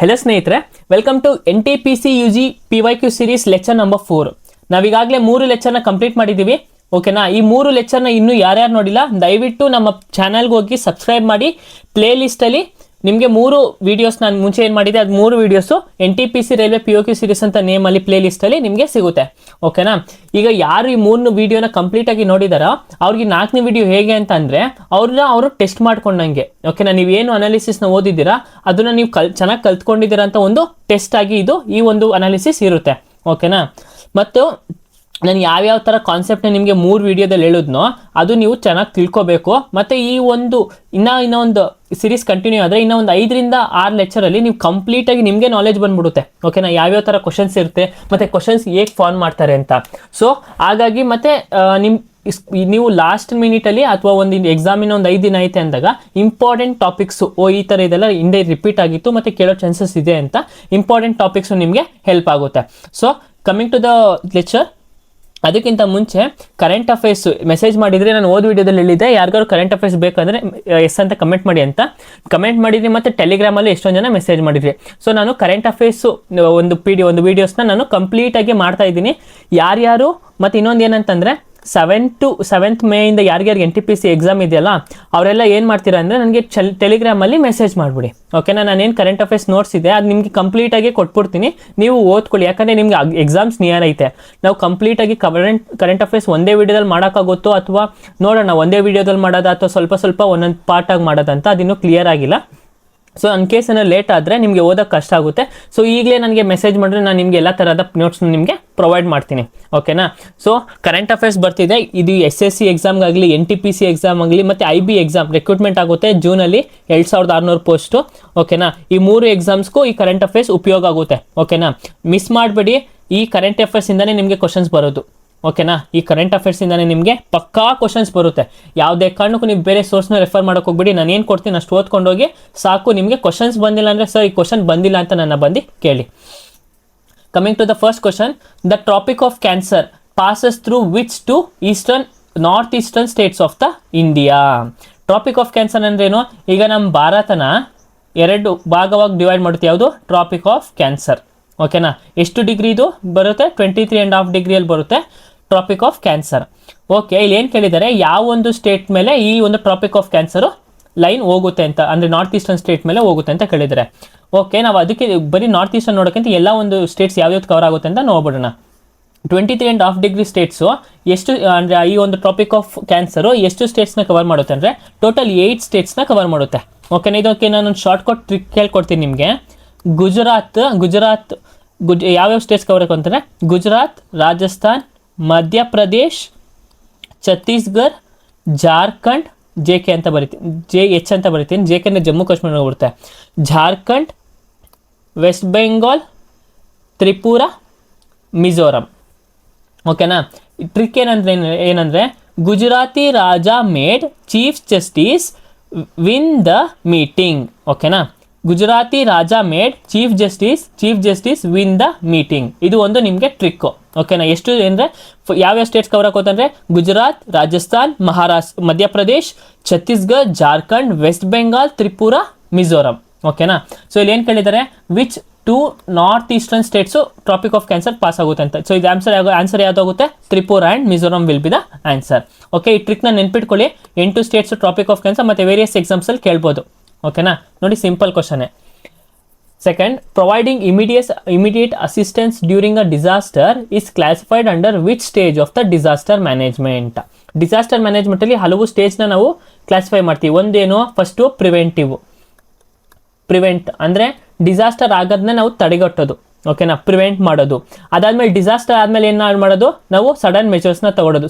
Hello ಸ್ನೇಹಿತರೆ, welcome to NTPC UG PYQ series lecture number 4. ನಾವೀಗಾಗಲೇ 3 ಲೆಕ್ಚರ್ನ ಕಂಪ್ಲೀಟ್ ಮಾಡಿದ್ದೀವಿ. ಓಕೆನಾ? ಈ 3 ಲೆಕ್ಚರ್ನ ಇನ್ನೂ ಯಾರ್ಯಾರು ನೋಡಿಲ್ಲ ದಯವಿಟ್ಟು ನಮ್ಮ ಚಾನಲ್ಗೆ ಹೋಗಿ ಸಬ್ಸ್ಕ್ರೈಬ್ ಮಾಡಿ. ಪ್ಲೇ ಲಿಸ್ಟಲ್ಲಿ ನಿಮಗೆ 3 ವೀಡಿಯೋಸ್ ನಾನು ಮುಂಚೆ ಏನು ಮಾಡಿದೆ ಅದು 3 videos NTPC railway PYQ series ಅಂತ ನೇಮಲ್ಲಿ ಪ್ಲೇ ಲಿಸ್ಟಲ್ಲಿ ನಿಮಗೆ ಸಿಗುತ್ತೆ. ಓಕೆನಾ? ಈಗ ಯಾರು ಈ 3 ವೀಡಿಯೋನ ಕಂಪ್ಲೀಟಾಗಿ ನೋಡಿದಾರೋ ಅವ್ರಿಗೆ 4ನೇ ವೀಡಿಯೋ ಹೇಗೆ ಅಂತ ಅಂದರೆ ಅವರು ಟೆಸ್ಟ್ ಮಾಡ್ಕೊಂಡಂಗೆ. ಓಕೆನಾ? ನೀವೇನು ಅನಾಲಿಸಿಸ್ನ ಓದಿದ್ದೀರಾ ಅದನ್ನು ನೀವು ಚೆನ್ನಾಗಿ ಕಲ್ತ್ಕೊಂಡಿದ್ದೀರಾ ಅಂತ ಒಂದು ಟೆಸ್ಟ್ ಆಗಿ ಈ ಒಂದು ಅನಾಲಿಸಿಸ್ ಇರುತ್ತೆ. ಓಕೆನಾ? ಮತ್ತು ನಾನು ಯಾವ್ಯಾವ ಥರ ಕಾನ್ಸೆಪ್ಟ್ನ ನಿಮಗೆ 3 ವೀಡಿಯೋದಲ್ಲಿ ಹೇಳಿದ್ನೋ ಅದು ನೀವು ಚೆನ್ನಾಗಿ ತಿಳ್ಕೊಬೇಕು. ಮತ್ತು ಈ ಒಂದು ಇನ್ನೊಂದು ಸೀರೀಸ್ ಕಂಟಿನ್ಯೂ ಆದರೆ ಇನ್ನೂ ಒಂದು 5ರಿಂದ 6 ಲೆಕ್ಚರಲ್ಲಿ ನೀವು ಕಂಪ್ಲೀಟಾಗಿ ನಿಮಗೆ ನಾಲೆಜ್ ಬಂದ್ಬಿಡುತ್ತೆ. ಓಕೆನಾ? ಯಾವ್ಯಾವ ಥರ ಕ್ವಶನ್ಸ್ ಇರುತ್ತೆ ಮತ್ತು ಕ್ವಶನ್ಸ್ ಹೇಗೆ ಫಾರ್ಮ್ ಮಾಡ್ತಾರೆ ಅಂತ. ಸೊ ಹಾಗಾಗಿ ಮತ್ತು ನೀವು ಲಾಸ್ಟ್ ಮಿನಿಟಲ್ಲಿ ಅಥವಾ ಒಂದು ಎಕ್ಸಾಮಿನ ಒಂದು 5 ದಿನ ಐತೆ ಅಂದಾಗ ಇಂಪಾರ್ಟೆಂಟ್ ಟಾಪಿಕ್ಸು ಈ ಥರ ಇದೆಲ್ಲ ಹಿಂದೆ ರಿಪೀಟ್ ಆಗಿತ್ತು ಮತ್ತು ಕೇಳೋ ಚಾನ್ಸಸ್ ಇದೆ ಅಂತ ಇಂಪಾರ್ಟೆಂಟ್ ಟಾಪಿಕ್ಸು ನಿಮಗೆ ಹೆಲ್ಪ್ ಆಗುತ್ತೆ. So coming to the lecture, ಅದಕ್ಕಿಂತ ಮುಂಚೆ ಕರೆಂಟ್ ಅಫೇರ್ಸ್ ಮೆಸೇಜ್ ಮಾಡಿದರೆ ನಾನು ಓದ್ ವಿಡಿಯೋದಲ್ಲಿ ಹೇಳಿದ್ದೆ ಯಾರಿಗಾರು ಕರೆಂಟ್ ಅಫೇರ್ಸ್ ಬೇಕಂದರೆ ಎಸ್ ಅಂತ ಕಮೆಂಟ್ ಮಾಡಿ ಅಂತ ಕಮೆಂಟ್ ಮಾಡಿದ್ರಿ. ಮತ್ತು ಟೆಲಿಗ್ರಾಮಲ್ಲಿ ಎಷ್ಟೊಂದು ಜನ ಮೆಸೇಜ್ ಮಾಡಿದ್ರಿ. ಸೊ ನಾನು ಕರೆಂಟ್ ಅಫೇರ್ಸು ಒಂದು ವೀಡಿಯೋಸ್ನ ನಾನು ಕಂಪ್ಲೀಟಾಗಿ ಮಾಡ್ತಾ ಇದ್ದೀನಿ. ಯಾರ್ಯಾರು ಮತ್ತು ಇನ್ನೊಂದು ಏನಂತಂದರೆ 7th ಮೇಯಿಂದ ಯಾರ್ಯಾರಿಗೆ NTPC ಎಕ್ಸಾಮ್ ಇದೆಯಲ್ಲ ಅವರೆಲ್ಲ ಏನು ಮಾಡ್ತೀರಾ ಅಂದರೆ ನನಗೆ ಟೆಲಿಗ್ರಾಮಲ್ಲಿ ಮೆಸೇಜ್ ಮಾಡಿಬಿಡಿ. ಓಕೆನಾ? ನಾನೇನು ಕರೆಂಟ್ ಅಫೇರ್ಸ್ ನೋಟ್ಸ್ ಇದೆ ಅದು ನಿಮಗೆ ಕಂಪ್ಲೀಟಾಗಿ ಕೊಟ್ಬಿಡ್ತೀನಿ, ನೀವು ಓದ್ಕೊಳ್ಳಿ. ಯಾಕಂದರೆ ನಿಮ್ಗೆ ಎಕ್ಸಾಮ್ಸ್ ನಿಯರ್ ಐತೆ. ನಾವು ಕಂಪ್ಲೀಟಾಗಿ ಕರೆಂಟ್ ಅಫೇರ್ಸ್ ಒಂದೇ ವೀಡಿಯೋದಲ್ಲಿ ಮಾಡೋಕ್ಕಾಗುತ್ತೋ ಅಥವಾ ನೋಡೋಣ ಒಂದೇ ವೀಡಿಯೋದಲ್ಲಿ ಮಾಡೋದು ಅಥವಾ ಸ್ವಲ್ಪ ಒಂದೊಂದು ಪಾರ್ಟಾಗಿ ಮಾಡೋದಂತ ಅದಿನ್ನೂ ಕ್ಲಿಯರ್ ಆಗಿಲ್ಲ. ಸೊ ಇನ್ ಕೇಸ್ ಏನೋ ಲೇಟ್ ಆದರೆ ನಿಮಗೆ ಓದೋಕ್ಕೆ ಕಷ್ಟ ಆಗುತ್ತೆ. ಸೊ ಈಗಲೇ ನನಗೆ ಮೆಸೇಜ್ ಮಾಡಿದ್ರೆ ನಾನು ನಿಮಗೆ ಎಲ್ಲ ಥರದ ನೋಟ್ಸ್ನ ನಿಮಗೆ ಪ್ರೊವೈಡ್ ಮಾಡ್ತೀನಿ. ಓಕೆನಾ? ಸೊ ಕರೆಂಟ್ ಅಫೇರ್ಸ್ ಬರ್ತಿದೆ. ಇದು SSC ಎಕ್ಸಾಮ್ಗಾಗಲಿ NTPC ಎಕ್ಸಾಮ್ ಆಗಲಿ ಮತ್ತು IB ಎಕ್ಸಾಮ್ ರಿಕ್ರೂಟ್ಮೆಂಟ್ ಆಗುತ್ತೆ ಜೂನಲ್ಲಿ 2600 ಪೋಸ್ಟು. ಓಕೆನಾ? ಈ 3 ಎಕ್ಸಾಮ್ಸ್ಗೂ ಈ ಕರೆಂಟ್ ಅಫೇರ್ಸ್ ಉಪಯೋಗ ಆಗುತ್ತೆ. ಓಕೆನಾ? ಮಿಸ್ ಮಾಡಬೇಡಿ. ಈ ಕರೆಂಟ್ ಅಫೇರ್ಸಿಂದನೇ ನಿಮಗೆ ಕ್ವಶನ್ಸ್ ಬರೋದು. ಓಕೆನಾ? ಈ ಕರೆಂಟ್ ಅಫೇರ್ಸಿಂದಾನೆ ನಿಮಗೆ ಪಕ್ಕಾ ಕ್ವಶನ್ಸ್ ಬರುತ್ತೆ. ಯಾವುದೇ ಕಾರಣಕ್ಕೂ ನೀವು ಬೇರೆ ಸೋರ್ಸ್ನ ರೆಫರ್ ಮಾಡೋಕೆ ಹೋಗ್ಬಿಡಿ. ನಾನು ಏನು ಕೊಡ್ತೀನಿ ಅಷ್ಟು ಓದ್ಕೊಂಡೋಗಿ ಸಾಕು. ನಿಮಗೆ ಕ್ವಶನ್ಸ್ ಬಂದಿಲ್ಲ ಅಂದರೆ ಸರ್ ಈ ಕ್ವಶನ್ ಬಂದಿಲ್ಲ ಅಂತ ನನ್ನ ಬಂದು ಕೇಳಿ. Coming to the first question, the tropic of cancer passes through which two north eastern states of the India. Tropic of cancer ಅಂದ್ರೇನು? ಈಗ ನಮ್ಮ ಭಾರತನ 2 ಭಾಗವಾಗಿ ಡಿವೈಡ್ ಮಾಡುತ್ತೆ. ಯಾವುದು? Tropic of cancer. ಓಕೆನಾ? ಎಷ್ಟು ಡಿಗ್ರಿ ಇದು ಬರುತ್ತೆ? 23.5 ಡಿಗ್ರಿಯಲ್ಲಿ ಬರುತ್ತೆ ಟ್ರಾಪಿಕ್ ಆಫ್ ಕ್ಯಾನ್ಸರ್. ಓಕೆ, ಇಲ್ಲಿ ಏನು ಕೇಳಿದ್ದಾರೆ, ಯಾವ ಒಂದು ಸ್ಟೇಟ್ ಮೇಲೆ ಈ ಒಂದು ಟ್ರಾಪಿಕ್ ಆಫ್ ಕ್ಯಾನ್ಸರು ಲೈನ್ ಹೋಗುತ್ತೆ ಅಂತ, ಅಂದರೆ ನಾರ್ತ್ ಈಸ್ಟರ್ನ್ ಸ್ಟೇಟ್ ಮೇಲೆ ಹೋಗುತ್ತೆ ಅಂತ ಕೇಳಿದ್ದಾರೆ. ಓಕೆ, ನಾವು ಅದಕ್ಕೆ ಬರೀ ನಾರ್ತ್ ಈಸ್ಟರ್ನ್ ನೋಡೋಕ್ಕಿಂತ ಎಲ್ಲ ಒಂದು ಸ್ಟೇಟ್ಸ್ ಯಾವ್ಯಾವ್ದು ಕವರ್ ಆಗುತ್ತೆ ಅಂತ ನೋಡ್ಬಿಡೋಣ. 23.5 ಡಿಗ್ರಿ ಸ್ಟೇಟ್ಸು ಎಷ್ಟು ಅಂದರೆ ಈ ಒಂದು ಟ್ರಾಪಿಕ್ ಆಫ್ ಕ್ಯಾನ್ಸರು ಎಷ್ಟು ಸ್ಟೇಟ್ಸ್ನ ಕವರ್ ಮಾಡುತ್ತೆ ಅಂದರೆ ಟೋಟಲ್ 8 ಸ್ಟೇಟ್ಸ್ನ ಕವರ್ ಮಾಡುತ್ತೆ. ಓಕೆನಾ? ಇದಕ್ಕೆ ನಾನೊಂದು ಶಾರ್ಟ್ಕಟ್ ಟ್ರಿಕ್ ಹೇಳ್ಕೊಡ್ತೀನಿ ನಿಮಗೆ. ಗುಜರಾತ್ ಯಾವ್ಯಾವ ಸ್ಟೇಟ್ಸ್ ಕವರ್ ಆಗುತ್ತೆ ಅಂತಂದರೆ ಗುಜರಾತ್, ರಾಜಸ್ಥಾನ್, ಮಧ್ಯಪ್ರದೇಶ್, ಛತ್ತೀಸ್ಗಢ, ಜಾರ್ಖಂಡ್, JK ಅಂತ ಬರಿತೀನಿ, JH ಅಂತ ಬರಿತೀನಿ. JK ಅಂದರೆ ಜಮ್ಮು ಕಾಶ್ಮೀರ ಬರುತ್ತೆ. ಜಾರ್ಖಂಡ್, ವೆಸ್ಟ್ ಬೆಂಗಾಲ್, ತ್ರಿಪುರ, ಮಿಜೋರಂ. ಓಕೆನಾ? ಟ್ರಿಕ್ ಏನಂದರೆ Gujarati Raja made chief justice win the meeting. ಓಕೆನಾ? Gujarati Raja made chief justice win the meeting. ಇದು ಒಂದು ನಿಮಗೆ ಟ್ರಿಕ್ಕು. ಓಕೆನಾ? ಎಷ್ಟು ಅಂದರೆ ಯಾವ್ಯಾವ ಸ್ಟೇಟ್ಸ್ ಕವರ್ ಆಗುತ್ತೆ ಅಂದರೆ ಗುಜರಾತ್, ರಾಜಸ್ಥಾನ್, ಮಹಾರಾಷ್ಟ್ರ, ಮಧ್ಯಪ್ರದೇಶ್, ಛತ್ತೀಸ್ಗಢ, ಜಾರ್ಖಂಡ್, ವೆಸ್ಟ್ ಬೆಂಗಾಲ್, ತ್ರಿಪುರ, ಮಿಜೋರಂ. ಓಕೆನಾ? ಸೊ ಇಲ್ಲಿ ಏನು ಕೇಳಿದ್ದಾರೆ, which 2 north eastern states tropic of cancer pass ಆಗುತ್ತೆ ಅಂತ. ಸೊ ಇದು ಆನ್ಸರ್ ಯಾವುದಾಗುತ್ತೆ? Tripura and Mizoram will be the answer. Okay, ಈ ಟ್ರಿಕ್ನ ನೆನ್ಪಿಟ್ಕೊಳ್ಳಿ. 8 ಸ್ಟೇಟ್ಸು ಟ್ರಾಪಿಕ್ ಆಫ್ ಕ್ಯಾನ್ಸರ್ ಮತ್ತು ವೇರಿಯಸ್ ಎಕ್ಸಾಮ್ಸಲ್ಲಿ ಕೇಳ್ಬೋದು. ಓಕೆನಾ? ನೋಡಿ, simple question. Second, providing immediate assistance during a disaster is classified under which stage of the disaster management. Disaster ಮ್ಯಾನೇಜ್ಮೆಂಟಲ್ಲಿ ಹಲವು ಸ್ಟೇಜ್ನ ನಾವು ಕ್ಲಾಸಿಫೈ ಮಾಡ್ತೀವಿ. ಒಂದೇನು? ಫಸ್ಟು ಪ್ರಿವೆಂಟ್ ಅಂದರೆ ಡಿಸಾಸ್ಟರ್ ಆಗೋದನ್ನ ನಾವು ತಡೆಗಟ್ಟೋದು. ಓಕೆನಾ? ಪ್ರಿವೆಂಟ್ ಮಾಡೋದು. ಅದಾದಮೇಲೆ ಡಿಸಾಸ್ಟರ್ ಆದಮೇಲೆ ಏನು ಮಾಡೋದು? ನಾವು ಸಡನ್ ಮೆಜರ್ಸ್ನ ತಗೊಳ್ಳೋದು,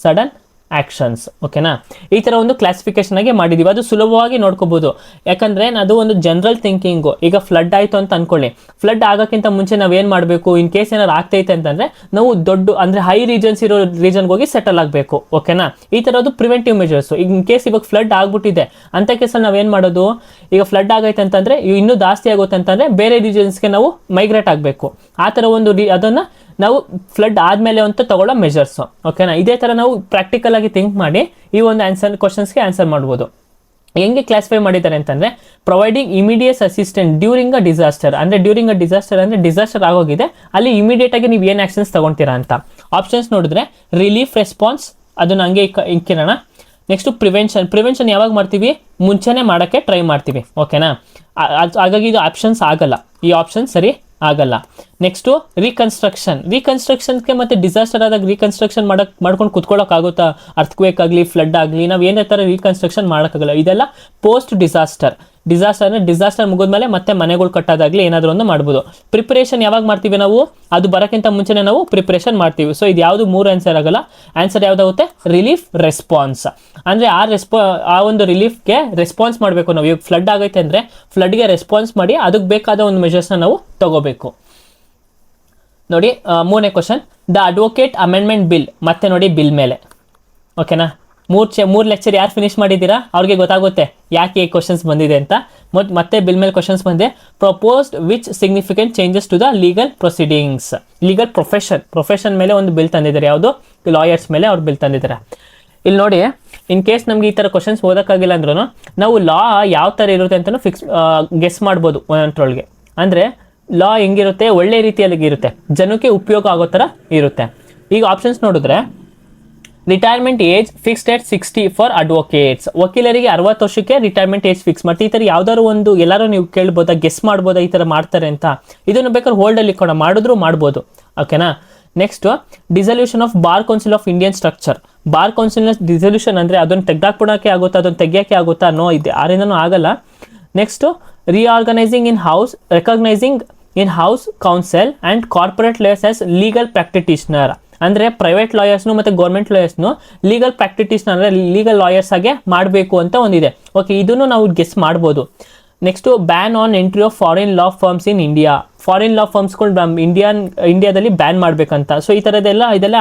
ಸಡನ್ ಆ್ಯಕ್ಷನ್ಸ್. ಓಕೆನಾ? ಈ ಥರ ಒಂದು ಕ್ಲಾಸಿಫಿಕೇಶನ್ ಆಗಿ ಮಾಡಿದ್ದೀವಿ. ಅದು ಸುಲಭವಾಗಿ ನೋಡ್ಕೋಬೋದು. ಯಾಕಂದರೆ ಅದು ಒಂದು ಜನರಲ್ ಥಿಂಕಿಂಗು. ಈಗ ಫ್ಲಡ್ ಆಯಿತು ಅಂತ ಅಂದ್ಕೊಳ್ಳಿ. ಫ್ಲಡ್ ಆಗೋಕ್ಕಿಂತ ಮುಂಚೆ ನಾವೇನು ಮಾಡಬೇಕು? ಇನ್ ಕೇಸ್ ಏನಾರು ಆಗ್ತೈತೆ ಅಂತಂದರೆ ನಾವು ಅಂದರೆ ಹೈ ರೀಜನ್ಸ್ ಇರೋ ರೀಜನ್ಗೆ ಹೋಗಿ ಸೆಟಲ್ ಆಗಬೇಕು. ಓಕೆನಾ? ಈ ಥರದ್ದು ಪ್ರಿವೆಂಟಿವ್ ಮೆಜರ್ಸು. ಈಗ ಇನ್ ಕೇಸ್ ಇವಾಗ ಫ್ಲಡ್ ಆಗಿಬಿಟ್ಟಿದೆ ಅಂಥ ಕೇಸಲ್ಲಿ ನಾವೇನು ಮಾಡೋದು? ಈಗ ಫ್ಲಡ್ ಆಗೈತೆ ಅಂತಂದರೆ ಇನ್ನೂ ಜಾಸ್ತಿ ಆಗುತ್ತೆ ಅಂತಂದರೆ ಬೇರೆ ರೀಜನ್ಸ್ಗೆ ನಾವು ಮೈಗ್ರೇಟ್ ಆಗಬೇಕು. ಆ ಥರ ಒಂದು ಅದನ್ನು ನಾವು ಫ್ಲಡ್ ಆದಮೇಲೆ ಅಂತ ತಗೊಳ್ಳೋ ಮೆಜರ್ಸು. ಓಕೆನಾ? ಇದೇ ಥರ ನಾವು ಪ್ರಾಕ್ಟಿಕಲ್ ಆಗಿ ಥಿಂಕ್ ಮಾಡಿ ಈ ಒಂದು ಕ್ವಶನ್ಸ್ಗೆ ಆನ್ಸರ್ ಮಾಡ್ಬೋದು. ಹೆಂಗೆ ಕ್ಲಾಸಿಫೈ ಮಾಡಿದ್ದಾರೆ ಅಂತಂದರೆ providing immediate assistant during a disaster. ಅಂದರೆ ಡ್ಯೂರಿಂಗ್ ಅ ಡಿಸಾಸ್ಟರ್ ಅಂದರೆ ಡಿಸಾಸ್ಟರ್ ಆಗೋಗಿದೆ, ಅಲ್ಲಿ ಇಮಿಡಿಯೇಟಾಗಿ ನೀವು ಏನು ಆ್ಯಕ್ಷನ್ಸ್ ತೊಗೊಳ್ತೀರಾ ಅಂತ. ಆಪ್ಷನ್ಸ್ ನೋಡಿದ್ರೆ ರಿಲೀಫ್ ರೆಸ್ಪಾನ್ಸ್, ಅದನ್ನು ಹಂಗೆ ಇಕ್ಕಿರೋಣ. ನೆಕ್ಸ್ಟು ಪ್ರಿವೆನ್ಷನ್ ಯಾವಾಗ ಮಾಡ್ತೀವಿ, ಮುಂಚೆನೇ ಮಾಡೋಕ್ಕೆ ಟ್ರೈ ಮಾಡ್ತೀವಿ, ಓಕೆನಾ. ಹಾಗಾಗಿ ಇದು ಆಪ್ಷನ್ಸ್ ಆಗಲ್ಲ, ಈ ಆಪ್ಷನ್ ಸರಿ ಆಗಲ್ಲ. ನೆಕ್ಸ್ಟು ರೀಕನ್ಸ್ಟ್ರಕ್ಷನ್ಗೆ ಮತ್ತು ಡಿಸಾಸ್ಟರ್ ಆದಾಗ ರೀಕನ್ಸ್ಟ್ರಕ್ಷನ್ ಮಾಡ್ಕೊಂಡು ಕುತ್ಕೊಳ್ಳೋಕ್ಕಾಗುತ್ತಾ, ಅರ್ಥಕ್ವೇಕ್ ಆಗಲಿ ಫ್ಲಡ್ ಆಗಲಿ ನಾವು ಏನೇ ಥರ ರೀಕನ್ಸ್ಟ್ರಕ್ಷನ್ ಮಾಡೋಕ್ಕಾಗಲ್ಲ. ಇದೆಲ್ಲ ಪೋಸ್ಟ್ ಡಿಸಾಸ್ಟರ್ ಅಂದರೆ ಡಿಸಾಸ್ಟರ್ ಮುಗಿದ್ಮೇಲೆ ಮತ್ತೆ ಮನೆಗಳು ಕಟ್ಟೋದಾಗಲಿ ಏನಾದರೂ ಒಂದು ಮಾಡ್ಬೋದು. ಪ್ರಿಪ್ರೇಷನ್ ಯಾವಾಗ ಮಾಡ್ತೀವಿ ನಾವು, ಅದು ಬರೋಕ್ಕಿಂತ ಮುಂಚೆನೇ ನಾವು ಪ್ರಿಪ್ರೇಷನ್ ಮಾಡ್ತೀವಿ. ಸೊ ಇದು ಯಾವುದು 3 ಆನ್ಸರ್ ಆಗಲ್ಲ. ಆನ್ಸರ್ ಯಾವುದಾಗುತ್ತೆ, ರಿಲೀಫ್ ರೆಸ್ಪಾನ್ಸ್. ಅಂದರೆ ಆ ಒಂದು ರಿಲೀಫ್ಗೆ ರೆಸ್ಪಾನ್ಸ್ ಮಾಡಬೇಕು ನಾವು. ಇವಾಗ ಫ್ಲಡ್ ಆಗೈತೆ ಅಂದರೆ ಫ್ಲಡ್ಗೆ ರೆಸ್ಪಾನ್ಸ್ ಮಾಡಿ ಅದಕ್ಕೆ ಬೇಕಾದ ಒಂದು ಮೆಷರ್ಸ್ನ ನಾವು ತಗೋಬೇಕು. ನೋಡಿ 3ನೇ question, the advocate amendment bill. ಮತ್ತೆ ನೋಡಿ ಬಿಲ್ ಮೇಲೆ, ಓಕೆನಾ. 3 ಲೆಕ್ಚರ್ ಯಾರು ಫಿನಿಶ್ ಮಾಡಿದ್ದೀರಾ ಅವ್ರಿಗೆ ಗೊತ್ತಾಗುತ್ತೆ ಯಾಕೆ ಈ ಕ್ವಶನ್ಸ್ ಬಂದಿದೆ ಅಂತ. ಮತ್ತೆ ಬಿಲ್ ಮೇಲೆ ಕ್ವಶನ್ಸ್ ಬಂದಿದೆ. Proposed which significant changes to the legal proceedings. Legal profession ಮೇಲೆ ಒಂದು ಬಿಲ್ ತಂದಿದ್ದಾರೆ, ಯಾವುದು ಲಾಯರ್ಸ್ ಮೇಲೆ ಅವ್ರು ಬಿಲ್ ತಂದಿದ್ದಾರೆ. ಇಲ್ಲಿ ನೋಡಿ, ಇನ್ ಕೇಸ್ ನಮಗೆ ಈ ಥರ ಕ್ವಶನ್ಸ್ ಓದೋಕ್ಕಾಗಿಲ್ಲ ಅಂದ್ರೂ ನಾವು ಲಾ ಯಾವ ಥರ ಇರುತ್ತೆ ಅಂತಲೂ ಗೆಸ್ ಮಾಡ್ಬೋದು ಒಂದೊಂದ್ರೊಳಗೆ. ಅಂದರೆ ಲಾ ಹೆಂಗಿರುತ್ತೆ, ಒಳ್ಳೆ ರೀತಿಯಲ್ಲಿ ಇರುತ್ತೆ, ಜನಕ್ಕೆ ಉಪಯೋಗ ಆಗೋ ಥರ ಇರುತ್ತೆ. ಈಗ ಆಪ್ಷನ್ಸ್ ನೋಡಿದ್ರೆ retirement age fixed at 60 for advocates. ವಕೀಲರಿಗೆ 60 ವರ್ಷಕ್ಕೆ ರಿಟೈರ್ಮೆಂಟ್ ಏಜ್ ಫಿಕ್ಸ್ ಮಾಡ್ತೀವಿ. ಈ ಥರ ಯಾವ್ದಾದ್ರು ಒಂದು ಎಲ್ಲರೂ ನೀವು ಕೇಳ್ಬೋದಾ, ಗೆಸ್ ಮಾಡ್ಬೋದಾ ಈ ಥರ ಮಾಡ್ತಾರೆ ಅಂತ. ಇದನ್ನು ಬೇಕಾದ್ರೆ ಹೋಲ್ಡಲ್ಲಿ ಮಾಡಿದ್ರು ಮಾಡ್ಬೋದು, ಓಕೆನಾ. Next dissolution of bar council of Indian structure. Bar ಕೌನ್ಸಿಲ್ನ ಡಿಸಲ್ಯೂಷನ್ ಅಂದರೆ ಅದನ್ನು ತೆಗ್ದಾಕ್ಬಿಡೋಕ್ಕೆ ಆಗುತ್ತಾ, ಅದನ್ನು ತೆಗಿಯೋಕ್ಕೆ ಆಗುತ್ತಾ, ನೋ ಇದೆ, ಆರಿಂದನೂ ಆಗಲ್ಲ. Next reorganising in house, recognising in house council and corporate lawyers as legal practitioner. ಅಂದರೆ ಪ್ರೈವೇಟ್ ಲಾಯರ್ಸ್ನು ಮತ್ತು ಗೌರ್ಮೆಂಟ್ ಲಾಯರ್ಸ್ನು ಲೀಗಲ್ ಪ್ರಾಕ್ಟಿಷನರ್ ಅಂದರೆ ಲೀಗಲ್ ಲಾಯರ್ಸ್ ಆಗಿ ಮಾಡಬೇಕು ಅಂತ ಒಂದಿದೆ, ಓಕೆ. ಇದನ್ನು ನಾವು ಗೆಸ್ ಮಾಡ್ಬೋದು. Next ban on entry of foreign law firms in India. Foreign law ಫರ್ಮ್ಸ್ಗಳು ಇಂಡಿಯಾದಲ್ಲಿ ಬ್ಯಾನ್ ಮಾಡಬೇಕಂತ. ಸೊ ಈ ಥರದ್ದೆಲ್ಲ ಇದೆಲ್ಲ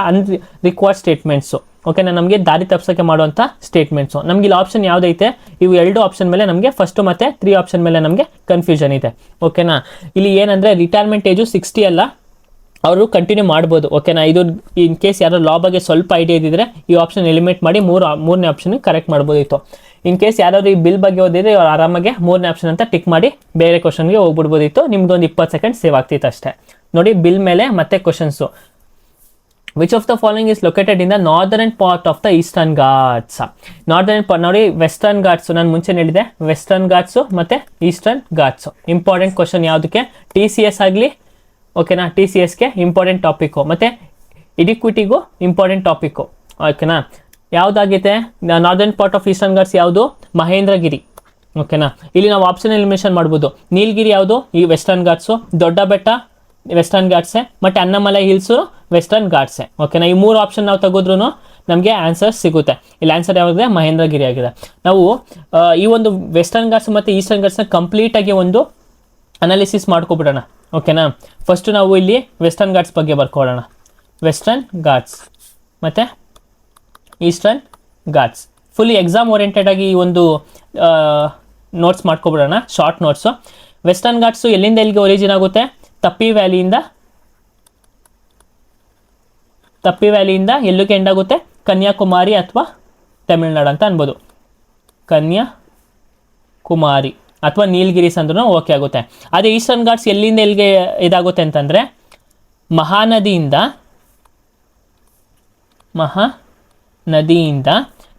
ರಿಕ್ವೈರ್ಡ್ ಸ್ಟೇಟ್ಮೆಂಟ್ಸು, ಓಕೆನಾ. ನಮಗೆ ದಾರಿ ತಪ್ಪಿಸೋಕ್ಕೆ ಮಾಡುವಂಥ ಸ್ಟೇಟ್ಮೆಂಟ್ಸು. ನಮಗೆ ಇಲ್ಲಿ ಆಪ್ಷನ್ ಯಾವುದೈತೆ, ಇವು 2 ಆಪ್ಷನ್ ಮೇಲೆ ನಮಗೆ ಫಸ್ಟ್ ಮತ್ತು 3 ಆಪ್ಷನ್ ಮೇಲೆ ನಮಗೆ ಕನ್ಫ್ಯೂಷನ್ ಇದೆ, ಓಕೆನಾ. ಇಲ್ಲಿ ಏನಂದರೆ ರಿಟೈರ್ಮೆಂಟ್ ಏಜು 60 ಅಲ್ಲ, ಅವರು ಕಂಟಿನ್ಯೂ ಮಾಡ್ಬೋದು, ಓಕೆನಾ. ಇದು ಇನ್ ಕೇಸ್ ಯಾರೋ ಲಾ ಬಗ್ಗೆ ಸ್ವಲ್ಪ ಐಡಿಯಾ ಇದ್ದಿದ್ರೆ ಈ ಆಪ್ಷನ್ ಎಲಿಮಿನೇಟ್ ಮಾಡಿ 3ನೇ ಆಪ್ಷನ್ ಕರೆಕ್ಟ್ ಮಾಡ್ಬೋದಿತ್ತು. ಇನ್ ಕೇಸ್ ಯಾರಾದ್ರು ಈ ಬಿಲ್ ಬಗ್ಗೆ ಓದಿದ್ರೆ ಅವ್ರು ಆರಾಮಾಗಿ 3ನೇ ಆಪ್ಷನ್ ಅಂತ ಟಿಕ್ ಮಾಡಿ ಬೇರೆ ಕ್ವಶನ್ಗೆ ಹೋಗ್ಬಿಡ್ಬೋದಿತ್ತು. ನಿಮ್ದೊಂದು 20 ಸೆಕೆಂಡ್ ಸೇವ್ ಆಗ್ತಿತ್ತು ಅಷ್ಟೇ. ನೋಡಿ ಬಿಲ್ ಮೇಲೆ ಮತ್ತೆ questions. Which of the following is located in the northern part of the eastern Ghats. Northern part ನೋಡಿ, ವೆಸ್ಟರ್ನ್ ಘಾಟ್ಸು ನಾನು ಮುಂಚೆ ಹೇಳಿದೆ, ವೆಸ್ಟರ್ನ್ ಘಾಟ್ಸು ಮತ್ತು ಈಸ್ಟರ್ನ್ ಘಾಟ್ಸು. ಇಂಪಾರ್ಟೆಂಟ್ ಕ್ವಶನ್ ಯಾವುದಕ್ಕೆ, TCS ಆಗಲಿ, ಓಕೆನಾ. TCSಗೆ ಇಂಪಾರ್ಟೆಂಟ್ ಟಾಪಿಕ್ಕು ಮತ್ತು ಇಡಿಕ್ವಿಟಿಗೂ ಇಂಪಾರ್ಟೆಂಟ್ ಟಾಪಿಕ್ಕು, ಓಕೆನಾ. ಯಾವುದಾಗಿದೆ northern part of eastern Ghats, ಯಾವುದು ಮಹೇಂದ್ರಗಿರಿ, ಓಕೆನಾ. ಇಲ್ಲಿ ನಾವು ಆಪ್ಷನ್ ಎಲಿಮಿನೇಷನ್ ಮಾಡ್ಬೋದು. ನೀಲಗಿರಿ ಯಾವುದು, ಈ ವೆಸ್ಟರ್ನ್ ಘಾಟ್ಸು. ದೊಡ್ಡ ಬೆಟ್ಟ ವೆಸ್ಟರ್ನ್ ಘಾಟ್ಸೆ, ಮತ್ತು ಅನ್ನಮಲೈ ಹಿಲ್ಸು ವೆಸ್ಟರ್ನ್ ಘಾಟ್ಸೆ, ಓಕೆನಾ. ಈ 3 ಆಪ್ಷನ್ ನಾವು ತೆಗೆದ್ರೂ ನಮಗೆ ಆನ್ಸರ್ ಸಿಗುತ್ತೆ. ಇಲ್ಲಿ ಆನ್ಸರ್ ಯಾವಾಗಿದೆ, ಮಹೇಂದ್ರಗಿರಿ ಆಗಿದೆ. ನಾವು ಈ ಒಂದು ವೆಸ್ಟರ್ನ್ ಘಾಟ್ಸ್ ಮತ್ತು ಈಸ್ಟರ್ನ್ ಘಾಟ್ಸ್ನ ಕಂಪ್ಲೀಟಾಗಿ ಒಂದು ಅನಾಲಿಸಿಸ್ ಮಾಡ್ಕೊಬಿಡೋಣ, ಓಕೆನಾ. ಫಸ್ಟು ನಾವು ಇಲ್ಲಿ ವೆಸ್ಟರ್ನ್ ಘಾಟ್ಸ್ ಬಗ್ಗೆ ಬರ್ಕೊಳ್ಳೋಣ. ವೆಸ್ಟರ್ನ್ ಘಾಟ್ಸ್ ಮತ್ತು eastern Ghats fully exam oriented ಆಗಿ ಈ ಒಂದು ನೋಟ್ಸ್ ಮಾಡ್ಕೊಬಿಡೋಣ, ಶಾರ್ಟ್ ನೋಟ್ಸು. ವೆಸ್ಟರ್ನ್ ಘಾಟ್ಸು ಎಲ್ಲಿಂದ ಎಲ್ಲಿಗೆ ಒರಿಜಿನ್ ಆಗುತ್ತೆ, ತಪ್ಪಿ ವ್ಯಾಲಿಯಿಂದ ಎಲ್ಲಿಗೆ ಎಂಡ್ ಆಗುತ್ತೆ, ಕನ್ಯಾಕುಮಾರಿ ಅಥವಾ ತಮಿಳ್ನಾಡು ಅಂತ ಅನ್ಬೋದು. ಕನ್ಯಾಕುಮಾರಿ ಅಥವಾ ನೀಲಗಿರೀಸ್ ಅಂದ್ರೂ ಓಕೆ ಆಗುತ್ತೆ. ಅದೇ ಈಸ್ಟರ್ನ್ ಘಾಟ್ಸ್ ಎಲ್ಲಿಂದ ಎಲ್ಲಿಗೆ ಇದಾಗುತ್ತೆ ಅಂತಂದರೆ ಮಹಾನದಿಯಿಂದ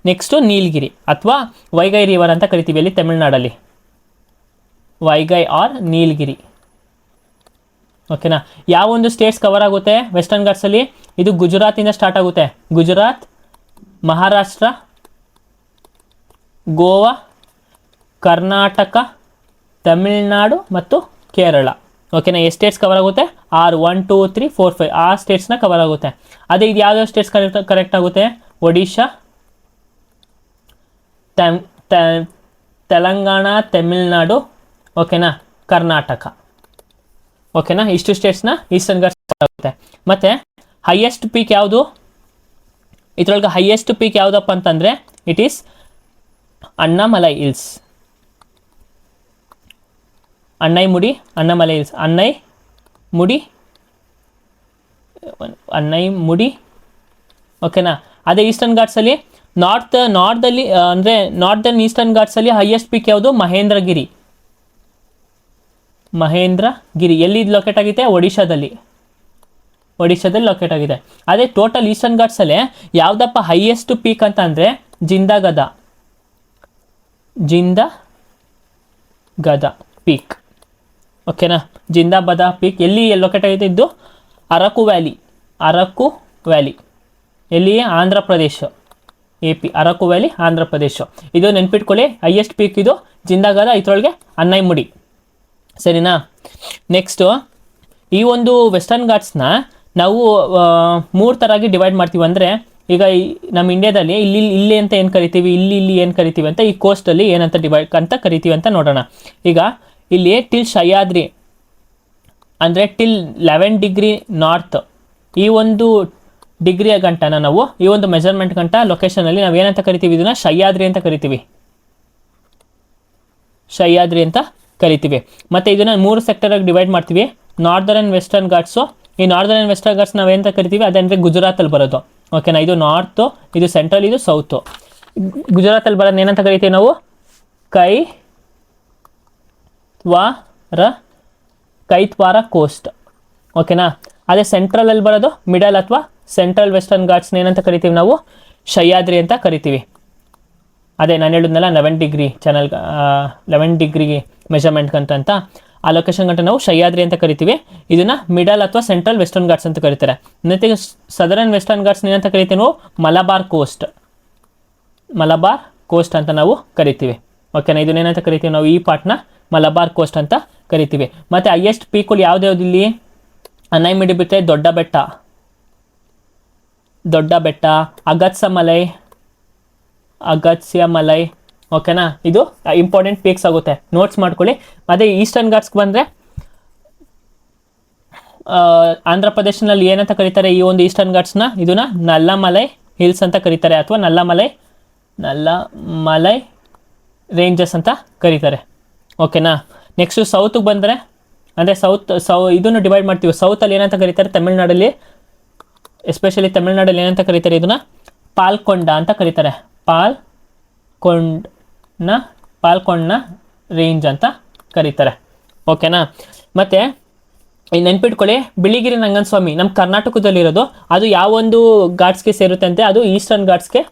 ನೆಕ್ಸ್ಟು ನೀಲಗಿರಿ ಅಥವಾ ವೈಗೈ ರಿವರ್ ಅಂತ ಕರಿತೀವಿ ಅಲ್ಲಿ ತಮಿಳ್ನಾಡಲ್ಲಿ, ವೈಗೈ ಆರ್ ನೀಲಗಿರಿ, ಓಕೆನಾ. ಯಾವೊಂದು ಸ್ಟೇಟ್ಸ್ ಕವರ್ ಆಗುತ್ತೆ ವೆಸ್ಟರ್ನ್ ಘಾಟ್ಸಲ್ಲಿ, ಇದು ಗುಜರಾತಿಂದ ಸ್ಟಾರ್ಟ್ ಆಗುತ್ತೆ. ಗುಜರಾತ್, ಮಹಾರಾಷ್ಟ್ರ, ಗೋವಾ, ಕರ್ನಾಟಕ, ತಮಿಳ್ನಾಡು ಮತ್ತು ಕೇರಳ, ಓಕೆನಾ. ಎಷ್ಟು ಸ್ಟೇಟ್ಸ್ ಕವರ್ ಆಗುತ್ತೆ, 6 1 2 3 4 5 ಆ ಸ್ಟೇಟ್ಸ್ನ ಕವರ್ ಆಗುತ್ತೆ. ಅದೇ ಇದು ಯಾವ್ಯಾವ ಸ್ಟೇಟ್ಸ್ ಕರೆಕ್ಟ್ ಆಗುತ್ತೆ, ಒಡಿಶಾ, ತೆಲಂಗಾಣ, ತಮಿಳ್ನಾಡು, ಓಕೆನಾ, ಕರ್ನಾಟಕ, ಓಕೆನಾ. ಇಷ್ಟು ಸ್ಟೇಟ್ಸ್ನ ಈಸ್ಟರ್ನ್ ಘಾಟ್ಸ್ ಆಗುತ್ತೆ. ಮತ್ತು ಹೈಯೆಸ್ಟ್ ಪೀಕ್ ಯಾವುದು, ಇದರೊಳಗೆ ಹೈಯೆಸ್ಟ್ ಪೀಕ್ ಯಾವುದಪ್ಪ ಅಂತಂದರೆ it is Annamalai hills, Annamalai hills, Anaimudi, ಓಕೆನಾ. ಅದೇ ಈಸ್ಟರ್ನ್ ಘಾಟ್ಸಲ್ಲಿ ನಾರ್ದಲ್ಲಿ ಅಂದರೆ ನಾರ್ದರ್ನ್ ಈಸ್ಟರ್ನ್ ಘಾಟ್ಸಲ್ಲಿ ಹೈಯೆಸ್ಟ್ ಪೀಕ್ ಯಾವುದು? ಮಹೇಂದ್ರಗಿರಿ. ಎಲ್ಲಿ ಲೊಕೇಟ್ ಆಗಿದೆ? ಒಡಿಶಾದಲ್ಲಿ ಲೊಕೇಟ್ ಆಗಿದೆ. ಅದೇ ಟೋಟಲ್ ಈಸ್ಟರ್ನ್ ಘಾಟ್ಸಲ್ಲಿ ಯಾವುದಪ್ಪ ಹೈಯೆಸ್ಟ್ ಪೀಕ್ ಅಂತ ಅಂದರೆ ಜಿಂದಗದ ಪೀಕ್. ಓಕೆನಾ, ಜಿಂದಾಬದ ಪೀಕ್ ಎಲ್ಲಿ ಲೊಕೇಟ್ ಆಗಿದೆ? ಇದ್ದು ಅರಕು ವ್ಯಾಲಿ ಎಲ್ಲಿ? ಆಂಧ್ರ ಪ್ರದೇಶ, AP. ಅರಕು ವ್ಯಾಲಿ ಆಂಧ್ರ ಪ್ರದೇಶ. ಇದು ನೆನ್ಪಿಟ್ಕೊಳ್ಳಿ, ಹೈಯೆಸ್ಟ್ ಪೀಕ್ ಇದು ಜಿಂದಾಗದ, ಇದರೊಳಗೆ ಅನ್ನೈಮುಡಿ. ಸರಿನಾ? ನೆಕ್ಸ್ಟು ಈ ಒಂದು ವೆಸ್ಟರ್ನ್ ಘಾಟ್ಸ್ನ ನಾವು 3 ಥರಾಗಿ ಡಿವೈಡ್ ಮಾಡ್ತೀವಿ. ಅಂದರೆ ಈಗ ನಮ್ಮ ಇಂಡಿಯಾದಲ್ಲಿ ಇಲ್ಲಿ ಅಂತ ಏನು ಕರಿತೀವಿ, ಇಲ್ಲಿ ಏನು ಕರಿತೀವಿ ಅಂತ, ಈ ಕೋಸ್ಟಲ್ಲಿ ಏನಂತ ಡಿವೈಡ್ ಅಂತ ಕರಿತೀವಿ ಅಂತ ನೋಡೋಣ. ಈಗ ಇಲ್ಲಿ ಟಿಲ್ ಸಹ್ಯಾದ್ರಿ ಅಂದರೆ ಟಿಲ್ 11 ಡಿಗ್ರಿ ನಾರ್ತ್, ಈ ಒಂದು ಡಿಗ್ರಿಯ ಗಂಟನ ನಾವು, ಈ ಒಂದು ಮೆಜರ್ಮೆಂಟ್ ಗಂಟ ಲೊಕೇಶನಲ್ಲಿ ನಾವು ಏನಂತ ಕರಿತೀವಿ? ಇದನ್ನು ಸಹ್ಯಾದ್ರಿ ಅಂತ ಕರಿತೀವಿ. ಮತ್ತು ಇದನ್ನು 3 ಸೆಕ್ಟರಾಗಿ ಡಿವೈಡ್ ಮಾಡ್ತೀವಿ. Northern and western Ghats. ಈ ನಾರ್ದರ್ನ್ ಆ್ಯಂಡ್ ವೆಸ್ಟರ್ನ್ ಘಾಟ್ಸ್ ನಾವು ಏನಂತ ಕರಿತೀವಿ? ಅದಂದರೆ ಗುಜರಾತಲ್ಲಿ ಬರೋದು. ಓಕೆನಾ, ಇದು ನಾರ್ತು, ಇದು ಸೆಂಟ್ರಲ್, ಇದು ಸೌತು. ಗುಜರಾತಲ್ಲಿ ಬರೋದು ಏನಂತ ಕರಿತೀವಿ ನಾವು? ಕೈತ್ವಾರ ಕೋಸ್ಟ್. ಓಕೆನಾ, ಅದೇ ಸೆಂಟ್ರಲಲ್ಲಿ ಬರೋದು ಮಿಡಲ್ ಅಥವಾ ಸೆಂಟ್ರಲ್ ವೆಸ್ಟರ್ನ್ ಘಾಟ್ಸ್ನ ಏನಂತ ಕರಿತೀವಿ ನಾವು? ಸಹ್ಯಾದ್ರಿ ಅಂತ ಕರಿತೀವಿ. ಅದೇ ನಾನು ಹೇಳಿದ್ನಲ್ಲ 11 ಡಿಗ್ರಿ 11 ಡಿಗ್ರಿಗೆ ಮೆಜರ್ಮೆಂಟ್ ಗಂಟ ಆ ಲೊಕೇಶನ್ ಗಂಟ ನಾವು ಸಹ್ಯಾದ್ರಿ ಅಂತ ಕರಿತೀವಿ. ಇದನ್ನು ಮಿಡಲ್ ಅಥವಾ ಸೆಂಟ್ರಲ್ ವೆಸ್ಟರ್ನ್ ಘಾಟ್ಸ್ ಅಂತ ಕರೀತಾರೆ. ಮತ್ತು ಸದರ್ನ್ ವೆಸ್ಟರ್ನ್ ಘಾಟ್ಸ್ನ ಏನಂತ ಕರಿತೀವಿ ನಾವು? ಮಲಬಾರ್ ಕೋಸ್ಟ್ ಅಂತ ನಾವು ಕರಿತೀವಿ. ಓಕೆನಾ, ಇದನ್ನೇನಂತ ಕರಿತೀವಿ ನಾವು? ಈ ಪಾರ್ಟ್ನ ಮಲಬಾರ್ ಕೋಸ್ಟ್ ಅಂತ ಕರಿತೀವಿ. ಮತ್ತು ಹೈಯೆಸ್ಟ್ ಪೀಕ್ಗಳು ಯಾವ್ದು ಇಲ್ಲಿ? ಅನ್ನೈಮುಡಿ ಬಿಟ್ಟರೆ ದೊಡ್ಡ ಬೆಟ್ಟ, ಅಗತ್ಯ ಮಲೈ. ಓಕೆನಾ, ಇದು ಇಂಪಾರ್ಟೆಂಟ್ ಪೀಕ್ಸ್ ಆಗುತ್ತೆ, ನೋಟ್ಸ್ ಮಾಡ್ಕೊಳ್ಳಿ. ಅದೇ ಈಸ್ಟರ್ನ್ ಘಾಟ್ಸ್ಗೆ ಬಂದರೆ ಆಂಧ್ರ ಪ್ರದೇಶನಲ್ಲಿ ಏನಂತ ಕರೀತಾರೆ ಈ ಒಂದು ಈಸ್ಟರ್ನ್ ಘಾಟ್ಸ್ನ? ಇದನ್ನ ನಲ್ಲಮಲೈ ಹಿಲ್ಸ್ ಅಂತ ಕರೀತಾರೆ, ಅಥವಾ ನಲ್ಲಮಲೈ ರೇಂಜಸ್ ಅಂತ ಕರೀತಾರೆ. ಓಕೆನಾ, ನೆಕ್ಸ್ಟು ಸೌತ್ಗೆ ಬಂದರೆ, ಅಂದರೆ ಇದನ್ನು ಡಿವೈಡ್ ಮಾಡ್ತೀವಿ. ಸೌತಲ್ಲಿ ಏನಂತ ಕರೀತಾರೆ? ತಮಿಳ್ನಾಡಲ್ಲಿ, ಎಸ್ಪೆಷಲಿ ತಮಿಳ್ನಾಡಲ್ಲಿ ಏನಂತ ಕರೀತಾರೆ? ಇದನ್ನು ಪಾಲ್ಕೊಂಡ ಅಂತ ಕರೀತಾರೆ. ಪಾಲ್ಕೊಂಡ ರೇಂಜ್ ಅಂತ ಕರೀತಾರೆ. ಓಕೆನಾ, ಮತ್ತು ನೆನ್ಪಿಟ್ಕೊಳ್ಳಿ, ಬಿಳಿಗಿರಿ ರಂಗನಸ್ವಾಮಿ ನಮ್ಮ ಕರ್ನಾಟಕದಲ್ಲಿರೋದು. ಅದು ಯಾವ ಒಂದು ಘಾಟ್ಸ್ಗೆ ಸೇರುತ್ತೆ ಅಂತ? ಅದು ಈಸ್ಟರ್ನ್ ಘಾಟ್ಸ್ಗೆ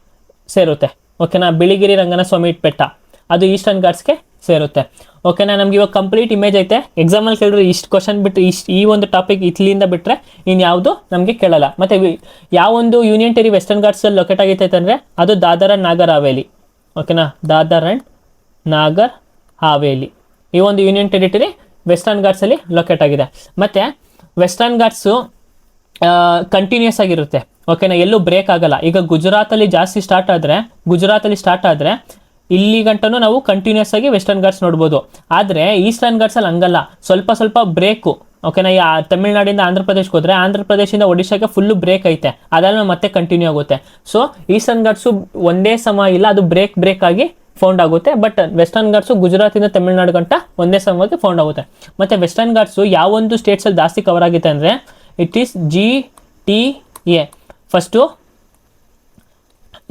ಸೇರುತ್ತೆ. ಓಕೆನಾ, ಬಿಳಿಗಿರಿ ರಂಗನಸ್ವಾಮಿ ಬೆಟ್ಟ ಅದು ಈಸ್ಟರ್ನ್ ಘಾಟ್ಸ್ಗೆ ಸೇರುತ್ತೆ. ಓಕೆನಾ, ನಮ್ಗೆ ಇವಾಗ ಕಂಪ್ಲೀಟ್ ಇಮೇಜ್ ಐತೆ. ಎಕ್ಸಾಮಲ್ಲಿ ಕೇಳಿದ್ರೆ ಇಷ್ಟು ಕ್ವಶನ್ ಬಿಟ್ಟು ಈ ಒಂದು ಟಾಪಿಕ್ ಇಲ್ಲಿಂದ ಬಿಟ್ಟರೆ ಇನ್ಯಾವುದು ನಮಗೆ ಕೇಳಲ್ಲ. ಮತ್ತು ಯಾವ ಒಂದು ಯೂನಿಯನ್ ಟೆರಿ ವೆಸ್ಟರ್ನ್ ಘಾಟ್ಸಲ್ಲಿ ಲೊಕೇಟ್ ಆಗೈತೆ ಅಂದರೆ ಅದು ದಾದರ್ ಆ್ಯಂಡ್ ನಾಗರ್ ಹಾವೇಲಿ. ಓಕೆನಾ, ದಾದರ್ ಆ್ಯಂಡ್ ನಾಗರ್ ಹಾವೇಲಿ ಈ ಒಂದು ಯೂನಿಯನ್ ಟೆರಿಟರಿ ವೆಸ್ಟರ್ನ್ ಘಾಟ್ಸಲ್ಲಿ ಲೊಕೇಟ್ ಆಗಿದೆ. ಮತ್ತು ವೆಸ್ಟರ್ನ್ ಘಾಟ್ಸು ಕಂಟಿನ್ಯೂಸ್ ಆಗಿರುತ್ತೆ. ಓಕೆನಾ, ಎಲ್ಲೂ ಬ್ರೇಕ್ ಆಗಲ್ಲ. ಈಗ ಗುಜರಾತಲ್ಲಿ ಸ್ಟಾರ್ಟ್ ಆದರೆ ಇಲ್ಲಿ ಗಂಟನೂ ನಾವು ಕಂಟಿನ್ಯೂಸ್ ಆಗಿ ವೆಸ್ಟರ್ನ್ ಘಾಟ್ಸ್ ನೋಡ್ಬೋದು. ಆದರೆ ಈಸ್ಟರ್ನ್ ಘಾಟ್ಸಲ್ಲಿ ಹಂಗಲ್ಲ, ಸ್ವಲ್ಪ ಬ್ರೇಕು. ಓಕೆನಾ, ಈ ತಮಿಳ್ನಾಡಿಂದ ಆಂಧ್ರ ಪ್ರದೇಶಕ್ಕೆ ಹೋದರೆ ಆಂಧ್ರ ಪ್ರದೇಶದಿಂದ ಒಡಿಶಾಗೆ ಫುಲ್ಲು ಬ್ರೇಕ್ ಐತೆ, ಅದೆಲ್ಲ ಮತ್ತೆ ಕಂಟಿನ್ಯೂ ಆಗುತ್ತೆ. ಸೊ ಈಸ್ಟರ್ನ್ ಘಾಟ್ಸು ಒಂದೇ ಸಮ ಇಲ್ಲ, ಅದು ಬ್ರೇಕ್ ಆಗಿ ಫೌಂಡ್ ಆಗುತ್ತೆ. ಬಟ್ ವೆಸ್ಟರ್ನ್ ಘಾಟ್ಸು ಗುಜರಾತಿಂದ ತಮಿಳ್ನಾಡು ಗಂಟ ಒಂದೇ ಸಮವಾಗಿ ಫೌಂಡ್ ಆಗುತ್ತೆ. ಮತ್ತು ವೆಸ್ಟರ್ನ್ ಘಾಟ್ಸು ಯಾವೊಂದು ಸ್ಟೇಟ್ಸಲ್ಲಿ ಜಾಸ್ತಿ ಕವರ್ ಆಗುತ್ತೆ ಅಂದರೆ ಇಟ್ ಈಸ್ GTA. ಫಸ್ಟು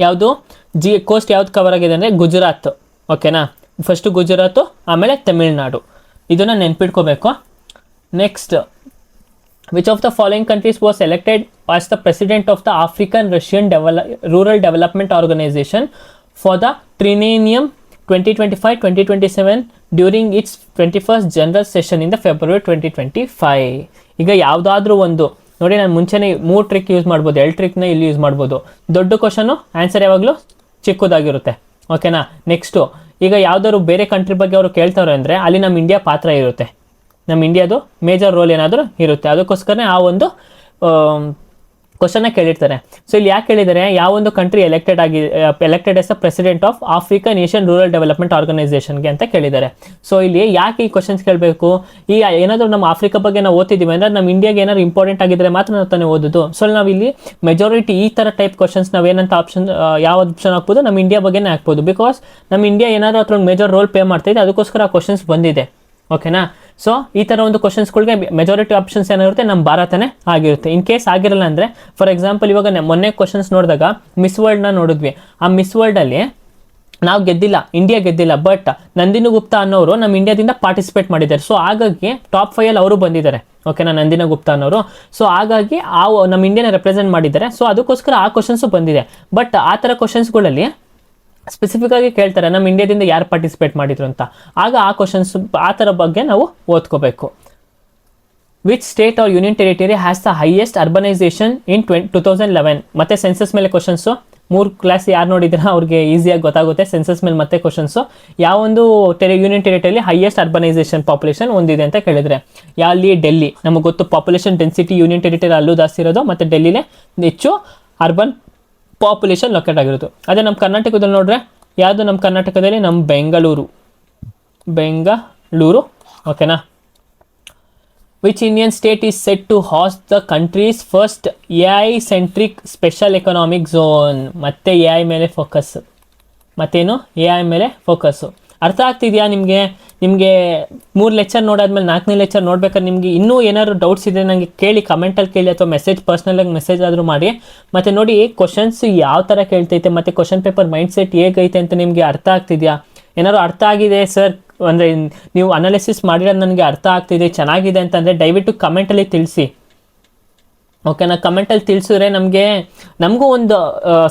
ಯಾವುದು ಕೋಸ್ಟ್ ಯಾವ್ದು ಕವರ್ ಆಗಿದೆ ಅಂದರೆ ಗುಜರಾತ್. ಓಕೆನಾ, ಫಸ್ಟು ಗುಜರಾತು, ಆಮೇಲೆ ತಮಿಳ್ನಾಡು. ಇದನ್ನು ನೆನ್ಪಿಟ್ಕೋಬೇಕು. Next, which of the following countries was elected as the president of the African Russian rural development organisation for the triennium 2025-2027 during its 21st general session in the February 2025. ಈಗ ಯಾವುದಾದ್ರೂ ಒಂದು ನೋಡಿ, ನಾನು ಮುಂಚೆನೇ 3 ಟ್ರಿಕ್ ಯೂಸ್ ಮಾಡ್ಬೋದು, 2 ಟ್ರಿಕ್ನ ಇಲ್ಲಿ use ಮಾಡ್ಬೋದು. ದೊಡ್ಡ ಕ್ವಶನು ಆನ್ಸರ್ ಯಾವಾಗಲೂ ಚಿಕ್ಕದಾಗಿರುತ್ತೆ. ಓಕೆನಾ, ನೆಕ್ಸ್ಟು ಈಗ ಯಾವುದಾದ್ರು ಬೇರೆ ಕಂಟ್ರಿ ಬಗ್ಗೆ ಅವರು ಕೇಳ್ತಾರೆ ಅಂದರೆ ಅಲ್ಲಿ ನಮ್ಮ ಇಂಡಿಯಾ ಪಾತ್ರ ಇರುತ್ತೆ, ನಮ್ಮ ಇಂಡಿಯಾದು ಮೇಜರ್ ರೋಲ್ ಏನಾದರೂ ಇರುತ್ತೆ. ಅದಕ್ಕೋಸ್ಕರನೇ ಆ ಒಂದು ಕ್ವಶನ್ನ ಕೇಳಿರ್ತಾರೆ. ಸೊ ಇಲ್ಲಿ ಯಾಕೆ ಕೇಳಿದ್ದಾರೆ? ಯಾವೊಂದು country elected as a president of African Asian rural development ಆರ್ಗನೈಸೇಷನ್ಗೆ ಅಂತ ಕೇಳಿದ್ದಾರೆ. ಸೊ ಇಲ್ಲಿ ಯಾಕೆ ಈ ಕ್ವಶನ್ಸ್ ಕೇಳಬೇಕು? ಈ ಏನಾದರೂ ನಮ್ಮ ಆಫ್ರಿಕಾ ಬಗ್ಗೆ ನಾವು ಓದ್ತಿದ್ದೀವಿ ಅಂದರೆ ನಮ್ಮ ಇಂಡಿಯಾಗೆ ಏನಾದ್ರು ಇಂಪಾರ್ಟೆಂಟ್ ಆಗಿದ್ರೆ ಮಾತ್ರ ನಾವು ತಾನೇ ಓದೋದು. ಸೊ ನಾವು ಇಲ್ಲಿ ಮೆಜಾರಿಟಿ ಈ ಥರ ಟೈಪ್ ಕ್ವಶನ್ಸ್ ನಾವೇನಂತ ಯಾವ ಆಪ್ಷನ್ ಹಾಕ್ಬೋದು? ನಮ್ಮ ಇಂಡಿಯಾ ಬಗ್ಗೆನೇ ಹಾಕ್ಬೋದು. ಬಿಕಾಸ್ ನಮ್ಮ ಇಂಡಿಯಾ ಏನಾದರೂ ಅದ್ರ ಮೇಜರ್ ರೋಲ್ ಪ್ಲೇ ಮಾಡ್ತಾಯಿದೆ, ಅದಕ್ಕೋಸ್ಕರ ಆ ಕ್ವಶನ್ಸ್ ಬಂದಿದೆ. ಓಕೆನಾ, ಸೊ ಈ ಥರ ಒಂದು ಕ್ವಶನ್ಸ್ಗಳಿಗೆ ಮೆಜಾರಿಟಿ ಆಪ್ಷನ್ಸ್ ಏನಾಗಿರುತ್ತೆ ನಮ್ಮ ಭಾರತನೇ ಆಗಿರುತ್ತೆ. ಇನ್ ಕೇಸ್ ಆಗಿರಲ್ಲ ಅಂದರೆ ಫಾರ್ ಎಕ್ಸಾಂಪಲ್ ಇವಾಗ ಮೊನ್ನೆ ಕ್ವಶನ್ಸ್ ನೋಡಿದಾಗ ಮಿಸ್ ವರ್ಲ್ಡ್ನ ನೋಡಿದ್ವಿ. ಆ ಮಿಸ್ ವರ್ಲ್ಡಲ್ಲಿ ನಾವು ಗೆದ್ದಿಲ್ಲ, ಇಂಡಿಯಾ ಗೆದ್ದಿಲ್ಲ, ಬಟ್ ನಂದಿನಿ ಗುಪ್ತಾ ಅನ್ನೋರು ನಮ್ಮ ಇಂಡಿಯಾದಿಂದ ಪಾರ್ಟಿಸಿಪೇಟ್ ಮಾಡಿದ್ದಾರೆ. ಸೊ ಹಾಗಾಗಿ ಟಾಪ್ 5 ಅವರು ಬಂದಿದ್ದಾರೆ. ಓಕೆನಾ, ನಂದಿನಿ ಗುಪ್ತಾ ಅನ್ನೋರು. ಸೊ ಹಾಗಾಗಿ ನಮ್ಮ ಇಂಡಿಯಾನ ರೆಪ್ರೆಸೆಂಟ್ ಮಾಡಿದ್ದಾರೆ. ಸೊ ಅದಕ್ಕೋಸ್ಕರ ಆ ಕ್ವಶನ್ಸು ಬಂದಿದೆ. ಬಟ್ ಆ ಥರ ಕ್ವಶನ್ಸ್ಗಳಲ್ಲಿ ಸ್ಪೆಸಿಫಿಕ್ ಆಗಿ ಕೇಳ್ತಾರೆ ನಮ್ಮ ಇಂಡಿಯಾದಿಂದ ಯಾರು ಪಾರ್ಟಿಸಿಪೇಟ್ ಮಾಡಿದ್ರು ಅಂತ. ಆಗ ಆ ಕ್ವಶನ್ಸ್ ಆ ಥರ ಬಗ್ಗೆ ನಾವು ಓದ್ಕೋಬೇಕು. Which state or union territory has the highest urbanisation in 2011? ಮತ್ತೆ ಸೆನ್ಸಸ್ ಮೇಲೆ ಕ್ವಶನ್ಸು. 3 ಕ್ಲಾಸ್ ಯಾರು ನೋಡಿದ್ರೆ ಅವ್ರಿಗೆ ಈಸಿಯಾಗಿ ಗೊತ್ತಾಗುತ್ತೆ. ಸೆನ್ಸಸ್ ಮೇಲೆ ಮತ್ತೆ ಕ್ವಶನ್ಸು. ಯಾವೊಂದು ಯೂನಿಯನ್ ಟೆರಿಟರಿಯಲ್ಲಿ ಹೈಯೆಸ್ಟ್ ಅರ್ಬನೈಸೇಷನ್ ಪಾಪ್ಯುಲೇಷನ್ ಒಂದಿದೆ ಅಂತ ಕೇಳಿದ್ರೆ ಅಲ್ಲಿ ಡೆಲ್ಲಿ. ನಮಗೆ ಗೊತ್ತು ಪಾಪ್ಯುಲೇಷನ್ ಡೆನ್ಸಿಟಿ ಯೂನಿಯನ್ ಟೆರಿಟರಿ ಅಲ್ಲೂ ಜಾಸ್ತಿ ಇರೋದು, ಮತ್ತು ಡೆಲ್ಲಿನೇ ಹೆಚ್ಚು ಅರ್ಬನ್ ಪಾಪ್ಯುಲೇಷನ್ ಲೊಕೇಟ್ ಆಗಿರೋದು. ಅದೇ ನಮ್ಮ ಕರ್ನಾಟಕದಲ್ಲಿ ನೋಡ್ರೆ ಯಾವುದು ನಮ್ಮ ಕರ್ನಾಟಕದಲ್ಲಿ ನಮ್ಮ ಬೆಂಗಳೂರು. ಓಕೆನಾ. Which Indian state is set to host the country's first AI centric special economic zone? ಮತ್ತೆ AI ಮೇಲೆ ಫೋಕಸ್. ಮತ್ತೇನು AI ಮೇಲೆ ಫೋಕಸ್ಸು. ಅರ್ಥ ಆಗ್ತಿದೆಯಾ ನಿಮಗೆ? 3 ಲೆಕ್ಚರ್ ನೋಡಾದ್ಮೇಲೆ 4ನೇ ಲೆಕ್ಚರ್ ನೋಡ್ಬೇಕಾದ್ರೆ ನಿಮಗೆ ಇನ್ನೂ ಏನಾದ್ರು ಡೌಟ್ಸ್ ಇದ್ದರೆ ನನಗೆ ಕೇಳಿ, ಕಮೆಂಟಲ್ಲಿ ಕೇಳಿ, ಅಥವಾ ಪರ್ಸ್ನಲಾಗಿ ಮೆಸೇಜ್ ಆದರೂ ಮಾಡಿ. ಮತ್ತು ನೋಡಿ ಕ್ವಶನ್ಸ್ ಯಾವ ಥರ ಕೇಳ್ತೈತೆ, ಮತ್ತು ಕ್ವಶನ್ ಪೇಪರ್ ಮೈಂಡ್ ಸೆಟ್ ಹೇಗೈತೆ ಅಂತ ನಿಮಗೆ ಅರ್ಥ ಆಗ್ತಿದೆಯಾ? ಏನಾದ್ರು ಅರ್ಥ ಆಗಿದೆ ಸರ್ ಅಂದರೆ ನೀವು ಅನಾಲಿಸಿಸ್ ಮಾಡಿರೋದು ನನಗೆ ಅರ್ಥ ಆಗ್ತಿದೆ, ಚೆನ್ನಾಗಿದೆ ಅಂತಂದರೆ ದಯವಿಟ್ಟು ಕಮೆಂಟಲ್ಲಿ ತಿಳಿಸಿ. ಓಕೆನಾ, ಕಮೆಂಟಲ್ಲಿ ತಿಳಿಸಿದ್ರೆ ನಮಗೂ ಒಂದು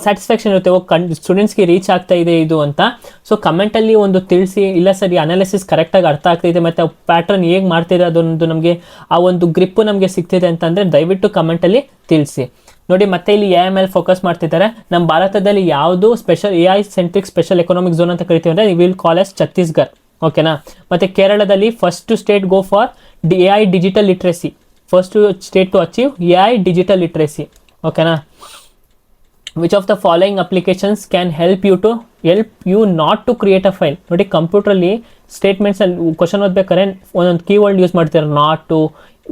ಸ್ಯಾಟಿಸ್ಫ್ಯಾಕ್ಷನ್ ಇರುತ್ತೆ, ಸ್ಟೂಡೆಂಟ್ಸ್ಗೆ ರೀಚ್ ಆಗ್ತಾ ಇದೆ ಇದು ಅಂತ. ಸೊ ಕಮೆಂಟಲ್ಲಿ ಒಂದು ತಿಳಿಸಿ, ಇಲ್ಲ ಸರಿ ಅನಾಲಿಸಿಸ್ ಕರೆಕ್ಟಾಗಿ ಅರ್ಥ ಆಗ್ತಿದೆ ಮತ್ತು ಪ್ಯಾಟ್ರನ್ ಹೇಗೆ ಮಾಡ್ತಿದೆ ಅದೊಂದು ನಮಗೆ ಆ ಒಂದು ಗ್ರಿಪ್ಪು ನಮಗೆ ಸಿಗ್ತಿದೆ ಅಂತಂದರೆ ದಯವಿಟ್ಟು ಕಮೆಂಟಲ್ಲಿ ತಿಳಿಸಿ. ನೋಡಿ ಮತ್ತೆ ಇಲ್ಲಿ AI ಮೇಲೆ ಫೋಕಸ್ ಮಾಡ್ತಿದ್ದಾರೆ. ನಮ್ಮ ಭಾರತದಲ್ಲಿ ಯಾವುದು special AI centric special economic zone ಅಂತ ಕರಿತೀವಿ ಅಂದರೆ ವಿಲ್ ಕಾಲ್ ಎಸ್ ಛತ್ತೀಸ್ಗಢ. ಓಕೆನಾ. ಮತ್ತು ಕೇರಳದಲ್ಲಿ first state go for AI digital literacy. First state to achieve AI digital literacy. ಓಕೆನಾ. Which of the following applications can help you not to create a file? ನೋಡಿ ಕಂಪ್ಯೂಟ್ರಲ್ಲಿ ಸ್ಟೇಟ್ಮೆಂಟ್ಸಲ್ಲಿ ಕ್ವಶನ್ ಓದ್ಬೇಕಾದ್ರೆ ಒಂದೊಂದು keyword use ಮಾಡ್ತಾರೆ, ನಾಟ್ ಟು,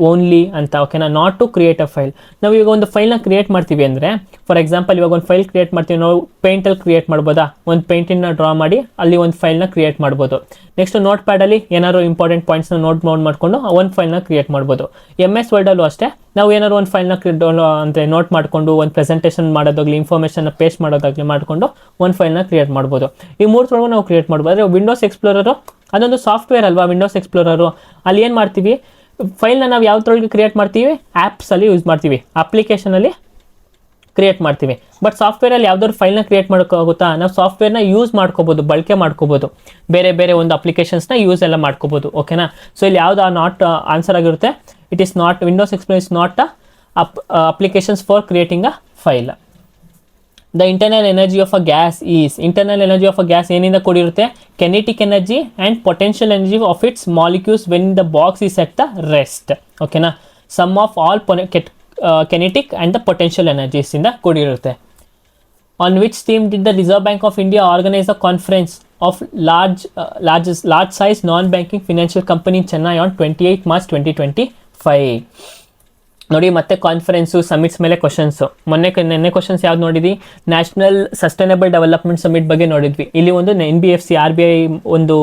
ಓನ್ಲಿ ಅಂತ. ಓಕೆನಾ. Not to create a file. ನಾವು ಇವಾಗ ಒಂದು ಫೈಲ್ನ ಕ್ರಿಯೇಟ್ ಮಾಡ್ತೀವಿ ಅಂದರೆ ಫಾರ್ ಎಕ್ಸಾಂಪಲ್ ಇವಾಗ ಒಂದು ಫೈಲ್ ಕ್ರಿಯೇಟ್ ಮಾಡ್ತೀವಿ ನಾವು, ಪೇಂಟಲ್ಲಿ ಕ್ರಿಯೇಟ್ ಮಾಡ್ಬೋದಾ? ಒಂದು ಪೇಂಟಿನ ಡ್ರಾ ಮಾಡಿ ಅಲ್ಲಿ ಒಂದು ಫೈಲ್ನ ಕ್ರಿಯೇಟ್ ಮಾಡ್ಬೋದು. ನೆಕ್ಸ್ಟ್ ನೋಟ್ ಪ್ಯಾಡಲ್ಲಿ ಏನಾದ್ರು ಇಂಪಾರ್ಟೆಂಟ್ ಪಾಯಿಂಟ್ಸ್ನ ನೋಟ್ ಮಾಡಿಕೊಂಡು ಒಂದು ಫೈಲ್ನ ಕ್ರಿಯೇಟ್ ಮಾಡ್ಬೋದು. MS ವರ್ಡಲ್ಲೂ ಅಷ್ಟೇ ನಾವು ಏನಾದ್ರು ಒಂದು ಫೈಲ್ನ ಅಂದರೆ ನೋಟ್ ಮಾಡಿಕೊಂಡು ಒಂದು ಪ್ರೆಸೆಂಟೇಷನ್ ಮಾಡೋದಾಗಲಿ, ಇನ್ಫಾರ್ಮೇಷನ್ನ ಪೇಸ್ಟ್ ಮಾಡೋದಾಗಲಿ ಮಾಡಿಕೊಂಡು ಒಂದು ಫೈಲ್ನ ಕ್ರಿಯೇಟ್ ಮಾಡ್ಬೋದು. ಈ 3 ನಾವು ಕ್ರಿಯೇಟ್ ಮಾಡ್ಬೋದು. ಆದರೆ ವಿಂಡೋಸ್ ಎಕ್ಸ್ಪ್ಲೋರರು ಅದೊಂದು ಸಾಫ್ಟ್ವೇರ್ ಅಲ್ವಾ, ವಿಂಡೋಸ್ ಎಕ್ಸ್ಪ್ಲೋರರು. ಅಲ್ಲಿ ಏನು ಮಾಡ್ತೀವಿ, ಫೈಲ್ನ ನಾವು ಯಾವುದ್ರೊಳಗೆ ಕ್ರಿಯೇಟ್ ಮಾಡ್ತೀವಿ, ಆ್ಯಪ್ಸಲ್ಲಿ ಯೂಸ್ ಮಾಡ್ತೀವಿ, ಅಪ್ಲಿಕೇಶನಲ್ಲಿ ಕ್ರಿಯೇಟ್ ಮಾಡ್ತೀವಿ. ಬಟ್ ಸಾಫ್ಟ್ವೇರಲ್ಲಿ ಯಾವ್ದಾದ್ರು ಫೈಲ್ನ ಕ್ರಿಯೇಟ್ ಮಾಡೋಕ್ಕಾಗುತ್ತಾ? ನಾವು ಸಾಫ್ಟ್ವೇರ್ನ ಯೂಸ್ ಮಾಡ್ಕೋಬೋದು, ಬಳಕೆ ಮಾಡ್ಕೋಬೋದು, ಬೇರೆ ಒಂದು ಅಪ್ಲಿಕೇಶನ್ಸ್ನ ಯೂಸ್ ಎಲ್ಲ ಮಾಡ್ಕೋಬೋದು. ಓಕೆನಾ. ಸೊ ಇಲ್ಲಿ ಯಾವ್ದು ನಾಟ್ ಆನ್ಸರ್ ಆಗಿರುತ್ತೆ, it is not, Windows Explorer is not applications for creating a file. The internal energy of a gas is, internal energy of a gas ಏನಿಂದ ಕೂಡಿರುತ್ತೆ? Kinetic energy and potential energy of its molecules when the box is at the rest. ಓಕೆನಾ. Sum of all kinetic and the potential energies ಇಂದ ಕೂಡಿರುತ್ತೆ. On which theme did the Reserve Bank of India organise a conference of large size non banking financial company in Chennai on 28 March 2025? ನೋಡಿ ಮತ್ತೆ conference, summits ಮೇಲೆ questions. ನೆನ್ನೆ questions ಯಾವ್ದು ನೋಡಿದ್ವಿ? National sustainable development summit ಬಗ್ಗೆ ನೋಡಿದ್ವಿ. ಇಲ್ಲಿ ಒಂದು NBFC RBI ಒಂದು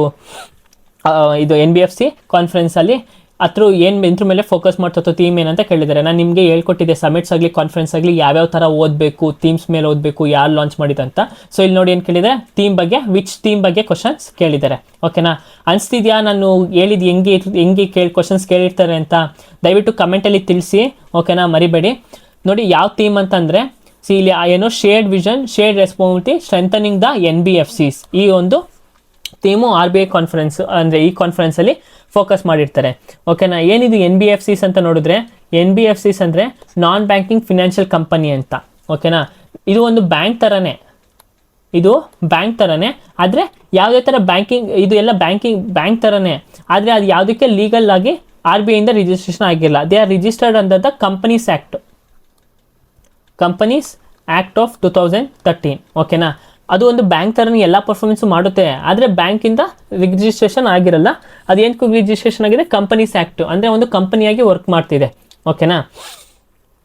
ಇದು NBFC ಕಾನ್ಫರೆನ್ಸಲ್ಲಿ ಇದ್ರ ಮೇಲೆ ಫೋಕಸ್ ಮಾಡ್ತೋ ಥೀಮ್ ಏನಂತ ಕೇಳಿದ್ದಾರೆ. ನಾನು ನಿಮಗೆ ಹೇಳ್ಕೊಟ್ಟಿದ್ದೆ ಸಮಿಟ್ಸ್ ಆಗಲಿ ಕಾನ್ಫರೆನ್ಸ್ ಆಗಲಿ ಯಾವ್ಯಾವ ಥರ ಓದಬೇಕು, ಥೀಮ್ಸ್ ಮೇಲೆ ಓದಬೇಕು, ಯಾರು ಲಾಂಚ್ ಮಾಡಿದಂತ. ಸೊ ಇಲ್ಲಿ ನೋಡಿ ಏನು ಕೇಳಿದರೆ, ಥೀಮ್ ಬಗ್ಗೆ, ವಿಚ್ ಥೀಮ್ ಬಗ್ಗೆ ಕ್ವಶನ್ಸ್ ಕೇಳಿದ್ದಾರೆ. ಓಕೆನಾ. ಅನಿಸ್ತಿದ್ಯಾ ನಾನು ಹೇಳಿದ್ದು ಹೆಂಗೆ ಕ್ವಶನ್ಸ್ ಕೇಳಿರ್ತಾರೆ ಅಂತ? ದಯವಿಟ್ಟು ಕಮೆಂಟಲ್ಲಿ ತಿಳಿಸಿ. ಓಕೆನಾ, ಮರಿಬೇಡಿ. ನೋಡಿ ಯಾವ ಥೀಮ್ ಅಂತಂದರೆ ಇಲ್ಲಿ ಏನು shared vision, shared responsibility, strengthening the NBFCs, ಈ ಒಂದು ಥೀಮು RBI ಕಾನ್ಫರೆನ್ಸ್ ಅಂದರೆ ಈ ಕಾನ್ಫರೆನ್ಸಲ್ಲಿ ಫೋಕಸ್ ಮಾಡಿರ್ತಾರೆ. ಓಕೆನಾ. ಏನಿದು NBFCs ಅಂತ ನೋಡಿದ್ರೆ, NBFCs ಅಂದರೆ ನಾನ್ ಬ್ಯಾಂಕಿಂಗ್ ಫಿನಾನ್ಷಿಯಲ್ ಕಂಪನಿ ಅಂತ. ಓಕೆನಾ. ಇದು ಒಂದು ಬ್ಯಾಂಕ್ ಥರನೇ, ಆದರೆ ಯಾವುದೇ ಥರ ಬ್ಯಾಂಕಿಂಗ್, ಇದು ಎಲ್ಲ ಬ್ಯಾಂಕ್ ಥರನೇ, ಆದರೆ ಅದು ಯಾವುದಕ್ಕೆ ಲೀಗಲ್ ಆಗಿ RBI ಇಂದ ರಿಜಿಸ್ಟ್ರೇಷನ್ ಆಗಿಲ್ಲ. They are registered under the companies act of 2013. ಓಕೆನಾ. ಅದು ಒಂದು ಬ್ಯಾಂಕ್ ಥರನೇ ಎಲ್ಲ ಪರ್ಫಾರ್ಮೆನ್ಸು ಮಾಡುತ್ತೆ, ಆದರೆ ಬ್ಯಾಂಕಿಂದ ರಿಜಿಸ್ಟ್ರೇಷನ್ ಆಗಿರಲ್ಲ. ಅದೇನಕ್ಕೂ ರಿಜಿಸ್ಟ್ರೇಷನ್ ಆಗಿದೆ? ಕಂಪನೀಸ್ ಆ್ಯಕ್ಟ್ ಅಂದರೆ ಒಂದು ಕಂಪನಿಯಾಗಿ ವರ್ಕ್ ಮಾಡ್ತಿದೆ. ಓಕೆನಾ.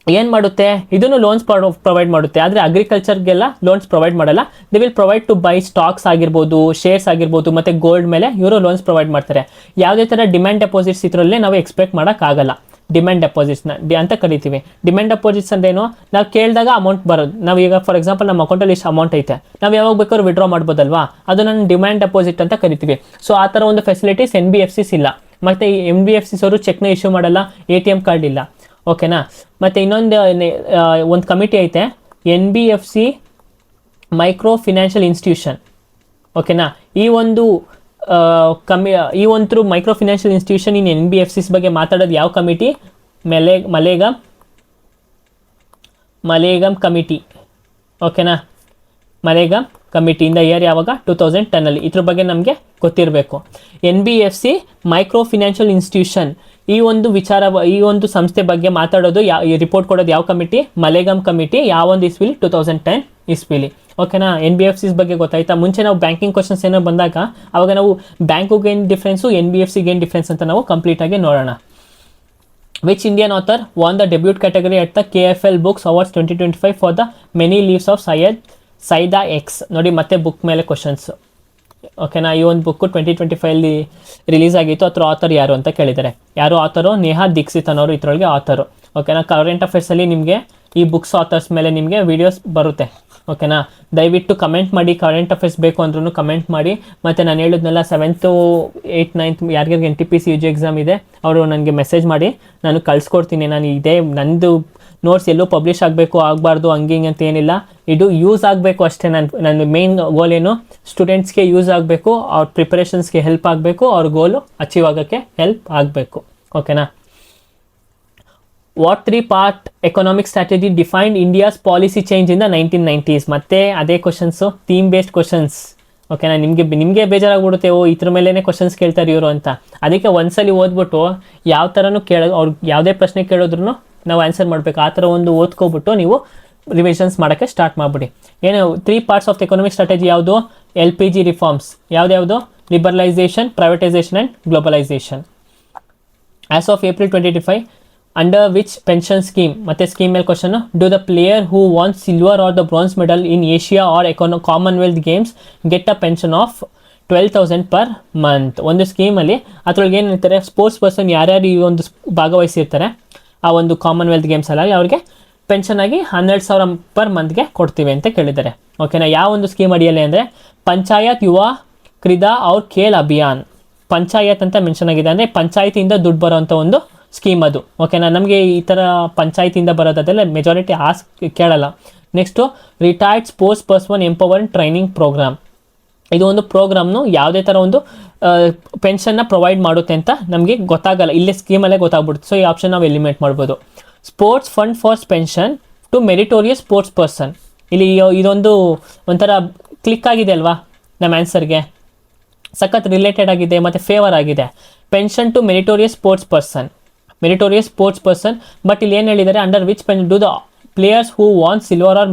ಏನು ಮಾಡುತ್ತೆ, ಇದನ್ನು ಲೋನ್ಸ್ ಪ್ರೊವೈಡ್ ಮಾಡುತ್ತೆ. ಆದರೆ ಅಗ್ರಿಕಲ್ಚರ್ಗೆಲ್ಲ ಲೋನ್ಸ್ ಪ್ರೊವೈಡ್ ಮಾಡಲ್ಲ. They will provide to buy stocks ಆಗಿರ್ಬೋದು, ಶೇರ್ಸ್ ಆಗಿರ್ಬೋದು, ಮತ್ತು ಗೋಲ್ಡ್ ಮೇಲೆ ಇವರು ಲೋನ್ಸ್ ಪ್ರೊವೈಡ್ ಮಾಡ್ತಾರೆ. ಯಾವುದೇ ಥರ ಡಿಮ್ಯಾಂಡ್ ಡೆಪಾಸಿಟ್ಸ್ ಇದರಲ್ಲೇ ನಾವು ಎಕ್ಸ್ಪೆಕ್ಟ್ ಮಾಡೋಕ್ಕಾಗಲ್ಲ. ಡಿಮ್ಯಾಂಡ್ ಡೆಪಾಸಿಟ್ಸ್ನ ಅಂತ ಕರಿತೀವಿ. ಡಿಮ್ಯಾಂಡ್ ಡೆಪಾಸಿಟ್ಸ್ ಅಂದ್ರೇನು, ನಾವು ಕೇಳಿದಾಗ ಅಮೌಂಟ್ ಬರೋದು. ನಾವು ಈಗ ಫಾರ್ ಎಕ್ಸಾಂಪಲ್ ನಮ್ಮ ಅಕೌಂಟಲ್ಲಿ ಇಷ್ಟು ಅಮೌಂಟ್ ಐತೆ, ನಾವು ಯಾವಾಗ ಬೇಕಾದ್ರೂ ವಿಡ್ರಾ ಮಾಡ್ಬೋದಲ್ವಾ, ಅದು ನಾನು ಡಿಮ್ಯಾಂಡ್ ಡೆಪಾಸಿಟ್ ಅಂತ ಕರಿತೀವಿ. ಸೊ ಆ ಥರ ಒಂದು ಫೆಸಿಲಿಟೀಸ್ NBFCs ಇಲ್ಲ. ಮತ್ತು NBFCs ಅವರು ಚೆಕ್ನ ಇಶ್ಯೂ ಮಾಡಲ್ಲ, ATM ಕಾರ್ಡ್ ಇಲ್ಲ. ಓಕೆನಾ. ಮತ್ತು ಇನ್ನೊಂದು ಒಂದು ಕಮಿಟಿ ಐತೆ, NBFC ಮೈಕ್ರೋ ಫಿನಾನ್ಷಿಯಲ್ ಇನ್ಸ್ಟಿಟ್ಯೂಷನ್. ಓಕೆನಾ. ಈ ಒಂದು ಮೈಕ್ರೋ ಫಿನಾನ್ಷಿಯಲ್ ಇನ್ಸ್ಟಿಟ್ಯೂಷನ್ ಇನ್ NBFCs ಬಗ್ಗೆ ಮಾತಾಡೋದು ಯಾವ ಕಮಿಟಿ, ಮಲೇಗಮ್ ಕಮಿಟಿ. ಓಕೆನಾ. ಮಲೇಗಮ್ ಕಮಿಟಿ ಇಂದ ಇಯರ್ ಯಾವಾಗ 2010 ಇದ್ರ ಬಗ್ಗೆ ನಮಗೆ ಗೊತ್ತಿರಬೇಕು. NBFC ಮೈಕ್ರೋ ಫಿನಾನ್ಷಿಯಲ್ ಇನ್ಸ್ಟಿಟ್ಯೂಷನ್ ಈ ಒಂದು ಸಂಸ್ಥೆ ಬಗ್ಗೆ ಮಾತಾಡೋದು ರಿಪೋರ್ಟ್ ಕೊಡೋದು ಯಾವ ಕಮಿಟಿ, ಮಲೇಗಮ್ ಕಮಿಟಿ. ಯಾವೊಂದು ಇಸ್ವಿಲಿ, 2010 ಇಸ್ವಿಲಿ. ಓಕೆನಾ. NBFCs ಬಗ್ಗೆ ಗೊತ್ತಾಯ್ತಾ. ಮುಂಚೆ ನಾವು ಬ್ಯಾಂಕಿಂಗ್ ಕ್ವಶನ್ಸ್ ಏನೋ ಬಂದಾಗ ಅವಾಗ ನಾವು ಬ್ಯಾಂಕಿಗೆ ಏನು ಡಿಫ್ರೆನ್ಸು, NBFCಗೆ ಏನು ಡಿಫ್ರೆನ್ಸ್ ಅಂತ ನಾವು ಕಂಪ್ಲೀಟಾಗಿ ನೋಡೋಣ. Which Indian author won the debut category at the KFL books awards 2025 for the many lives of Syeda X. ನೋಡಿ ಮತ್ತೆ ಬುಕ್ ಮೇಲೆ ಕ್ವಶನ್ಸ್. ಓಕೆನಾ. ಈ ಒಂದು ಬುಕ್ಕು 2025 ರಿಲೀಸ್ ಆಗಿತ್ತು. ಅದ್ರ ಆಥರ್ ಯಾರು ಅಂತ ಕೇಳಿದ್ದಾರೆ. ಯಾರು ಆಥರು? ನೇಹಾ ದೀಕ್ಷಿತ್ ಅನ್ನೋರು ಇದರೊಳಗೆ ಆಥರು. ಓಕೆನಾ. ಕರೆಂಟ್ ಅಫೇರ್ಸಲ್ಲಿ ನಿಮಗೆ ಈ ಬುಕ್ಸ್ ಆಥರ್ಸ್ ಮೇಲೆ ನಿಮಗೆ ವೀಡಿಯೋಸ್ ಬರುತ್ತೆ. ಓಕೆನಾ. ದಯವಿಟ್ಟು ಕಮೆಂಟ್ ಮಾಡಿ, ಕರೆಂಟ್ ಅಫೇರ್ಸ್ ಬೇಕು ಅಂದ್ರೂ ಕಮೆಂಟ್ ಮಾಡಿ. ಮತ್ತು ನಾನು ಹೇಳಿದ್ನೆಲ್ಲ 7th 8th 9th ಯಾರಿಗಾರಿಗೆ NTPC UG exam ಇದೆ ಅವರು ನನಗೆ ಮೆಸೇಜ್ ಮಾಡಿ, ನಾನು ಕಳಿಸ್ಕೊಡ್ತೀನಿ. ನಂದು ನೋಟ್ಸ್ ಎಲ್ಲೂ ಪಬ್ಲಿಷ್ ಆಗಬೇಕು ಆಗಬಾರ್ದು ಹಂಗೆ ಅಂತ ಏನಿಲ್ಲ. ಇದು ಯೂಸ್ ಆಗಬೇಕು ಅಷ್ಟೇ. ನನ್ನ ಮೇನ್ ಗೋಲ್ ಏನು, ಸ್ಟೂಡೆಂಟ್ಸ್ಗೆ ಯೂಸ್ ಆಗಬೇಕು, ಅವ್ರ ಪ್ರಿಪರೇಷನ್ಸ್ಗೆ ಹೆಲ್ಪ್ ಆಗಬೇಕು, ಅವ್ರ ಗೋಲು ಅಚೀವ್ ಆಗೋಕ್ಕೆ ಹೆಲ್ಪ್ ಆಗಬೇಕು. ಓಕೆನಾ. What 3 part economic strategy defined India's policy change in the 1990s. ಮತ್ತೆ ಅದೇ ಕ್ವಶನ್ಸು, ಥೀಮ್ ಬೇಸ್ಡ್ ಕ್ವಶನ್ಸ್. ಓಕೆನಾ. ನಿಮಗೆ ಬೇಜಾರಾಗ್ಬಿಡುತ್ತೆ, ಇದ್ರ ಮೇಲೇ ಕ್ವಶನ್ಸ್ ಕೇಳ್ತಾರೆ ಇವರು ಅಂತ. ಅದಕ್ಕೆ ಒಂದ್ಸಲಿ ಓದ್ಬಿಟ್ಟು ಯಾವ ಥರನೂ ಅವ್ರು ಯಾವುದೇ ಪ್ರಶ್ನೆ ಕೇಳಿದ್ರು ನಾವು ಆನ್ಸರ್ ಮಾಡಬೇಕು. ಆ ಥರ ಒಂದು ಓದ್ಕೊಬಿಟ್ಟು ನೀವು ರಿವಿಷನ್ಸ್ ಮಾಡೋಕ್ಕೆ ಸ್ಟಾರ್ಟ್ ಮಾಡಿಬಿಡಿ. ಏನು 3 parts of the economic strategy ಯಾವುದು? LPG reforms. ಯಾವ್ದು? Liberalisation, privatisation and globalisation. As of April 2025 under which pension scheme. ಮತ್ತು ಸ್ಕೀಮ್ ಮೇಲೆ question, do the player who won silver or the bronze medal in Asia or Commonwealth Games get a pension of 12,000 per month. ಒಂದು ಸ್ಕೀಮಲ್ಲಿ ಅದ್ರೊಳಗೆ ಏನು ಹೇಳ್ತಾರೆ, sports person ಯಾರ್ಯಾರು ಈ ಒಂದು ಭಾಗವಹಿಸಿರ್ತಾರೆ ಆ ಒಂದು ಕಾಮನ್ವೆಲ್ತ್ ಗೇಮ್ಸಲ್ಲಿ ಅವ್ರಿಗೆ ಪೆನ್ಷನ್ ಆಗಿ 12,000 ಪರ್ ಮಂತ್ಗೆ ಕೊಡ್ತೀವಿ ಅಂತ ಕೇಳಿದ್ದಾರೆ. ಓಕೆನಾ. ಯಾವ ಒಂದು ಸ್ಕೀಮ್ ಅಡಿಯಲ್ಲಿ ಅಂದರೆ ಪಂಚಾಯತ್ ಯುವ ಕ್ರೀಡಾ ಅವ್ರ ಖೇಲ್ ಅಭಿಯಾನ್. ಪಂಚಾಯತ್ ಅಂತ ಮೆನ್ಷನ್ ಆಗಿದೆ, ಅಂದರೆ ಪಂಚಾಯತಿಯಿಂದ ದುಡ್ಡು ಬರೋವಂಥ ಒಂದು ಸ್ಕೀಮ್ ಅದು. ಓಕೆನಾ. ನಮಗೆ ಈ ಥರ ಪಂಚಾಯತಿಯಿಂದ ಬರೋದೆಲ್ಲ ಮೆಜಾರಿಟಿ ಕೇಳಲ್ಲ. Next retired sports person empowerment training program. ಇದು ಒಂದು ಪ್ರೋಗ್ರಾಮ್ನು ಯಾವುದೇ ಥರ ಒಂದು ಪೆನ್ಷನ್ನ ಪ್ರೊವೈಡ್ ಮಾಡುತ್ತೆ ಅಂತ ನಮಗೆ ಗೊತ್ತಾಗಲ್ಲ, ಇಲ್ಲೇ ಸ್ಕೀಮಲ್ಲೇ ಗೊತ್ತಾಗ್ಬಿಡುತ್ತೆ. ಸೊ ಈ ಆಪ್ಷನ್ ನಾವು ಎಲಿಮಿನೇಟ್ ಮಾಡ್ಬೋದು. Sports fund for pension to meritorious sports person. ಇಲ್ಲಿ ಇದೊಂದು ಒಂಥರ ಕ್ಲಿಕ್ ಆಗಿದೆ ಅಲ್ವಾ ನಮ್ಮ ಆನ್ಸರ್ಗೆ, ಸಖತ್ ರಿಲೇಟೆಡ್ ಆಗಿದೆ ಮತ್ತು ಫೇವರ್ ಆಗಿದೆ. Pension to meritorious sports person. But ಇಲ್ಲಿ ಏನು ಹೇಳಿದ್ದಾರೆ, under which do the players who won silver or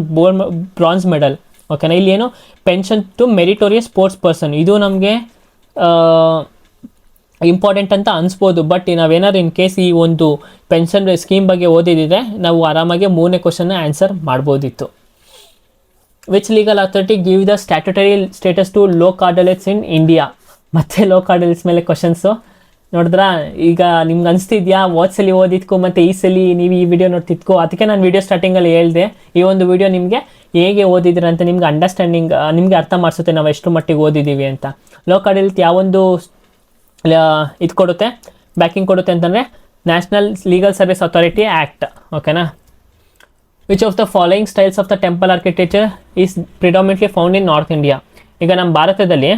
bronze medal. ಓಕೆನಾ. ಇಲ್ಲಿ ಏನು pension to meritorious sports person, ಇದು ನಮಗೆ ಇಂಪಾರ್ಟೆಂಟ್ ಅಂತ ಅನಿಸ್ಬೋದು. ಬಟ್ ನಾವೇನಾದ್ರು ಇನ್ ಕೇಸ್ ಈ ಒಂದು ಪೆನ್ಷನ್ ಸ್ಕೀಮ್ ಬಗ್ಗೆ ಓದಿದ್ರೆ ನಾವು ಆರಾಮಾಗಿ 3ನೇ ಕ್ವಶನ್ನ ಆನ್ಸರ್ ಮಾಡ್ಬೋದಿತ್ತು. Which legal authority give the statutory status to Lok Adalats in India. ಮತ್ತೆ ಲೋಕ್ ಆಡಳಿಟ್ಸ್ ಮೇಲೆ ಕ್ವಶನ್ಸು ನೋಡಿದ್ರಾ. ಈಗ ನಿಮ್ಗೆ ಅನಿಸ್ತಿದ್ಯಾ ಸಲ ಓದಿದ್ಕೋ ಮತ್ತು ಈ ಸಲ ನೀವು ಈ ವಿಡಿಯೋ ನೋಡ್ತಿದ್ಕೋ? ಅದಕ್ಕೆ ನಾನು ವಿಡಿಯೋ ಸ್ಟಾರ್ಟಿಂಗಲ್ಲಿ ಹೇಳಿದೆ, ಈ ಒಂದು ವಿಡಿಯೋ ನಿಮಗೆ ಹೇಗೆ ಓದಿದ್ರೆ ಅಂತ ನಿಮ್ಗೆ ಅಂಡರ್ಸ್ಟ್ಯಾಂಡಿಂಗ್, ನಿಮಗೆ ಅರ್ಥ ಮಾಡಿಸುತ್ತೆ ನಾವು ಎಷ್ಟು ಮಟ್ಟಿಗೆ ಓದಿದ್ದೀವಿ ಅಂತ. ಲೋಕ್ ಆಡಳಿತ ಯಾವೊಂದು ಇದು ಕೊಡುತ್ತೆ, ಬ್ಯಾಕಿಂಗ್ ಕೊಡುತ್ತೆ ಅಂತಂದರೆ National Legal Service Authority Act. ಓಕೆನಾ. Which of the following styles of the temple architecture is predominantly found in north India. ಈಗ ನಮ್ಮ ಭಾರತದಲ್ಲಿ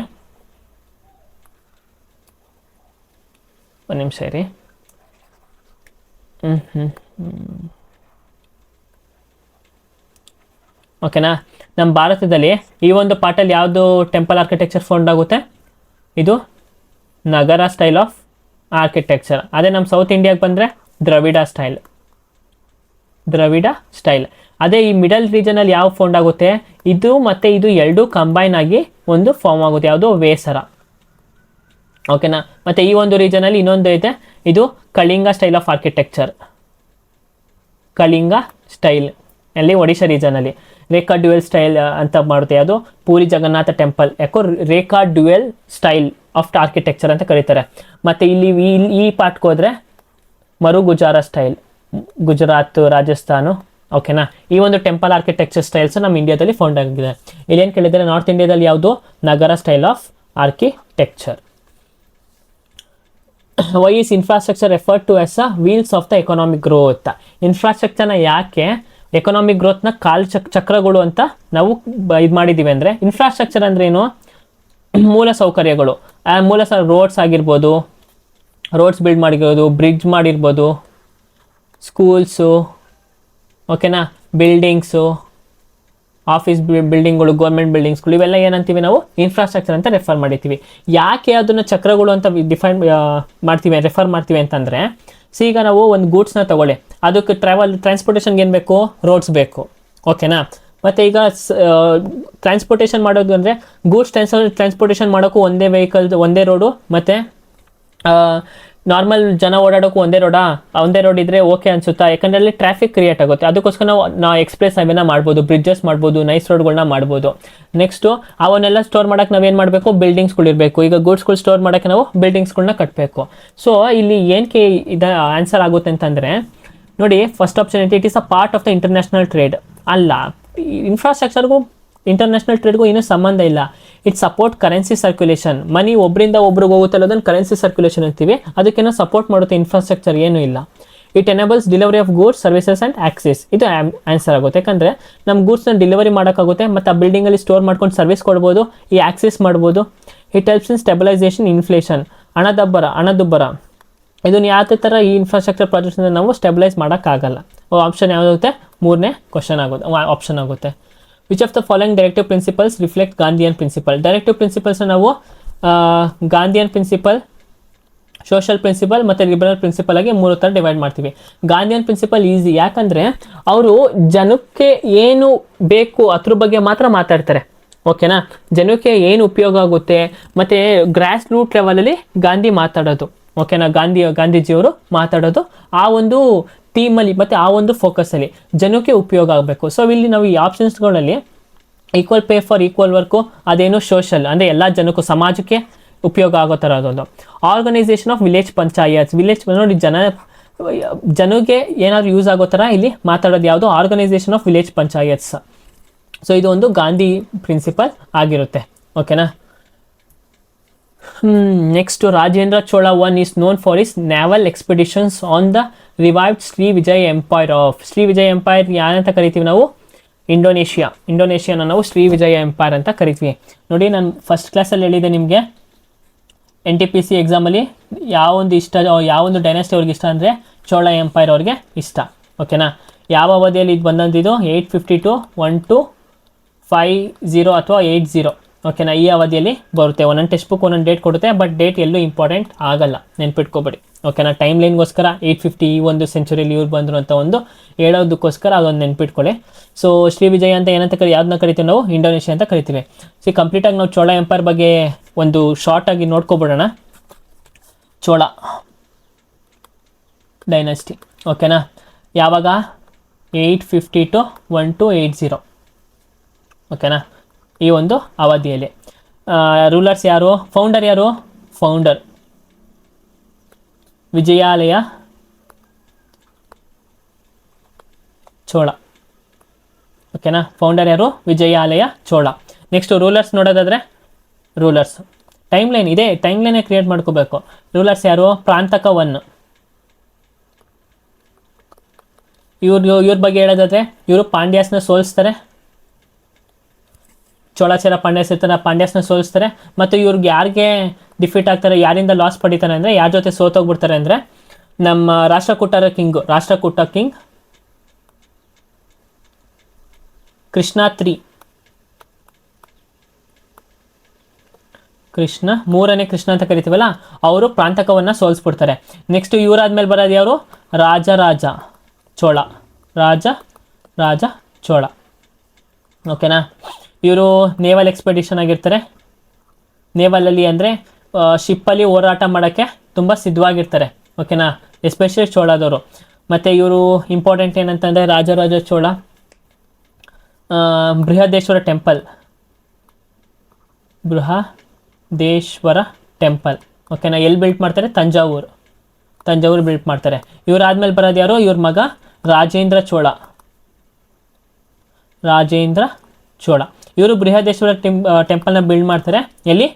ಒಂದು ನಿಮಿಷ ಇರಿ. ಓಕೆನಾ. ನಮ್ಮ ಭಾರತದಲ್ಲಿ ಈ ಒಂದು ಪಾರ್ಟಲ್ಲಿ ಯಾವುದು ಟೆಂಪಲ್ ಆರ್ಕಿಟೆಕ್ಚರ್ ಫೌಂಡ್ ಆಗುತ್ತೆ? ಇದು ನಗರ ಸ್ಟೈಲ್ ಆಫ್ ಆರ್ಕಿಟೆಕ್ಚರ್. ಅದೇ ನಮ್ಮ ಸೌತ್ ಇಂಡಿಯಾಗೆ ಬಂದರೆ ದ್ರವಿಡ ಸ್ಟೈಲ್. ಅದೇ ಈ ಮಿಡಲ್ ರೀಜನಲ್ಲಿ ಯಾವ ಫೌಂಡ್ ಆಗುತ್ತೆ? ಇದು ಮತ್ತು ಇದು ಎರಡೂ ಕಂಬೈನ್ ಆಗಿ ಒಂದು ಫಾರ್ಮ್ ಆಗುತ್ತೆ, ಯಾವುದು? ವೇಸರ. ಓಕೆನಾ. ಮತ್ತು ಈ ಒಂದು ರೀಜನಲ್ಲಿ ಇನ್ನೊಂದು ಐತೆ, ಇದು Kalinga style of architecture. Kalinga style ಅಲ್ಲಿ ಒಡಿಶಾ ರೀಜನಲ್ಲಿ. ರೇಖಾ ಡ್ಯುಯಲ್ ಸ್ಟೈಲ್ ಅಂತ ಮಾಡುತ್ತೆ, ಅದು ಪೂರಿ ಜಗನ್ನಾಥ ಟೆಂಪಲ್, ಯಾಕೋ ರೇಖಾ ಡ್ಯುಯಲ್ ಸ್ಟೈಲ್ ಆಫ್ ಆರ್ಕಿಟೆಕ್ಚರ್ ಅಂತ ಕರೀತಾರೆ. ಮತ್ತು ಇಲ್ಲಿ ಈ ಪಾರ್ಟ್ಗೆ ಹೋದರೆ ಮರು ಗುಜಾರ ಸ್ಟೈಲ್, ಗುಜರಾತ್, ರಾಜಸ್ಥಾನ. ಓಕೆನಾ, ಈ ಒಂದು ಟೆಂಪಲ್ ಆರ್ಕಿಟೆಕ್ಚರ್ ಸ್ಟೈಲ್ಸ್ ನಮ್ಮ ಇಂಡಿಯಾದಲ್ಲಿ ಫೌಂಡ್ ಆಗಿದೆ. ಇಲ್ಲೇನು ಕೇಳಿದರೆ ನಾರ್ತ್ ಇಂಡಿಯಾದಲ್ಲಿ ಯಾವುದು, Nagara style of architecture. Why is infrastructure referred to as a wheels of the economic growth. ಇನ್ಫ್ರಾಸ್ಟ್ರಕ್ಚರ್ನ ಯಾಕೆ ಎಕನಾಮಿಕ್ ಗ್ರೋತ್ನ ಚಕ್ರಗಳು ಅಂತ ನಾವು ಇದು ಮಾಡಿದ್ದೀವಿ ಅಂದರೆ, ಇನ್ಫ್ರಾಸ್ಟ್ರಕ್ಚರ್ ಅಂದ್ರೆ ಏನು, ಮೂಲ ಸೌಕರ್ಯಗಳು. ರೋಡ್ಸ್ ಆಗಿರ್ಬೋದು, ರೋಡ್ಸ್ ಬಿಲ್ಡ್ ಮಾಡಿರ್ಬೋದು, ಬ್ರಿಡ್ಜ್ ಮಾಡಿರ್ಬೋದು, ಸ್ಕೂಲ್ಸು, ಓಕೆನಾ, ಬಿಲ್ಡಿಂಗ್ಸು, ಆಫೀಸ್ ಬಿಲ್ಡಿಂಗ್ಗಳು, ಗೌರ್ಮೆಂಟ್ ಬಿಲ್ಡಿಂಗ್ಸ್ಗಳು, ಇವೆಲ್ಲ ಏನಂತೀವಿ ನಾವು ಇನ್ಫ್ರಾಸ್ಟ್ರಕ್ಚರ್ ಅಂತ ರೆಫರ್ ಮಾಡಿರ್ತೀವಿ. ಯಾಕೆ ಅದನ್ನು ಚಕ್ರಗಳು ಅಂತ ರೆಫರ್ ಮಾಡ್ತೀವಿ ಅಂತಂದರೆ, ಈಗ ನಾವು ಒಂದು ಗೂಡ್ಸ್ನ ತಗೊಳ್ಳಿ, ಅದಕ್ಕೆ ಟ್ರಾನ್ಸ್ಪೋರ್ಟೇಷನ್ಗೆ ಏನು ಬೇಕು, ರೋಡ್ಸ್ ಬೇಕು. ಓಕೆನಾ, ಮತ್ತು ಈಗ ಟ್ರಾನ್ಸ್ಪೋರ್ಟೇಷನ್ ಮಾಡೋದು ಅಂದರೆ ಗೂಡ್ಸ್ ಟ್ರಾನ್ಸ್ಪೋರ್ಟೇಷನ್ ಮಾಡೋಕ್ಕೂ ಒಂದೇ ವೆಹಿಕಲ್, ಒಂದೇ ರೋಡು, ಮತ್ತು ನಾರ್ಮಲ್ ಜನ ಓಡಾಡೋಕ್ಕೂ ಒಂದೇ ರೋಡ್ ಇದ್ದರೆ ಓಕೆ ಅನಿಸುತ್ತಾ, ಯಾಕಂದರೆ ಅಲ್ಲಿ ಟ್ರಾಫಿಕ್ ಕ್ರಿಯೇಟ್ ಆಗುತ್ತೆ. ಅದಕ್ಕೋಸ್ಕರ ನಾವು ಎಕ್ಸ್ಪ್ರೆಸ್ ಹೈವೇನ ಮಾಡ್ಬೋದು, ಬ್ರಿಡ್ಜಸ್ ಮಾಡ್ಬೋದು, ನೈಸ್ ರೋಡ್ಗಳನ್ನ ಮಾಡ್ಬೋದು. ನೆಕ್ಸ್ಟು ಅವನ್ನೆಲ್ಲ ಸ್ಟೋರ್ ಮಾಡೋಕ್ಕೆ ನಾವೇನು ಮಾಡಬೇಕು, ಬಿಲ್ಡಿಂಗ್ಸ್ಗಳಿರಬೇಕು. ಈಗ ಗೂಡ್ಸ್ಗಳು ಸ್ಟೋರ್ ಮಾಡೋಕ್ಕೆ ನಾವು ಬಿಲ್ಡಿಂಗ್ಸ್ಗಳನ್ನ ಕಟ್ಟಬೇಕು. ಸೊ ಇಲ್ಲಿ ಏನಕ್ಕೆ ಇದು ಆನ್ಸರ್ ಆಗುತ್ತೆ ಅಂತಂದರೆ ನೋಡಿ, ಫಸ್ಟ್ ಆಪ್ಷನ್ ಐತಿ, it is a part of the international trade. ಅಲ್ಲ, ಇನ್ಫ್ರಾಸ್ಟ್ರಕ್ಚರ್ಗೂ ಇಂಟರ್ನ್ಯಾಷನಲ್ ಟ್ರೇಡ್ಗೂ ಏನೂ ಸಂಬಂಧ ಇಲ್ಲ. It support currency circulation. Money ಒಬ್ಬರಿಂದ ಒಬ್ರಿಗೆ ಹೋಗುತ್ತಲ್ಲ, ಅದನ್ನು ಕರೆನ್ಸಿ ಸರ್ಕ್ಯುಲೇಷನ್ ಅಂತೀವಿ. ಅದಕ್ಕೇನೋ ಸಪೋರ್ಟ್ ಮಾಡುತ್ತೆ, ಇನ್ಫ್ರಾಸ್ಟ್ರಕ್ಚರ್ ಏನೂ ಇಲ್ಲ. It enables delivery of goods, services and access. ಇದು ಆನ್ಸರ್ ಆಗುತ್ತೆ, ಯಾಕಂದರೆ ನಮ್ಮ ಗೂಡ್ಸ್ನ ಡೆಲಿವರಿ ಮಾಡೋಕ್ಕಾಗುತ್ತೆ, ಮತ್ತು ಆ ಬಿಲ್ಡಿಂಗಲ್ಲಿ ಸ್ಟೋರ್ ಮಾಡ್ಕೊಂಡು ಸರ್ವಿಸ್ ಕೊಡ್ಬೋದು, ಈ ಆಕ್ಸೆಸ್ ಮಾಡ್ಬೋದು. It helps in stabilisation, inflation, ಹಣದುಬ್ಬರ. ಇದನ್ನು ಯಾವ ಥರ ಈ ಇನ್ಫ್ರಾಸ್ಟ್ರಕ್ಚರ್ ಪ್ರಾಜೆಕ್ಟ್ಸಿಂದ ನಾವು ಸ್ಟೆಬಿಲೈಸ್ ಮಾಡೋಕ್ಕಾಗಲ್ಲ. ಆಪ್ಷನ್ ಯಾವುದಾಗುತ್ತೆ, ಮೂರನೇ ಆಪ್ಷನ್ ಆಗುತ್ತೆ. Which of the following directive principles reflect Gandhian principle. Directive ಪ್ರಿನ್ಸಿಪಲ್ಸ್ನ ನಾವು ಗಾಂಧಿಯನ್ ಪ್ರಿನ್ಸಿಪಲ್, ಸೋಷಲ್ ಪ್ರಿನ್ಸಿಪಲ್ ಮತ್ತು ಲಿಬರಲ್ ಪ್ರಿನ್ಸಿಪಲ್ ಆಗಿ 3 ಥರ ಡಿವೈಡ್ ಮಾಡ್ತೀವಿ. ಗಾಂಧಿಯನ್ ಪ್ರಿನ್ಸಿಪಲ್ ಈಸಿ, ಯಾಕಂದರೆ ಅವರು ಜನಕ್ಕೆ ಏನು ಬೇಕು ಅದ್ರ ಬಗ್ಗೆ ಮಾತ್ರ ಮಾತಾಡ್ತಾರೆ. ಓಕೆನಾ, ಜನಕ್ಕೆ ಏನು ಉಪಯೋಗ ಆಗುತ್ತೆ, ಮತ್ತು ಗ್ರಾಸ್ ರೂಟ್ ಲೆವೆಲಲ್ಲಿ ಗಾಂಧಿ ಮಾತಾಡೋದು. ಓಕೆನಾ, ಗಾಂಧೀಜಿಯವರು ಮಾತಾಡೋದು ಆ ಒಂದು ಥೀಮಲ್ಲಿ ಮತ್ತು ಆ ಒಂದು ಫೋಕಸಲ್ಲಿ ಜನಕ್ಕೆ ಉಪಯೋಗ ಆಗಬೇಕು. ಸೊ ಇಲ್ಲಿ ನಾವು ಈ ಆಪ್ಷನ್ಸ್ಗಳಲ್ಲಿ equal pay for equal work, ಅದೇನು ಸೋಷಲ್ ಅಂದರೆ ಎಲ್ಲ ಜನಕ್ಕೂ, ಸಮಾಜಕ್ಕೆ ಉಪಯೋಗ ಆಗೋ ಥರ ಅದೊಂದು. ಆರ್ಗನೈಸೇಷನ್ ಆಫ್ ವಿಲೇಜ್ ಪಂಚಾಯತ್ಸ್, ನೋಡಿ ಜನಕ್ಕೆ ಏನಾದರೂ ಯೂಸ್ ಆಗೋ ಥರ ಇಲ್ಲಿ ಮಾತಾಡೋದು ಯಾವುದು, organisation of village panchayats. So ಇದು ಒಂದು ಗಾಂಧಿ ಪ್ರಿನ್ಸಿಪಲ್ ಆಗಿರುತ್ತೆ. ಓಕೆನಾ, next Rajendra Chola one is known for his naval expeditions on the revived Sri Vijay empire of. Sri Vijay empire ಯಾರಂತ ಕರಿತೀವಿ ನಾವು, ಇಂಡೋನೇಷಿಯಾನ ನಾವು ಶ್ರೀ ವಿಜಯ ಎಂಪೈರ್ ಅಂತ ಕರಿತೀವಿ. ನೋಡಿ, ನಾನು ಫಸ್ಟ್ ಕ್ಲಾಸಲ್ಲಿ ಹೇಳಿದೆ ನಿಮಗೆ, NTPC ಎಕ್ಸಾಮಲ್ಲಿ ಯಾವೊಂದು ಡೈನಾಸ್ಟಿ ಅವ್ರಿಗೆ ಇಷ್ಟ ಅಂದರೆ ಚೋಳ ಎಂಪೈರ್ ಅವ್ರಿಗೆ ಇಷ್ಟ. ಓಕೆನಾ, ಯಾವ ಅವಧಿಯಲ್ಲಿ ಇದು ಬಂದಂತಿದ್ದು 852, 1250 ಅಥವಾ 80. ಓಕೆನಾ, ಈ ಅವಧಿಯಲ್ಲಿ ಬರುತ್ತೆ. ಒಂದೊಂದು ಟೆಕ್ಸ್ಟ್ ಬುಕ್ ಒಂದೊಂದು ಡೇಟ್ ಕೊಡುತ್ತೆ, ಬಟ್ ಡೇಟ್ ಎಲ್ಲೂ ಇಂಪಾರ್ಟೆಂಟ್ ಆಗಲ್ಲ, ನೆನ್ಪಿಟ್ಕೋಬೇಡಿ. ಓಕೆನಾ, ಟೈಮ್ ಲೈನ್ಗೋಸ್ಕರ 850 ಈ ಒಂದು ಸೆಂಚುರಿಯಲ್ಲಿ ಇವ್ರು ಬಂದರು ಅಂತ ಒಂದು ಹೇಳೋದಕ್ಕೋಸ್ಕರ ಅದೊಂದು ನೆನ್ಪಿಟ್ಕೊಳ್ಳಿ. ಸೊ ಶ್ರೀ ವಿಜಯ ಅಂತ ಯಾವ್ದನ್ನ ಕರಿತೀವಿ ನಾವು, ಇಂಡೋನೇಷಿಯಾ ಅಂತ ಕರಿತೀವಿ. ಸೊ ಕಂಪ್ಲೀಟಾಗಿ ನಾವು ಚೋಳ ಎಂಪೈರ್ ಬಗ್ಗೆ ಒಂದು ಶಾರ್ಟಾಗಿ ನೋಡ್ಕೊಬಿಡೋಣ. ಚೋಳ ಡೈನಾಸ್ಟಿ, ಓಕೆನಾ, ಯಾವಾಗ 850 to 1280. ಓಕೆನಾ, ಈ ಒಂದು ಅವಧಿಯಲ್ಲಿ ರೂಲರ್ಸ್ ಯಾರು, ಫೌಂಡರ್ ವಿಜಯಾಲಯ ಚೋಳ. ಓಕೆನಾ, ಫೌಂಡರ್ ಯಾರು, ವಿಜಯಾಲಯ ಚೋಳ. ನೆಕ್ಸ್ಟ್ ರೂಲರ್ಸ್ ನೋಡೋದಾದರೆ, ಟೈಮ್ ಲೈನ್ ಇದೆ, ಟೈಮ್ ಲೈನೇ ಕ್ರಿಯೇಟ್ ಮಾಡ್ಕೋಬೇಕು. ರೂಲರ್ಸ್ ಯಾರು, ಪ್ರಾಂತಕ 1. ಇವ್ರ ಬಗ್ಗೆ ಹೇಳೋದಾದರೆ, ಇವರು ಪಾಂಡ್ಯಾಸ್ನ ಸೋಲಿಸ್ತಾರೆ, ಚೋಳಾಚಾರ ಪಾಂಡ್ಯಾಸ್ನ ಸೋಲಿಸ್ತಾರೆ. ಮತ್ತು ಇವ್ರಿಗೆ ಯಾರಿಗೆ ಡಿಫೀಟ್ ಆಗ್ತಾರೆ, ಯಾರಿಂದ ಲಾಸ್ ಪಡಿತಾರೆ ಅಂದರೆ, ಯಾರ ಜೊತೆ ಸೋತೋಗ್ಬಿಡ್ತಾರೆ ಅಂದರೆ, ನಮ್ಮ ರಾಷ್ಟ್ರಕೂಟ ಕಿಂಗ್ ಕೃಷ್ಣ 3, ಮೂರನೇ ಕೃಷ್ಣ ಅಂತ ಕರಿತೀವಲ್ಲ, ಅವರು ಪ್ರಾಂತಕವನ್ನು ಸೋಲಿಸ್ಬಿಡ್ತಾರೆ. ನೆಕ್ಸ್ಟ್ ಇವರಾದ್ಮೇಲೆ ಬರೋದು ಯಾರು, ರಾಜ ಚೋಳ. ಓಕೆನಾ, ಇವರು ನೇವಲ್ ಎಕ್ಸ್ಪೆಡಿಷನ್ ಆಗಿರ್ತಾರೆ. ನೇವಲಲ್ಲಿ ಅಂದರೆ ಶಿಪ್ಪಲ್ಲಿ ಹೋರಾಟ ಮಾಡೋಕ್ಕೆ ತುಂಬ ಸಿದ್ಧವಾಗಿರ್ತಾರೆ. ಓಕೆನಾ, ಎಸ್ಪೆಷಲಿ ಚೋಳದವರು. ಮತ್ತು ಇವರು ಇಂಪಾರ್ಟೆಂಟ್ ಏನಂತಂದರೆ ರಾಜರಾಜ ಚೋಳ ಬೃಹದೇಶ್ವರ ಟೆಂಪಲ್, ಬೃಹದೇಶ್ವರ ಟೆಂಪಲ್ ಓಕೆನಾ, ಎಲ್ಲಿ ಬಿಲ್ಟ್ ಮಾಡ್ತಾರೆ? ತಂಜಾವೂರು ಬಿಲ್ಟ್ ಮಾಡ್ತಾರೆ. ಇವರಾದ್ಮೇಲೆ ಬರೋದು ಯಾರು? ಇವ್ರ ಮಗ ರಾಜೇಂದ್ರ ಚೋಳ. ಇವರು ಬೃಹದೇಶ್ವರ ಟೆಂಪಲ್ನ ಬಿಲ್ಡ್ ಮಾಡ್ತಾರೆ. ಎಲ್ಲಿ?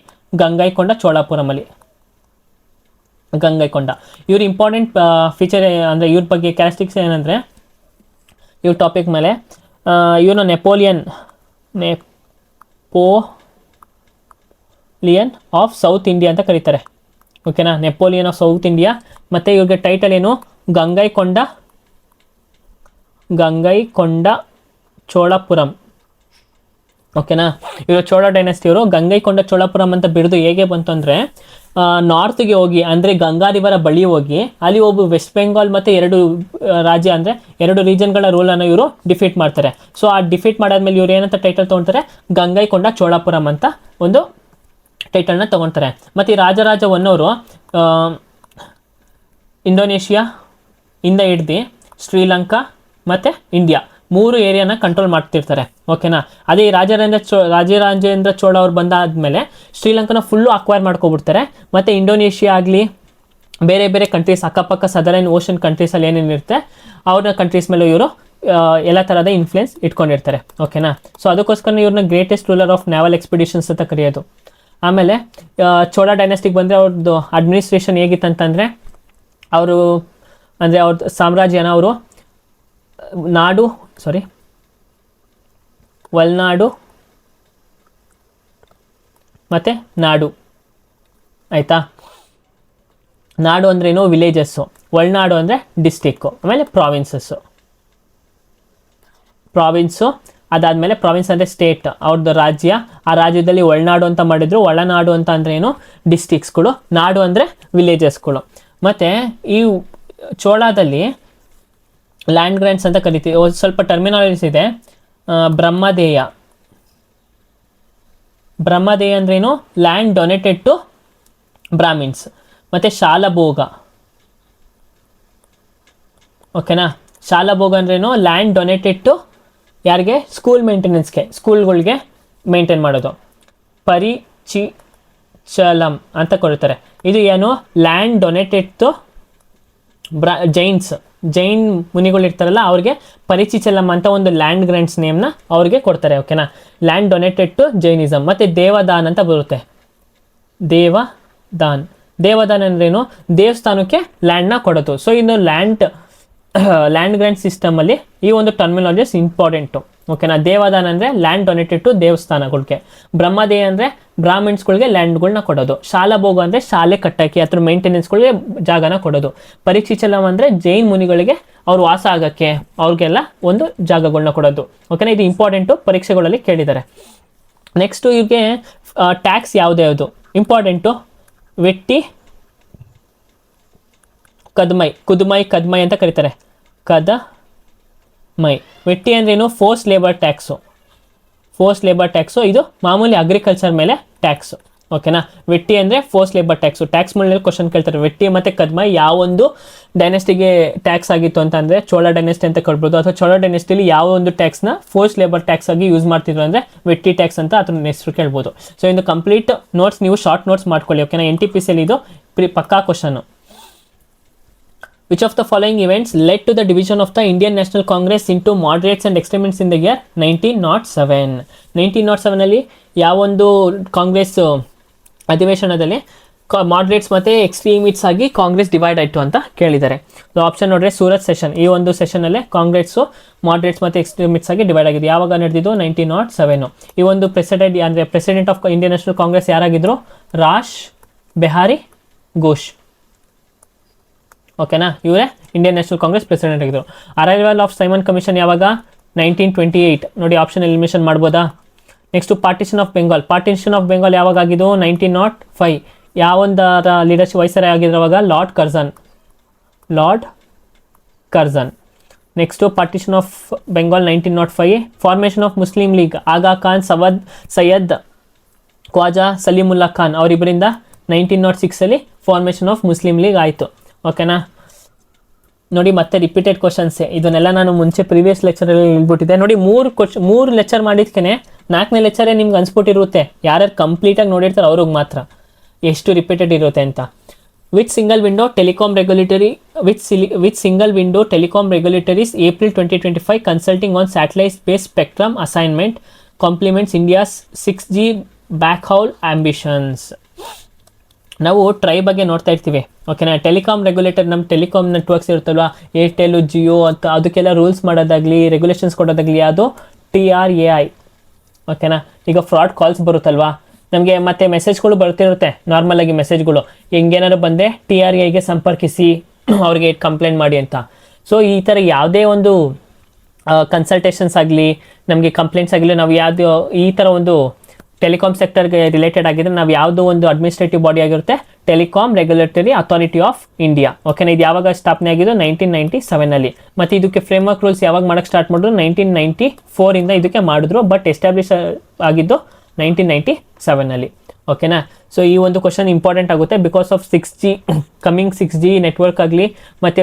ಗಂಗೈಕೊಂಡ ಚೋಳಾಪುರಮಲ್ಲಿ. ಗಂಗೈಕೊಂಡ. ಇವ್ರ ಇಂಪಾರ್ಟೆಂಟ್ ಫೀಚರ್ ಅಂದರೆ ಇವ್ರ ಬಗ್ಗೆ ಕ್ಯಾರೆಕ್ಟರಿಸ್ಟಿಕ್ಸ್ ಏನಂದರೆ, ಇವ್ರ ಟಾಪಿಕ್ ಮೇಲೆ ಇವನು ನೆಪೋಲಿಯನ್ ಆಫ್ ಸೌತ್ ಇಂಡಿಯಾ ಅಂತ ಕರೀತಾರೆ ಓಕೆನಾ, ನೆಪೋಲಿಯನ್ ಆಫ್ ಸೌತ್ ಇಂಡಿಯಾ. ಮತ್ತು ಇವ್ರಿಗೆ ಟೈಟಲ್ ಏನು? ಗಂಗೈಕೊಂಡ ಚೋಳಾಪುರಂ ಓಕೆನಾ. ಇವರು ಚೋಳ ಡೈನೆಸ್ಟಿ ಅವರು. ಗಂಗೈಕೊಂಡ ಚೋಳಾಪುರಂ ಅಂತ ಬಿರುದು ಹೇಗೆ ಬಂತು ಅಂದರೆ, ನಾರ್ತ್ಗೆ ಹೋಗಿ ಅಂದರೆ ಗಂಗಾ ರಿವರ ಬಳಿ ಹೋಗಿ ಅಲ್ಲಿ ಒಬ್ಬ ವೆಸ್ಟ್ ಬೆಂಗಾಲ್ ಮತ್ತು 2 ರಾಜ್ಯ ಅಂದರೆ 2 ರೀಜನ್ಗಳ ರೂಲನ್ನು ಇವರು ಡಿಫೀಟ್ ಮಾಡ್ತಾರೆ. ಸೊ ಆ ಡಿಫೀಟ್ ಮಾಡಾದ್ಮೇಲೆ ಇವ್ರು ಏನಂತ ಟೈಟಲ್ ತೊಗೊಳ್ತಾರೆ? ಗಂಗೈಕೊಂಡ ಚೋಳಾಪುರಂ ಅಂತ ಒಂದು ಟೈಟಲ್ನ ತೊಗೊಳ್ತಾರೆ. ಮತ್ತು ಈ ರಾಜರಾಜ ಒನ್ನವರು ಇಂಡೋನೇಷ್ಯಾ ಇಂದ ಹಿಡ್ದು ಶ್ರೀಲಂಕಾ ಮತ್ತು ಇಂಡಿಯಾ 3 ಏರಿಯಾನ ಕಂಟ್ರೋಲ್ ಮಾಡ್ತಿರ್ತಾರೆ ಓಕೆನಾ. ಅದೇ ಈ ರಾಜರಾಜೇಂದ್ರ ಚೋಳ ಅವ್ರು ಬಂದಾದಮೇಲೆ ಶ್ರೀಲಂಕಾನ ಫುಲ್ಲು ಅಕ್ವೈರ್ ಮಾಡ್ಕೊಬಿಡ್ತಾರೆ. ಮತ್ತು ಇಂಡೋನೇಷ್ಯಾ ಆಗಲಿ ಬೇರೆ ಬೇರೆ ಕಂಟ್ರೀಸ್ ಅಕ್ಕಪಕ್ಕ ಸದರ್ನ್ ಓಷನ್ ಕಂಟ್ರೀಸಲ್ಲಿ ಏನೇನಿರುತ್ತೆ ಅವ್ರ ಕಂಟ್ರೀಸ್ ಮೇಲೆ ಇವರು ಎಲ್ಲ ಥರದ ಇನ್ಫ್ಲುಯೆನ್ಸ್ ಇಟ್ಕೊಂಡಿರ್ತಾರೆ ಓಕೆನಾ. ಸೊ ಅದಕ್ಕೋಸ್ಕರ ಇವ್ರನ್ನ ಗ್ರೇಟೆಸ್ಟ್ ರೂಲರ್ ಆಫ್ ನ್ಯಾವಲ್ ಎಕ್ಸ್ಪಿಡಿಷನ್ಸ್ ಅಂತ ಕರೆಯೋದು. ಆಮೇಲೆ ಚೋಳ ಡೈನೆಸ್ಟಿಗೆ ಬಂದರೆ ಅವ್ರದ್ದು ಅಡ್ಮಿನಿಸ್ಟ್ರೇಷನ್ ಹೇಗಿತ್ತಂತಂದರೆ, ಅವರು ಅಂದರೆ ಅವ್ರದ್ದು ಸಾಮ್ರಾಜ್ಯನ ಅವರು ಒಳನಾಡು ಮತ್ತು ನಾಡು ಆಯಿತಾ. ನಾಡು ಅಂದ್ರೇನು? ವಿಲೇಜಸ್ಸು. ಒಳನಾಡು ಅಂದರೆ ಡಿಸ್ಟಿಕ್ಕು. ಆಮೇಲೆ ಪ್ರಾವಿನ್ಸು. ಅದಾದಮೇಲೆ ಪ್ರಾವಿನ್ಸ್ ಅಂದರೆ ಸ್ಟೇಟ್, ಅವ್ರದ್ದು ರಾಜ್ಯ. ಆ ರಾಜ್ಯದಲ್ಲಿ ಒಳನಾಡು ಅಂತ ಮಾಡಿದ್ರು. ಒಳನಾಡು ಅಂತ ಅಂದ್ರೇನು? ಡಿಸ್ಟಿಕ್ಸ್ಗಳು. ನಾಡು ಅಂದರೆ ವಿಲೇಜಸ್ಗಳು. ಮತ್ತು ಈ ಚೋಳದಲ್ಲಿ ಲ್ಯಾಂಡ್ ಗ್ರ್ಯಾಂಟ್ಸ್ ಅಂತ ಕರಿತೀವಿ. ಸ್ವಲ್ಪ ಟರ್ಮಿನಾಲಜೀಸ್ ಇದೆ. ಬ್ರಹ್ಮದೇಯ ಅಂದ್ರೇನು? Land donated to Brahmins. ಮತ್ತು ಶಾಲಭೋಗ ಓಕೆನಾ. ಶಾಲಭೋಗ ಅಂದ್ರೇನು? ಲ್ಯಾಂಡ್ ಡೊನೇಟೆಡ್ ಟು ಯಾರಿಗೆ? ಸ್ಕೂಲ್ ಮೇಂಟೆನೆನ್ಸ್ಗೆ, ಸ್ಕೂಲ್ಗಳಿಗೆ ಮೇಂಟೈನ್ ಮಾಡೋದು. ಪರಿಚಿಚಲಂ ಅಂತ ಕೊಡ್ತಾರೆ. ಇದು ಏನು? ಲ್ಯಾಂಡ್ ಡೊನೇಟೆಡ್ ಟು ಜೈನ್ ಮುನಿಗಳು ಇರ್ತಾರಲ್ಲ ಅವ್ರಿಗೆ ಪರಿಚಿಚಲಂ ಅಂತ ಒಂದು ಲ್ಯಾಂಡ್ ಗ್ರ್ಯಾಂಟ್ಸ್ ನೇಮ್ನ ಅವ್ರಿಗೆ ಕೊಡ್ತಾರೆ ಓಕೆನಾ. Land donated to Jainism. ಮತ್ತು ದೇವದಾನ್ ಅಂತ ಬರುತ್ತೆ. ದೇವದಾನ್ ಅಂದ್ರೇನು? ದೇವಸ್ಥಾನಕ್ಕೆ ಲ್ಯಾಂಡ್ನ ಕೊಡೋದು. ಸೊ ಇನ್ನು ಲ್ಯಾಂಡ್ ಗ್ರ್ಯಾಂಟ್ ಸಿಸ್ಟಮಲ್ಲಿ ಈ ಒಂದು ಟರ್ಮಿನಾಲಜೀಸ್ ಇಂಪಾರ್ಟೆಂಟು ಓಕೆನಾ. ದೇವದಾನ ಅಂದರೆ ಲ್ಯಾಂಡ್ ಡೊನೇಟೆಡ್ ಟು ದೇವಸ್ಥಾನಗಳಿಗೆ. ಬ್ರಹ್ಮದೇಯ ಅಂದರೆ ಬ್ರಾಹ್ಮಿಣ್ಸ್ಗಳಿಗೆ ಲ್ಯಾಂಡ್ಗಳನ್ನ ಕೊಡೋದು. ಶಾಲಭೋಗ ಅಂದರೆ ಶಾಲೆ ಕಟ್ಟಕ್ಕೆ ಅಥವಾ ಮೇಂಟೆನೆನ್ಸ್ಗಳಿಗೆ ಜಾಗನ ಕೊಡೋದು. ಪರಿಚಿಚಲಂ ಅಂದರೆ ಜೈನ್ ಮುನಿಗಳಿಗೆ ಅವ್ರು ವಾಸ ಆಗೋಕ್ಕೆ ಅವ್ರಿಗೆಲ್ಲ ಒಂದು ಜಾಗಗಳನ್ನ ಕೊಡೋದು ಓಕೆನಾ. ಇದು ಇಂಪಾರ್ಟೆಂಟು, ಪರೀಕ್ಷೆಗಳಲ್ಲಿ ಕೇಳಿದ್ದಾರೆ. ನೆಕ್ಸ್ಟು ಇವ್ರಿಗೆ ಟ್ಯಾಕ್ಸ್ ಯಾವುದು ಇಂಪಾರ್ಟೆಂಟು? ವೆಟ್ಟಿ, ಕುದುಮೈ ಅಂತ ಕರೀತಾರೆ. ವೆಟ್ಟಿ ಅಂದ್ರೇನು? Force labour tax. ಇದು ಮಾಮೂಲಿ ಅಗ್ರಿಕಲ್ಚರ್ ಮೇಲೆ ಟ್ಯಾಕ್ಸು ಓಕೆನಾ. ವೆಟ್ಟಿ ಅಂದರೆ ಫೋರ್ಸ್ ಲೇಬರ್ ಟ್ಯಾಕ್ಸು. ಟ್ಯಾಕ್ಸ್ ಮೇಲೆ ಕ್ವಶನ್ ಕೇಳ್ತಾರೆ. ವೆಟ್ಟಿ ಮತ್ತು ಕದ್ಮೈ ಯಾವೊಂದು ಡೈನೆಸ್ಟಿಗೆ ಟ್ಯಾಕ್ಸ್ ಆಗಿತ್ತು ಅಂತ ಅಂದರೆ ಚೋಳ ಡೈನೆಸ್ಟಿ ಅಂತ ಕೊಡ್ಬೋದು. ಅಥವಾ ಚೋಳ ಡೈನೆಸ್ಟಿಲಿ ಯಾವ ಒಂದು ಟ್ಯಾಕ್ಸ್ನ ಫೋರ್ಸ್ ಲೇಬರ್ ಟ್ಯಾಕ್ಸ್ ಆಗಿ ಯೂಸ್ ಮಾಡ್ತಿದ್ರು ಅಂದರೆ ವೆಟ್ಟಿ ಟ್ಯಾಕ್ಸ್ ಅಂತ ಅದ್ರ ಹೆಸರು ಕೇಳ್ಬೋದು. ಸೊ ಇದು ಕಂಪ್ಲೀಟ್ ನೋಟ್ಸ್ ನೀವು ಶಾರ್ಟ್ ನೋಟ್ಸ್ ಮಾಡ್ಕೊಳ್ಳಿ ಓಕೆನಾ. NTPCಯಲ್ಲಿ ಇದು ಪಕ್ಕಾ question. Which of the following events led to the division of the Indian National Congress into moderates and extremists in the year 1907? 1907 ಯಾವೊಂದು ಕಾಂಗ್ರೆಸ್ ಅಧಿವೇಶನದಲ್ಲಿ ಮಾಡ್ರೇಟ್ಸ್ ಮತ್ತು ಎಕ್ಸ್ಟ್ರೀಮಿಟ್ಸ್ ಆಗಿ ಕಾಂಗ್ರೆಸ್ ಡಿವೈಡ್ ಆಯಿತು ಅಂತ ಕೇಳಿದ್ದಾರೆ. ಆಪ್ಷನ್ ನೋಡ್ರೆ ಸೂರತ್ ಸೆಷನ್. ಈ ಒಂದು ಸೆಷನಲ್ಲೇ ಕಾಂಗ್ರೆಸ್ಸು ಮಾಡ್ರೇಟ್ಸ್ ಮತ್ತು ಎಕ್ಸ್ಟ್ರೀಮಿಟ್ಸ್ ಆಗಿ ಡಿವೈಡ್ ಆಗಿದೆ. ಯಾವಾಗ ನಡೆದಿದ್ದು? 1907. ಈ ಒಂದು president of Indian National Congress ಯಾರಾಗಿದ್ದರು? ರಾಶ್ ಬೆಹಾರಿ ಘೋಷ್ ಓಕೆನಾ. ಇವರೇ ಇಂಡಿಯನ್ ನ್ಯಾಷನಲ್ ಕಾಂಗ್ರೆಸ್ ಪ್ರೆಸಿಡೆಂಟ್ ಆಗಿದ್ದರು. ಅರೈವಲ್ ಆಫ್ ಸೈಮನ್ ಕಮಿಷನ್ ಯಾವಾಗ? 1928. ನೋಡಿ ಆಪ್ಷನ್ ಎಲಿಮಿನೇಷನ್ ಮಾಡ್ಬೋದಾ? ನೆಕ್ಸ್ಟು ಪಾರ್ಟಿಷನ್ ಆಫ್ ಬೆಂಗಾಲ್ ಯಾವಾಗ ಆಗಿದ್ದು? 1905. ಯಾವೊಂದರ ಲೀಡರ್ಶಿಪ್ ವೈಸರಾಯ್ ಆಗಿದ್ರು ಅವಾಗ? Lord Curzon. Next partition of Bengal 1905. Formation of Muslim League Aga Khan, Syed Khwaja Salimullah Khan ಅವರಿಬ್ಬರಿಂದ 1906 ಫಾರ್ಮೇಷನ್ ಆಫ್ ಮುಸ್ಲಿಂ ಲೀಗ್ ಆಯಿತು ಓಕೆನಾ. ನೋಡಿ ಮತ್ತೆ ರಿಪೀಟೆಡ್ ಕ್ವಶನ್ಸೇ, ಇದನ್ನೆಲ್ಲ ನಾನು ಮುಂಚೆ ಪ್ರೀವಿಯಸ್ ಲೆಕ್ಚರಲ್ಲಿ ಹೇಳ್ಬಿಟ್ಟಿದ್ದೆ. ನೋಡಿ ಮೂರು ಲೆಕ್ಚರ್ ಮಾಡಿದ್ಕೆ 4ನೇ ಲೆಕ್ಚರೇ ನಿಮ್ಗೆ ಅನ್ಸ್ಬಿಟ್ಟಿರುತ್ತೆ, ಯಾರ್ಯಾರು ಕಂಪ್ಲೀಟಾಗಿ ನೋಡಿರ್ತಾರೆ ಅವ್ರಿಗೆ ಮಾತ್ರ ಎಷ್ಟು ರಿಪೀಟೆಡ್ ಇರುತ್ತೆ ಅಂತ. Which single window telecom regulators April 2025 consulting on satellite base spectrum assignment compliments India's 6G backhaul ambitions. ನಾವು ಟ್ರೈ ಬಗ್ಗೆ ನೋಡ್ತಾ ಇರ್ತೀವಿ, ಓಕೆನಾ. ಟೆಲಿಕಾಂ ರೆಗ್ಯುಲೇಟರ್, ನಮ್ಮ ಟೆಲಿಕಾಂ ನೆಟ್ವರ್ಕ್ಸ್ ಇರುತ್ತಲ್ವ, ಏರ್ಟೆಲ್, ಜಿಯೋ ಅಂತ, ಅದಕ್ಕೆಲ್ಲ ರೂಲ್ಸ್ ಮಾಡೋದಾಗಲಿ ರೆಗ್ಯುಲೇಷನ್ಸ್ ಕೊಡೋದಾಗಲಿ ಅದು TRAI, ಓಕೆನಾ. ಈಗ ಫ್ರಾಡ್ ಕಾಲ್ಸ್ ಬರುತ್ತಲ್ವಾ ನಮಗೆ, ಮತ್ತೆ ಮೆಸೇಜ್ಗಳು ಬರ್ತಿರುತ್ತೆ ನಾರ್ಮಲಾಗಿ ಮೆಸೇಜ್ಗಳು, ಹೆಂಗೇನಾದ್ರು ಬಂದರೆ TRAIಗೆ ಸಂಪರ್ಕಿಸಿ ಅವ್ರಿಗೆ ಕಂಪ್ಲೇಂಟ್ ಮಾಡಿ ಅಂತ. ಸೊ ಈ ಥರ ಯಾವುದೇ ಒಂದು ಕನ್ಸಲ್ಟೇಷನ್ಸ್ ಆಗಲಿ ನಮಗೆ ಕಂಪ್ಲೇಂಟ್ಸ್ ಆಗಲಿ, ನಾವು ಯಾವುದು ಈ ಥರ ಒಂದು ಟೆಲಿಕಾಂ ಸೆಕ್ಟರ್ಗೆ ರಿಲೇಟೆಡ್ ಆಗಿದ್ರೆ ನಾವು ಯಾವುದೋ ಒಂದು ಅಡ್ಮಿನಿಸ್ಟ್ರೇಟಿವ್ ಬಾಡಿ ಆಗಿರುತ್ತೆ, telecom regulatory authority of India, ಓಕೆನಾ. ಇದು ಯಾವಾಗ ಸ್ಥಾಪನೆ ಆಗಿದ್ದು 1997ನಲ್ಲಿ. ಮತ್ತು ಇದಕ್ಕೆ ಫ್ರೇಮ್ವರ್ಕ್ ರೂಲ್ಸ್ ಯಾವಾಗ ಮಾಡೋಕ್ಕೆ ಸ್ಟಾರ್ಟ್ ಮಾಡಿದ್ರು 1994ಇಂದ ಇದಕ್ಕೆ ಮಾಡಿದ್ರು, ಬಟ್ ಎಸ್ಟಾಬ್ಲಿಷ್ ಆಗಿದ್ದು 1997ನಲ್ಲಿ, ಓಕೆನಾ. ಸೊ ಈ ಒಂದು ಕ್ವಶನ್ ಇಂಪಾರ್ಟೆಂಟ್ ಆಗುತ್ತೆ ಬಿಕಾಸ್ ಆಫ್ 6G ನೆಟ್ವರ್ಕ್ ಆಗಲಿ, ಮತ್ತು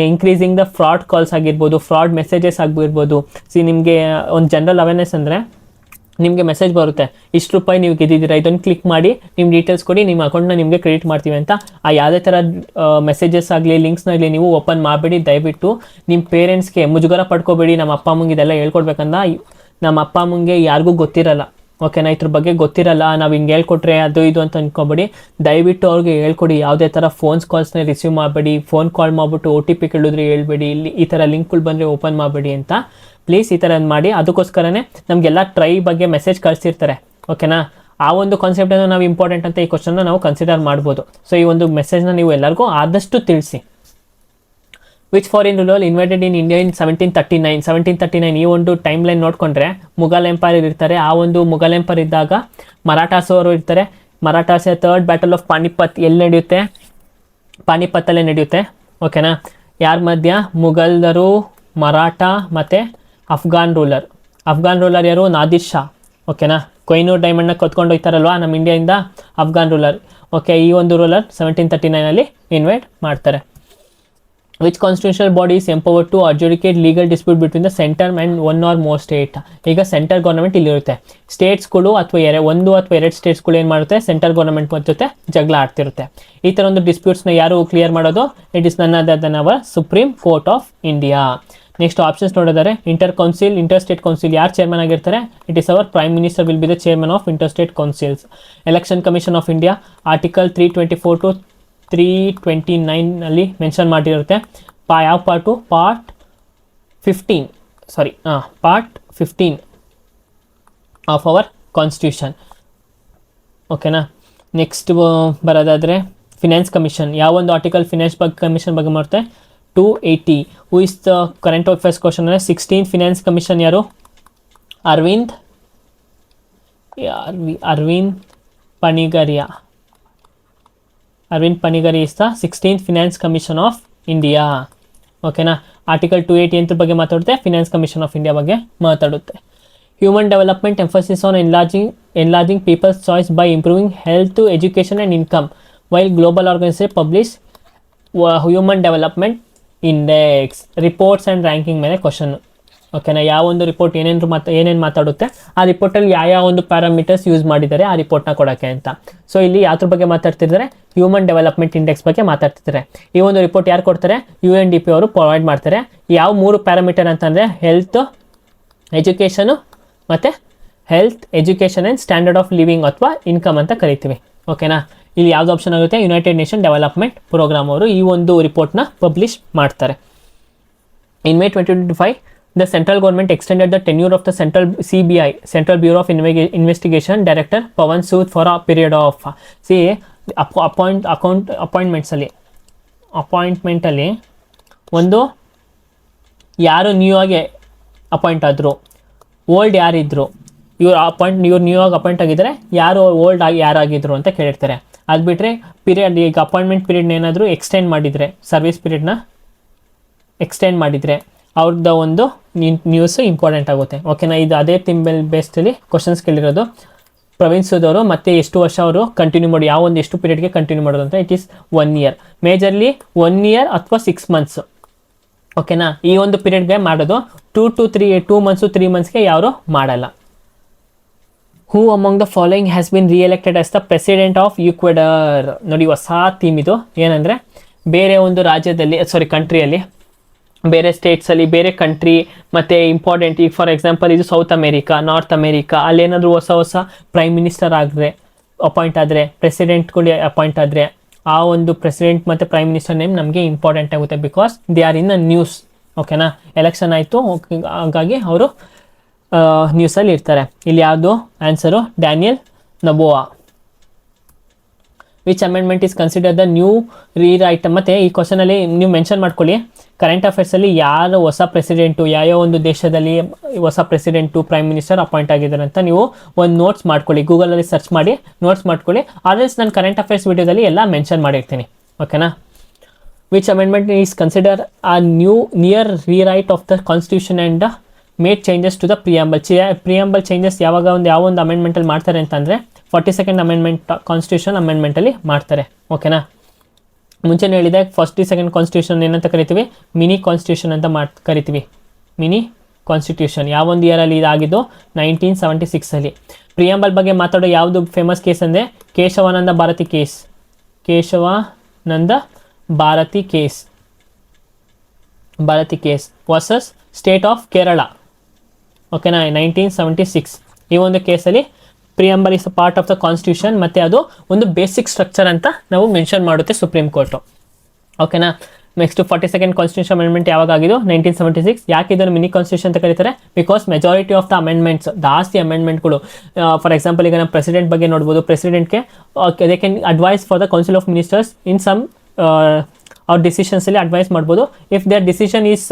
ಇನ್ಕ್ರೀಸಿಂಗ್ ದ ಫ್ರಾಡ್ ಕಾಲ್ಸ್ ಆಗಿರ್ಬೋದು, ಫ್ರಾಡ್ ಮೆಸೇಜಸ್ ಆಗಿರ್ಬೋದು. ನಿಮಗೆ ಒಂದು ಜನರಲ್ ಅವೇರ್ನೆಸ್ ಅಂದರೆ, ನಿಮಗೆ ಮೆಸೇಜ್ ಬರುತ್ತೆ, ಇಷ್ಟು ರೂಪಾಯಿ ನೀವು ಗೆದ್ದಿದ್ದೀರಾ, ಇದನ್ನು ಕ್ಲಿಕ್ ಮಾಡಿ ನಿಮ್ಮ ಡೀಟೇಲ್ಸ್ ಕೊಡಿ, ನಿಮ್ಮ ಅಕೌಂಟ್ನ ನಿಮಗೆ ಕ್ರೆಡಿಟ್ ಮಾಡ್ತೀವಿ ಅಂತ. ಆ ಯಾವುದೇ ಥರ ಮೆಸೇಜಸ್ ಆಗಲಿ ಲಿಂಕ್ಸ್ನಾಗಲಿ ನೀವು ಓಪನ್ ಮಾಡಬೇಡಿ. ದಯವಿಟ್ಟು ನಿಮ್ಮ ಪೇರೆಂಟ್ಸ್ಗೆ ಮುಜುಗರ ಪಡ್ಕೋಬೇಡಿ. ನಮ್ಮ ಅಪ್ಪ ಅಮ್ಮಂಗೆ ಇದೆಲ್ಲ ಹೇಳ್ಕೊಡ್ಬೇಕಂದ, ನಮ್ಮ ಅಪ್ಪ ಅಮ್ಮಂಗೆ ಯಾರಿಗೂ ಗೊತ್ತಿರಲ್ಲ, ಓಕೆನಾ, ಇದ್ರ ಬಗ್ಗೆ ಗೊತ್ತಿರಲ್ಲ, ನಾವು ಹಿಂಗೆ ಹೇಳ್ಕೊಟ್ರೆ ಅದು ಇದು ಅಂತ ಅಂದ್ಕೊಬೇಡಿ. ದಯವಿಟ್ಟು ಅವ್ರಿಗೆ ಹೇಳ್ಕೊಡಿ, ಯಾವುದೇ ಥರ ಫೋನ್ಸ್ ಕಾಲ್ಸ್ನ ರಿಸೀವ್ ಮಾಡಬೇಡಿ, ಫೋನ್ ಕಾಲ್ ಮಾಡಿಬಿಟ್ಟು OTP ಕೇಳಿದ್ರೆ ಹೇಳ್ಬೇಡಿ, ಇಲ್ಲಿ ಈ ಥರ ಲಿಂಕ್ಗಳು ಬಂದರೆ ಓಪನ್ ಮಾಡಬೇಡಿ ಅಂತ ಪ್ಲೀಸ್. ಈ ಥರ ಮಾಡಿ, ಅದಕ್ಕೋಸ್ಕರನೇ ನಮಗೆಲ್ಲ ಟ್ರೈ ಬಗ್ಗೆ ಮೆಸೇಜ್ ಕಳಿಸಿರ್ತಾರೆ, ಓಕೆನಾ. ಆ ಒಂದು ಕಾನ್ಸೆಪ್ಟನ್ನು ನಾವು ಇಂಪಾರ್ಟೆಂಟ್ ಅಂತ ಈ ಕ್ವಶನ್ನ ನಾವು ಕನ್ಸಿಡರ್ ಮಾಡ್ಬೋದು. ಸೊ ಈ ಒಂದು ಮೆಸೇಜ್ನ ನೀವು ಎಲ್ಲರಿಗೂ ಆದಷ್ಟು ತಿಳಿಸಿ. Which foreign ruler invited in India in 1739 ಈ ಒಂದು ಟೈಮ್ ಲೈನ್ ನೋಡಿಕೊಂಡ್ರೆ ಮುಘಲ್ ಎಂಪೈರ್ ಇರ್ತಾರೆ. ಆ ಒಂದು ಮುಘಲ್ ಎಂಪೈರ್ ಇದ್ದಾಗ ಮರಾಠಾಸ್ ಅವರು ಇರ್ತಾರೆ. Marathas third battle of Panipat ಎಲ್ಲಿ ನಡೆಯುತ್ತೆ? ಪಾನಿಪತ್ತಲ್ಲೇ ನಡೆಯುತ್ತೆ, ಓಕೆನಾ. ಯಾರ ಮಧ್ಯ? ಮುಘಲರು, ಮರಾಠ ಮತ್ತು ಅಫ್ಘಾನ್ ರೂಲರ್ ಯಾರು? ನಾದಿರ್ ಶಾ, ಓಕೆನಾ. ಕೊಯ್ನೂರ್ ಡೈಮಂಡ್ನ ಕತ್ಕೊಂಡು ಹೋಗ್ತಾರಲ್ವ ನಮ್ಮ ಇಂಡಿಯಾದಿಂದ, ಅಫ್ಘಾನ್ ರೂಲರ್, ಓಕೆ. ಈ ಒಂದು ರೂಲರ್ 1739ನಲ್ಲಿ ಇನ್ವೈಟ್ ಮಾಡ್ತಾರೆ. Which constitutional body is empowered to adjudicate legal dispute between the centre and one or more state? ಈಗ ಸೆಂಟ್ರಲ್ ಗೌರ್ಮೆಂಟ್ ಇಲ್ಲಿರುತ್ತೆ, ಸ್ಟೇಟ್ಸ್ಗಳು ಅಥವಾ ಒಂದು ಅಥವಾ ಎರಡು ಸ್ಟೇಟ್ಸ್ಗಳು ಏನು ಮಾಡುತ್ತೆ, ಸೆಂಟ್ರಲ್ ಗೌರ್ಮೆಂಟ್ ಜೊತೆ ಜಗಳ ಆಡ್ತಿರುತ್ತೆ. ಈ ಥರ ಒಂದು ಡಿಸ್ಪ್ಯೂಟ್ಸ್ನ ಯಾರು ಕ್ಲಿಯರ್ ಮಾಡೋದು? It is none other than our Supreme Court of India. Next options ನೋಡಿದರೆ, ಇಂಟರ್ ಸ್ಟೇಟ್ ಕೌನ್ಸಿಲ್ ಯಾರು ಚೇರ್ಮನ್ ಆಗಿರ್ತಾರೆ? It is our prime minister will be the chairman of inter state councils. Election Commission of India article 324 to 329ನಲ್ಲಿ mention ಮಾಡಿರುತ್ತೆ. ಯಾವ part? Part 15 of our constitution, ಓಕೆನಾ. Next ಬರೋದಾದರೆ finance commission, ಯಾವೊಂದು article finance commission ಬಗ್ಗೆ ಮಾಡುತ್ತೆ? 280. Who is the current affairs question ಅಂದರೆ 16th finance commission ಯಾರು? Arvind Panagariya is the 16th finance commission of India, ಓಕೆನಾ. ಆರ್ಟಿಕಲ್ 280 ಅಂತ ಬಗ್ಗೆ ಮಾತಾಡುತ್ತೆ, ಫಿನಾನ್ಸ್ ಕಮಿಷನ್ ಆಫ್ ಇಂಡಿಯಾ ಬಗ್ಗೆ ಮಾತಾಡುತ್ತೆ. Human development emphasis on enlarging people's choice by improving health, education and income, while global organization publish human development index reports and ranking ಮೇಲೆ question, ಓಕೆನಾ. ಯಾವ ಒಂದು ರಿಪೋರ್ಟ್ ಏನೇನು ಮಾತಾಡುತ್ತೆ, ಆ ರಿಪೋರ್ಟಲ್ಲಿ ಯಾವ ಒಂದು ಪ್ಯಾರಾಮೀಟರ್ಸ್ ಯೂಸ್ ಮಾಡಿದ್ದಾರೆ ಆ ರಿಪೋರ್ಟ್ನ ಕೊಡೋಕ್ಕೆ ಅಂತ. ಸೊ ಇಲ್ಲಿ ಯಾವ್ದ್ರ ಬಗ್ಗೆ ಮಾತಾಡ್ತಿದ್ದಾರೆ? ಹ್ಯೂಮನ್ ಡೆವಲಪ್ಮೆಂಟ್ ಇಂಡೆಕ್ಸ್ ಬಗ್ಗೆ ಮಾತಾಡ್ತಿದ್ದಾರೆ. ಈ ಒಂದು ರಿಪೋರ್ಟ್ ಯಾರು ಕೊಡ್ತಾರೆ? UNDP ಅವರು ಪ್ರೊವೈಡ್ ಮಾಡ್ತಾರೆ. ಯಾವ 3 ಪ್ಯಾರಾಮೀಟರ್ ಅಂತಂದರೆ ಹೆಲ್ತ್, ಎಜುಕೇಷನು ಮತ್ತು education and standard of living ಅಥವಾ ಇನ್ಕಮ್ ಅಂತ ಕರಿತೀವಿ, ಓಕೆನಾ. ಇಲ್ಲಿ ಯಾವ್ದು ಆಪ್ಷನ್ ಆಗುತ್ತೆ? ಯುನೈಟೆಡ್ ನೇಷನ್ ಡೆವಲಪ್ಮೆಂಟ್ ಪ್ರೋಗ್ರಾಮ್ ಅವರು ಈ ಒಂದು ರಿಪೋರ್ಟ್ನ ಪಬ್ಲಿಷ್ ಮಾಡ್ತಾರೆ. In May 2025 the central government extended the tenure of the CBI Central Bureau of Investigation director Pavan Sood for a period of ಅಪಾಯಿಂಟ್ಮೆಂಟಲ್ಲಿ ಒಂದು ಯಾರು ನ್ಯೂ ಆಗಿ ಅಪಾಯಿಂಟ್ ಆದರು, ಓಲ್ಡ್ ಯಾರಿದ್ರು, ಇವ್ರು ನ್ಯೂ ಆಗಿ ಅಪಾಯಿಂಟ್ ಆಗಿದ್ದಾರೆ, ಯಾರು ಓಲ್ಡ್ ಆಗಿ ಯಾರಾಗಿದ್ರು ಅಂತ ಕೇಳಿರ್ತಾರೆ. ಅದು ಬಿಟ್ಟರೆ ಪೀರಿಯಡ್, ಈಗ ಅಪಾಯಿಂಟ್ಮೆಂಟ್ ಪೀರಿಯಡ್ನ ಏನಾದರೂ ಎಕ್ಸ್ಟೆಂಡ್ ಮಾಡಿದರೆ, ಸರ್ವಿಸ್ ಪೀರಿಯಡ್ನ ಎಕ್ಸ್ಟೆಂಡ್ ಮಾಡಿದರೆ ಅವ್ರದ್ದು ಒಂದು ನ್ಯೂಸು ಇಂಪಾರ್ಟೆಂಟ್ ಆಗುತ್ತೆ, ಓಕೆನಾ. ಇದು ಅದೇ ತಿಂಬಲ್ ಬೇಸ್ಡಲ್ಲಿ ಕ್ವಶನ್ಸ್ ಕೇಳಿರೋದು. ಪ್ರವೀಣ್ ಸೂದ್ ಅವರು ಮತ್ತೆ ಎಷ್ಟು ವರ್ಷ ಅವರು ಕಂಟಿನ್ಯೂ ಮಾಡಿ, ಯಾವ ಒಂದು ಎಷ್ಟು ಪೀರಿಯಡ್ಗೆ ಕಂಟಿನ್ಯೂ ಮಾಡೋದು ಅಂತ, it is 1 year, majorly 1 year ಅಥವಾ 6 months, ಓಕೆನಾ. ಈ ಒಂದು ಪೀರಿಯಡ್ಗೆ ಮಾಡೋದು. 2 ಮಂತ್ಸು 3 ಮಂತ್ಸ್ಗೆ ಯಾರು ಮಾಡಲ್ಲ. Who among the following has been re-elected as the president of Ecuador. ನೋಡಿ ಹೊಸ ಥೀಮ್ ಇದು. ಏನಂದರೆ ಬೇರೆ ಒಂದು ರಾಜ್ಯದಲ್ಲಿ ಕಂಟ್ರಿಯಲ್ಲಿ, ಬೇರೆ ಸ್ಟೇಟ್ಸಲ್ಲಿ, ಬೇರೆ ಕಂಟ್ರಿ ಮತ್ತು ಇಂಪಾರ್ಟೆಂಟ್, ಈಗ ಫಾರ್ ಎಕ್ಸಾಂಪಲ್ ಇದು ಸೌತ್ ಅಮೇರಿಕಾ, ನಾರ್ತ್ ಅಮೇರಿಕಾ, ಅಲ್ಲೇನಾದರೂ ಹೊಸ ಪ್ರೈಮ್ ಮಿನಿಸ್ಟರ್ ಆದರೆ ಅಪಾಯಿಂಟ್ ಆದರೆ, ಪ್ರೆಸಿಡೆಂಟ್ಗಳು ಅಪಾಯಿಂಟ್ ಆದರೆ, ಆ ಒಂದು ಪ್ರೆಸಿಡೆಂಟ್ ಮತ್ತು ಪ್ರೈಮ್ ಮಿನಿಸ್ಟರ್ ನೇಮ್ ನಮಗೆ ಇಂಪಾರ್ಟೆಂಟ್ ಆಗುತ್ತೆ. Because they are in a news. ಓಕೆನಾ. ಎಲೆಕ್ಷನ್ ಆಯಿತು, ಹಾಗಾಗಿ ಅವರು ನ್ಯೂಸಲ್ಲಿ ಇರ್ತಾರೆ. ಇಲ್ಲಿ ಯಾವುದು answer? Daniel Noboa. Which amendment is consider the new rewrite. ಮತ್ತು ಈ ಕ್ವಶನಲ್ಲಿ ನೀವು ಮೆನ್ಷನ್ ಮಾಡ್ಕೊಳ್ಳಿ, ಕರೆಂಟ್ ಅಫೇರ್ಸಲ್ಲಿ ಯಾರು ಹೊಸ ಪ್ರೆಸಿಡೆಂಟು, ಯಾವ್ಯಾವ ಒಂದು ದೇಶದಲ್ಲಿ ಹೊಸ ಪ್ರೆಸಿಡೆಂಟು ಪ್ರೈಮ್ ಮಿನಿಸ್ಟರ್ ಅಪಾಯಿಂಟ್ ಆಗಿದ್ದಾರೆ ಅಂತ ನೀವು ಒಂದು ನೋಟ್ಸ್ ಮಾಡ್ಕೊಳ್ಳಿ. ಗೂಗಲಲ್ಲಿ ಸರ್ಚ್ ಮಾಡಿ ನೋಟ್ಸ್ ಮಾಡ್ಕೊಳ್ಳಿ. ಆದರ್ಸ್ ನಾನು ಕರೆಂಟ್ ಅಫೇರ್ಸ್ ವಿಡಿಯೋದಲ್ಲಿ ಎಲ್ಲ ಮೆನ್ಷನ್ ಮಾಡಿರ್ತೀನಿ. ಓಕೆನಾ. Which amendment is consider a near rewrite of the constitution and made changes to the preamble changes ಯಾವ ಒಂದು ಅಮೆಂಡ್ಮೆಂಟಲ್ಲಿ ಮಾಡ್ತಾರೆ ಅಂತಂದರೆ 42nd ಅಮೆಂಡ್ಮೆಂಟ್ ಕಾನ್ಸ್ಟಿಟ್ಯೂಷನ್ ಅಮೆಂಡ್ಮೆಂಟಲ್ಲಿ ಮಾಡ್ತಾರೆ. ಓಕೆನಾ. ಮುಂಚೆನೇ ಹೇಳಿದೆ, 42nd ಕಾನ್ಸ್ಟಿಟ್ಯೂಷನ್ ಏನಂತ ಕರಿತೀವಿ? ಮಿನಿ ಕಾನ್ಸ್ಟಿಟ್ಯೂಷನ್ ಅಂತ ಕರಿತೀವಿ. ಮಿನಿ ಕಾನ್ಸ್ಟಿಟ್ಯೂಷನ್ ಯಾವೊಂದು ಇಯರಲ್ಲಿ ಇದಾಗಿದ್ದು? 1976ಅಲ್ಲಿ. ಪ್ರಿಯಂಬಲ್ ಬಗ್ಗೆ ಮಾತಾಡೋ ಯಾವುದು ಫೇಮಸ್ ಕೇಸ್ ಅಂದರೆ Kesavananda Bharati case. Kesavananda Bharati case versus state of Kerala. ಓಕೆನಾ. 1976 ಈ ಒಂದು ಕೇಸಲ್ಲಿ preamble is a part of the constitution, ಮತ್ತು ಅದು ಒಂದು ಬೇಸಿಕ್ ಸ್ಟ್ರಕ್ಚರ್ ಅಂತ ನಾವು ಮೆನ್ಷನ್ ಮಾಡುತ್ತೆ ಸುಪ್ರೀಂ ಕೋರ್ಟು. ಓಕೆನಾ. ನೆಕ್ಸ್ಟ್ 42nd ಕಾನ್ಸ್ಟಿಟ್ಯೂಷನ್ ಅಮೆಂಡ್ಮೆಂಟ್ ಯಾವಾಗ ಆಗಿದ್ದು? 1976. ಯಾಕೆ ಇದನ್ನು ಮಿನಿ ಕಾನ್ಸ್ಟಿಟ್ಯೂಷನ್ ಅಂತ ಕರೀತಾರೆ? Because majority of the amendments, ಜಾಸ್ತಿ ಅಮೆಂಡ್ಮೆಂಟ್ಗಳು, ಫಾರ್ ಎಕ್ಸಾಂಪಲ್ ಈಗ ನಾವು ಪ್ರೆಸಿಡೆಂಟ್ ಬಗ್ಗೆ ನೋಡ್ಬೋದು. ಪ್ರೆಸಿಡೆಂಟ್ಗೆ they can advise for the council of ministers in some ಅವ್ರ ಡಿಸಿಷನ್ಸಲ್ಲಿ ಅಡ್ವೈಸ್ ಮಾಡ್ಬೋದು. ಇಫ್ ದೇರ್ ಡಿಸಿಷನ್ ಈಸ್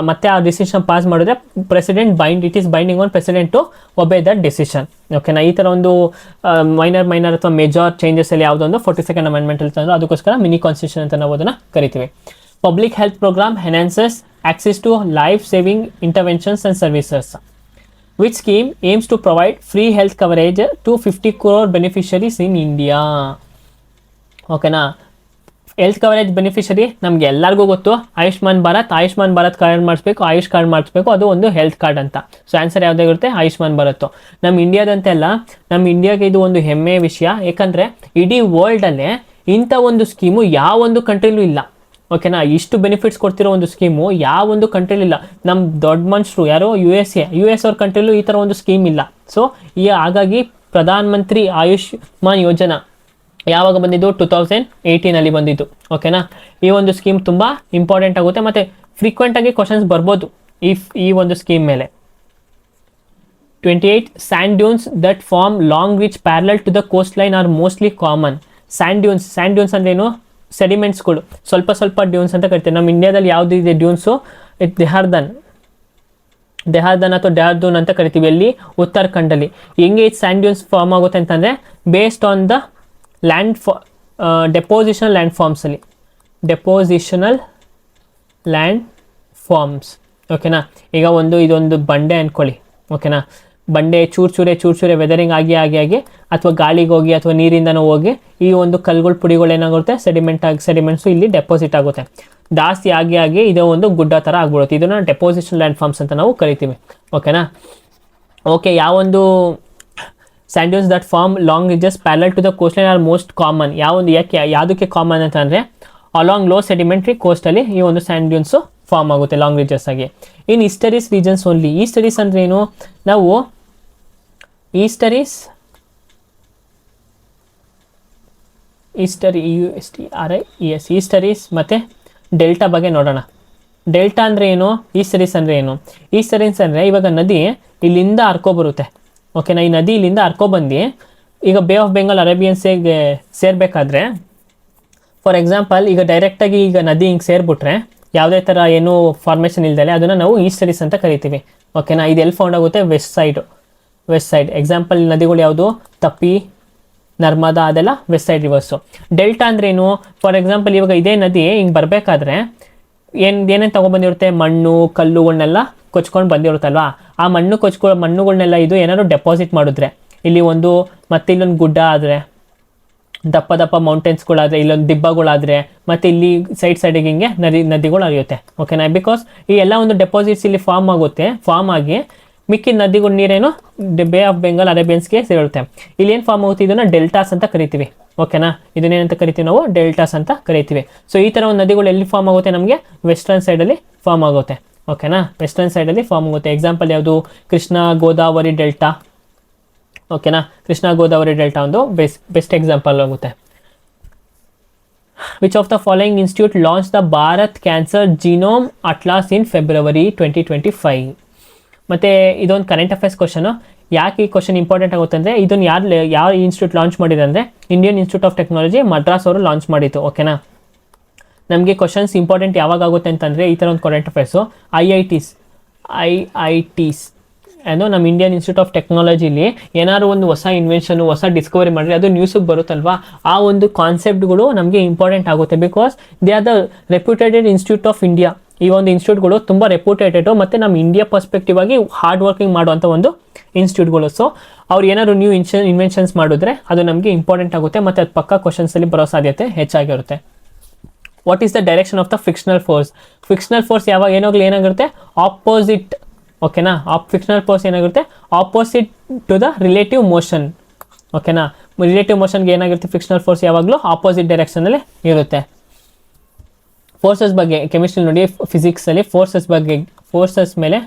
ಮತ್ತೆ ಆ ಡಿಸಿಷನ್ ಪಾಸ್ ಮಾಡಿದ್ರೆ it is binding on president to obey that decision. ಓಕೆನಾ. ಈ ಥರ ಒಂದು ಮೈನರ್ ಅಥವಾ ಮೇಜರ್ ಚೇಂಜಸಲ್ಲಿ ಯಾವುದೊಂದು 42nd ಅಮೆಂಡ್ಮೆಂಟಲ್ಲಿ ತಂದರೆ ಅದಕ್ಕೋಸ್ಕರ ಮಿನಿ ಕಾನ್ಸ್ಟಿಟ್ಯೂಷನ್ ಅಂತ ನಾವು ಅದನ್ನು ಕರಿತೀವಿ. Public health program enhances access to life saving interventions and services. Which scheme aims to provide free health coverage to 50 crore beneficiaries in India. ಓಕೆನಾ. ಹೆಲ್ತ್ ಕವರೇಜ್ ಬೆನಿಫಿಷರಿ ನಮಗೆ ಎಲ್ಲರಿಗೂ ಗೊತ್ತು, ಆಯುಷ್ಮಾನ್ ಭಾರತ್ ಕಾರ್ಡ್ ಮಾಡಿಸ್ಬೇಕು, ಆಯುಷ್ ಕಾರ್ಡ್ ಮಾಡಿಸ್ಬೇಕು, ಅದು ಒಂದು ಹೆಲ್ತ್ ಕಾರ್ಡ್ ಅಂತ. So answer ಯಾವುದಾಗಿರುತ್ತೆ? ಆಯುಷ್ಮಾನ್ ಭಾರತ್. ನಮ್ಮ ಇಂಡಿಯಾದಂತೆಲ್ಲ, ನಮ್ಮ ಇಂಡಿಯಾಗೆ ಇದು ಒಂದು ಹೆಮ್ಮೆಯ ವಿಷಯ. ಯಾಕಂದರೆ ಇಡೀ ವರ್ಲ್ಡಲ್ಲೇ ಇಂಥ ಒಂದು ಸ್ಕೀಮು ಯಾವ ಒಂದು ಕಂಟ್ರಿಲೂ ಇಲ್ಲ. ಓಕೆನಾ. ಇಷ್ಟು ಬೆನಿಫಿಟ್ಸ್ ಕೊಡ್ತಿರೋ ಒಂದು ಸ್ಕೀಮು ಯಾವ ಒಂದು ಕಂಟ್ರಿಲೂ ಇಲ್ಲ. ನಮ್ಮ ದೊಡ್ಡ ಮನುಷ್ಯರು ಯಾರೋ ಯು ಎಸ್ ಅವ್ರ ಕಂಟ್ರಿಲೂ ಈ ಥರ ಒಂದು ಸ್ಕೀಮ್ ಇಲ್ಲ. ಸೊ ಹಾಗಾಗಿ ಪ್ರಧಾನ ಮಂತ್ರಿ ಆಯುಷ್ಮಾನ್ ಯೋಜನಾ ಯಾವಾಗ ಬಂದಿದ್ದು? 2018 ಬಂದಿದ್ದು. ಓಕೆನಾ. ಈ ಒಂದು ಸ್ಕೀಮ್ ತುಂಬ ಇಂಪಾರ್ಟೆಂಟ್ ಆಗುತ್ತೆ ಮತ್ತು ಫ್ರೀಕ್ವೆಂಟಾಗಿ ಕ್ವಶನ್ಸ್ ಬರ್ಬೋದು ಈ ಒಂದು ಸ್ಕೀಮ್ ಮೇಲೆ. 28 sand dunes that form long reach parallel to the coast line are mostly common. Sand dunes ಅಂದ್ರೇನು? ಸೆಡಿಮೆಂಟ್ಸ್ಗಳು, ಸ್ವಲ್ಪ ಡ್ಯೂನ್ಸ್ ಅಂತ ಕರಿತೀವಿ. ನಮ್ಮ ಇಂಡಿಯಾದಲ್ಲಿ ಯಾವುದು ಇದೆ ಡ್ಯೂನ್ಸು? ದೆಹರ್ದನ್ ಅಥವಾ ಡೆಹ್ರಾಡೂನ್ ಅಂತ ಕರಿತೀವಿ. ಅಲ್ಲಿ ಉತ್ತರಾಖಂಡಲ್ಲಿ. ಹೆಂಗೆ ಸ್ಯಾಂಡ್ ಡ್ಯೂನ್ಸ್ ಫಾರ್ಮ್ ಆಗುತ್ತೆ ಅಂತಂದರೆ based on the depositional landforms. ಓಕೆನಾ. ಈಗ ಇದೊಂದು ಬಂಡೆ ಅಂದ್ಕೊಳ್ಳಿ. ಓಕೆನಾ. ಬಂಡೆ ಚೂರೇ ವೆದರಿಂಗ್ ಆಗಿ ಅಥವಾ ಗಾಳಿಗೆ ಹೋಗಿ ಅಥವಾ ನೀರಿಂದನೂ ಹೋಗಿ ಈ ಒಂದು ಕಲ್ಗಳು ಪುಡಿಗಳು ಏನಾಗುತ್ತೆ? ಸೆಡಿಮೆಂಟ್ಸು ಇಲ್ಲಿ ಡೆಪಾಸಿಟ್ ಆಗುತ್ತೆ. ಜಾಸ್ತಿ ಆಗಿ ಇದೇ ಒಂದು ಗುಡ್ಡ ಥರ ಆಗ್ಬಿಡುತ್ತೆ. ಇದನ್ನು ಡೆಪೋಸಿಷನಲ್ ಲ್ಯಾಂಡ್ ಫಾರ್ಮ್ಸ್ ಅಂತ ನಾವು ಕರಿತೀವಿ. ಓಕೆನಾ. ಓಕೆ. ಯಾವೊಂದು sand dunes that form long ridges parallel to the coast line are most common. ಯಾವುದಕ್ಕೆ ಕಾಮನ್ ಅಂತಂದರೆ ಅಲಾಂಗ್ ಲೋ ಸೆಡಿಮೆಂಟ್ರಿ ಕೋಸ್ಟಲ್ಲಿ ಈ ಒಂದು ಸ್ಯಾಂಡ್ ಡ್ಯೂನ್ಸು ಫಾರ್ಮ್ ಆಗುತ್ತೆ ಲಾಂಗ್ ರಿಜಸ್ ಆಗಿ. In ಈಸ್ಟರೀಸ್ regions only. ಈಸ್ಟರೀಸ್ ಅಂದರೆ ಏನು? ನಾವು ಈಸ್ಟರೀಸ್ ಮತ್ತು ಡೆಲ್ಟಾ ಬಗ್ಗೆ ನೋಡೋಣ. ಡೆಲ್ಟಾ ಅಂದರೆ ಏನು? ಈಸ್ಟರೀಸ್ ಅಂದರೆ ಏನು? ಈಸ್ಟರೀಸ್ ಅಂದರೆ ಇವಾಗ ನದಿ ಇಲ್ಲಿಂದ ಹರ್ಕೊಬರುತ್ತೆ. ಓಕೆನಾ. ಈ ನದಿ ಇಲ್ಲಿಂದ ಹರ್ಕೊಬಂದು ಈಗ ಬೇ ಆಫ್ ಬೆಂಗಾಲ್ ಅರೇಬಿಯನ್ ಸೇರಬೇಕಾದ್ರೆ, ಫಾರ್ ಎಕ್ಸಾಂಪಲ್ ಈಗ ಡೈರೆಕ್ಟಾಗಿ ಈಗ ನದಿ ಹಿಂಗೆ ಸೇರಿಬಿಟ್ರೆ ಯಾವುದೇ ಥರ ಏನು ಫಾರ್ಮೇಷನ್ ಇಲ್ದಲೆ ಅದನ್ನು ನಾವು ಈಸ್ಟರೀಸ್ ಅಂತ ಕರಿತೀವಿ. ಓಕೆನಾ. ಇದು ಎಲ್ಲಿ ಫೌಂಡ್ ಆಗುತ್ತೆ? West side. ಎಕ್ಸಾಂಪಲ್ ನದಿಗಳು ಯಾವುದು? ತಪ್ಪಿ, ನರ್ಮದಾ, ಅದೆಲ್ಲ ವೆಸ್ಟ್ ಸೈಡ್ ರಿವರ್ಸು. ಡೆಲ್ಟಾ ಅಂದ್ರೇನು? ಫಾರ್ ಎಕ್ಸಾಂಪಲ್ ಇವಾಗ ಇದೇ ನದಿ ಹಿಂಗೆ ಬರಬೇಕಾದ್ರೆ ಏನೇನು ತೊಗೊಬಂದಿರುತ್ತೆ? ಮಣ್ಣು ಕಲ್ಲುಗಳನ್ನೆಲ್ಲ ಕೊಚ್ಕೊಂಡು ಬಂದಿರುತ್ತಲ್ವಾ. ಆ ಮಣ್ಣುಗಳನ್ನೆಲ್ಲ ಇದು ಏನಾದ್ರು ಡೆಪಾಸಿಟ್ ಮಾಡಿದ್ರೆ ಇಲ್ಲಿ ಒಂದು ಮತ್ತೆ ಇಲ್ಲೊಂದು ಗುಡ್ಡ ಆದರೆ ದಪ್ಪ ದಪ್ಪ ಮೌಂಟೇನ್ಸ್ಗಳಾದರೆ, ಇಲ್ಲೊಂದು ದಿಬ್ಬಗಳಾದರೆ, ಮತ್ತು ಇಲ್ಲಿ ಸೈಡಿಗೆ ಹಿಂಗೆ ನದಿಗಳು ಹರಿಯುತ್ತೆ. ಓಕೆನಾ, ಬಿಕಾಸ್ ಈ ಎಲ್ಲ ಒಂದು ಡೆಪಾಸಿಟ್ಸ್ ಇಲ್ಲಿ ಫಾರ್ಮ್ ಆಗಿ ಮಿಕ್ಕಿದ ನದಿಗಳ ನೀರೇನು ಬೇ ಆಫ್ ಬೆಂಗಾಲ್ ಅರೇಬಿಯನ್ಸ್ಗೆ ಸೇರುತ್ತೆ. ಇಲ್ಲಿ ಏನು ಫಾರ್ಮ್ ಆಗುತ್ತೆ, ಇದನ್ನು ಡೆಲ್ಟಾಸ್ ಅಂತ ಕರಿತೀವಿ. ಓಕೆನಾ, ಇದನ್ನೇನಂತ ಕರಿತೀವಿ ನಾವು, ಡೆಲ್ಟಾಸ್ ಅಂತ ಕರಿತೀವಿ. ಸೊ ಈ ಥರ ಒಂದು ನದಿಗಳು ಎಲ್ಲಿ ಫಾರ್ಮ್ ಆಗುತ್ತೆ, ನಮಗೆ ವೆಸ್ಟರ್ನ್ ಸೈಡಲ್ಲಿ ಫಾರ್ಮ್ ಆಗುತ್ತೆ. ಓಕೆನಾ, ವೆಸ್ಟರ್ನ್ ಸೈಡಲ್ಲಿ ಫಾರ್ಮ್ ಆಗುತ್ತೆ. ಎಕ್ಸಾಂಪಲ್ ಯಾವುದು, ಕೃಷ್ಣ ಗೋದಾವರಿ ಡೆಲ್ಟಾ. ಓಕೆನಾ, ಕೃಷ್ಣ ಗೋದಾವರಿ ಡೆಲ್ಟಾ ಒಂದು ಬೆಸ್ಟ್ ಎಕ್ಸಾಂಪಲ್ ಆಗುತ್ತೆ. Which of the following institute launch the Bharat cancer genome atlas in February 2025. ಮತ್ತು ಇದೊಂದು ಕರೆಂಟ್ ಅಫೇರ್ಸ್ ಕ್ವಶನು. ಯಾಕೆ ಈ ಕ್ವಶನ್ ಇಂಪಾರ್ಟೆಂಟ್ ಆಗುತ್ತೆ ಅಂದರೆ, ಇದನ್ನು ಯಾವ ಇನ್ಸ್ಟಿಟ್ಯೂಟ್ ಲಾಂಚ್ ಮಾಡಿದೆ ಅಂದರೆ, Indian institute of technology Madras ಅವರು ಲಾಂಚ್ ಮಾಡಿತ್ತು. ಓಕೆನಾ, ನಮಗೆ ಕ್ವಶನ್ಸ್ ಇಂಪಾರ್ಟೆಂಟ್ ಯಾವಾಗ ಆಗುತ್ತೆ ಅಂತಂದರೆ, ಈ ಥರ ಒಂದು ಕರೆಂಟ್ ಅಫೇರ್ಸು. ಐ ಐ ಟಿಸ್ ಏನೋ ನಮ್ಮ ಇಂಡಿಯನ್ ಇನ್ಸ್ಟಿಟ್ಯೂಟ್ ಆಫ್ ಟೆಕ್ನಾಲಜಿಲಿ ಏನಾದ್ರು ಒಂದು ಹೊಸ ಇನ್ವೆನ್ಷನ್, ಹೊಸ ಡಿಸ್ಕವರಿ ಮಾಡಿದ್ರೆ ಅದು ನ್ಯೂಸಿಗೆ ಬರುತ್ತಲ್ವಾ, ಆ ಒಂದು ಕಾನ್ಸೆಪ್ಟ್ಗಳು ನಮಗೆ ಇಂಪಾರ್ಟೆಂಟ್ ಆಗುತ್ತೆ. Because they are the reputed institute of India. ಈ ಒಂದು ಇನ್ಸ್ಟಿಟ್ಯೂಟ್ಗಳು ತುಂಬ ರೆಪ್ಯೂಟೆಡ್ ಮತ್ತು ನಮ್ಮ ಇಂಡಿಯಾ ಪರ್ಸ್ಪೆಕ್ಟಿವ್ ಆಗಿ ಹಾರ್ಡ್ ವರ್ಕಿಂಗ್ ಮಾಡುವಂಥ ಒಂದು ಇನ್ಸ್ಟಿಟ್ಯೂಟ್ಗಳು. ಸೊ ಅವ್ರು ಏನಾದ್ರು ನ್ಯೂ ಇನ್ವೆನ್ಷನ್ಸ್ ಮಾಡಿದ್ರೆ ಅದು ನಮಗೆ ಇಂಪಾರ್ಟೆಂಟ್ ಆಗುತ್ತೆ, ಮತ್ತು ಅದು ಪಕ್ಕ ಕ್ವಶನ್ಸಲ್ಲಿ ಬರೋ ಸಾಧ್ಯತೆ ಹೆಚ್ಚಾಗಿರುತ್ತೆ. What is the direction of the frictional force? Frictional force ಯಾವಾಗ ಏನಾಗಿರುತ್ತೆ, ಆಪೋಸಿಟ್. ಓಕೆನಾ, ಫಿಕ್ಷನಲ್ ಫೋರ್ಸ್ ಏನಾಗಿರುತ್ತೆ, opposite to the relative motion. ಓಕೆನಾ, ರಿಲೇಟಿವ್ ಮೋಷನ್ಗೆ ಏನಾಗಿರುತ್ತೆ, ಫಿಕ್ಷನಲ್ ಫೋರ್ಸ್ ಯಾವಾಗಲೂ ಆಪೋಸಿಟ್ ಡೈರೆಕ್ಷನಲ್ಲಿ ಇರುತ್ತೆ. ಫೋರ್ಸಸ್ ಬಗ್ಗೆ ಕೆಮಿಸ್ಟ್ರಿ ನೋಡಿ, ಫಿಸಿಕ್ಸಲ್ಲಿ ಫೋರ್ಸಸ್ ಮೇಲೆ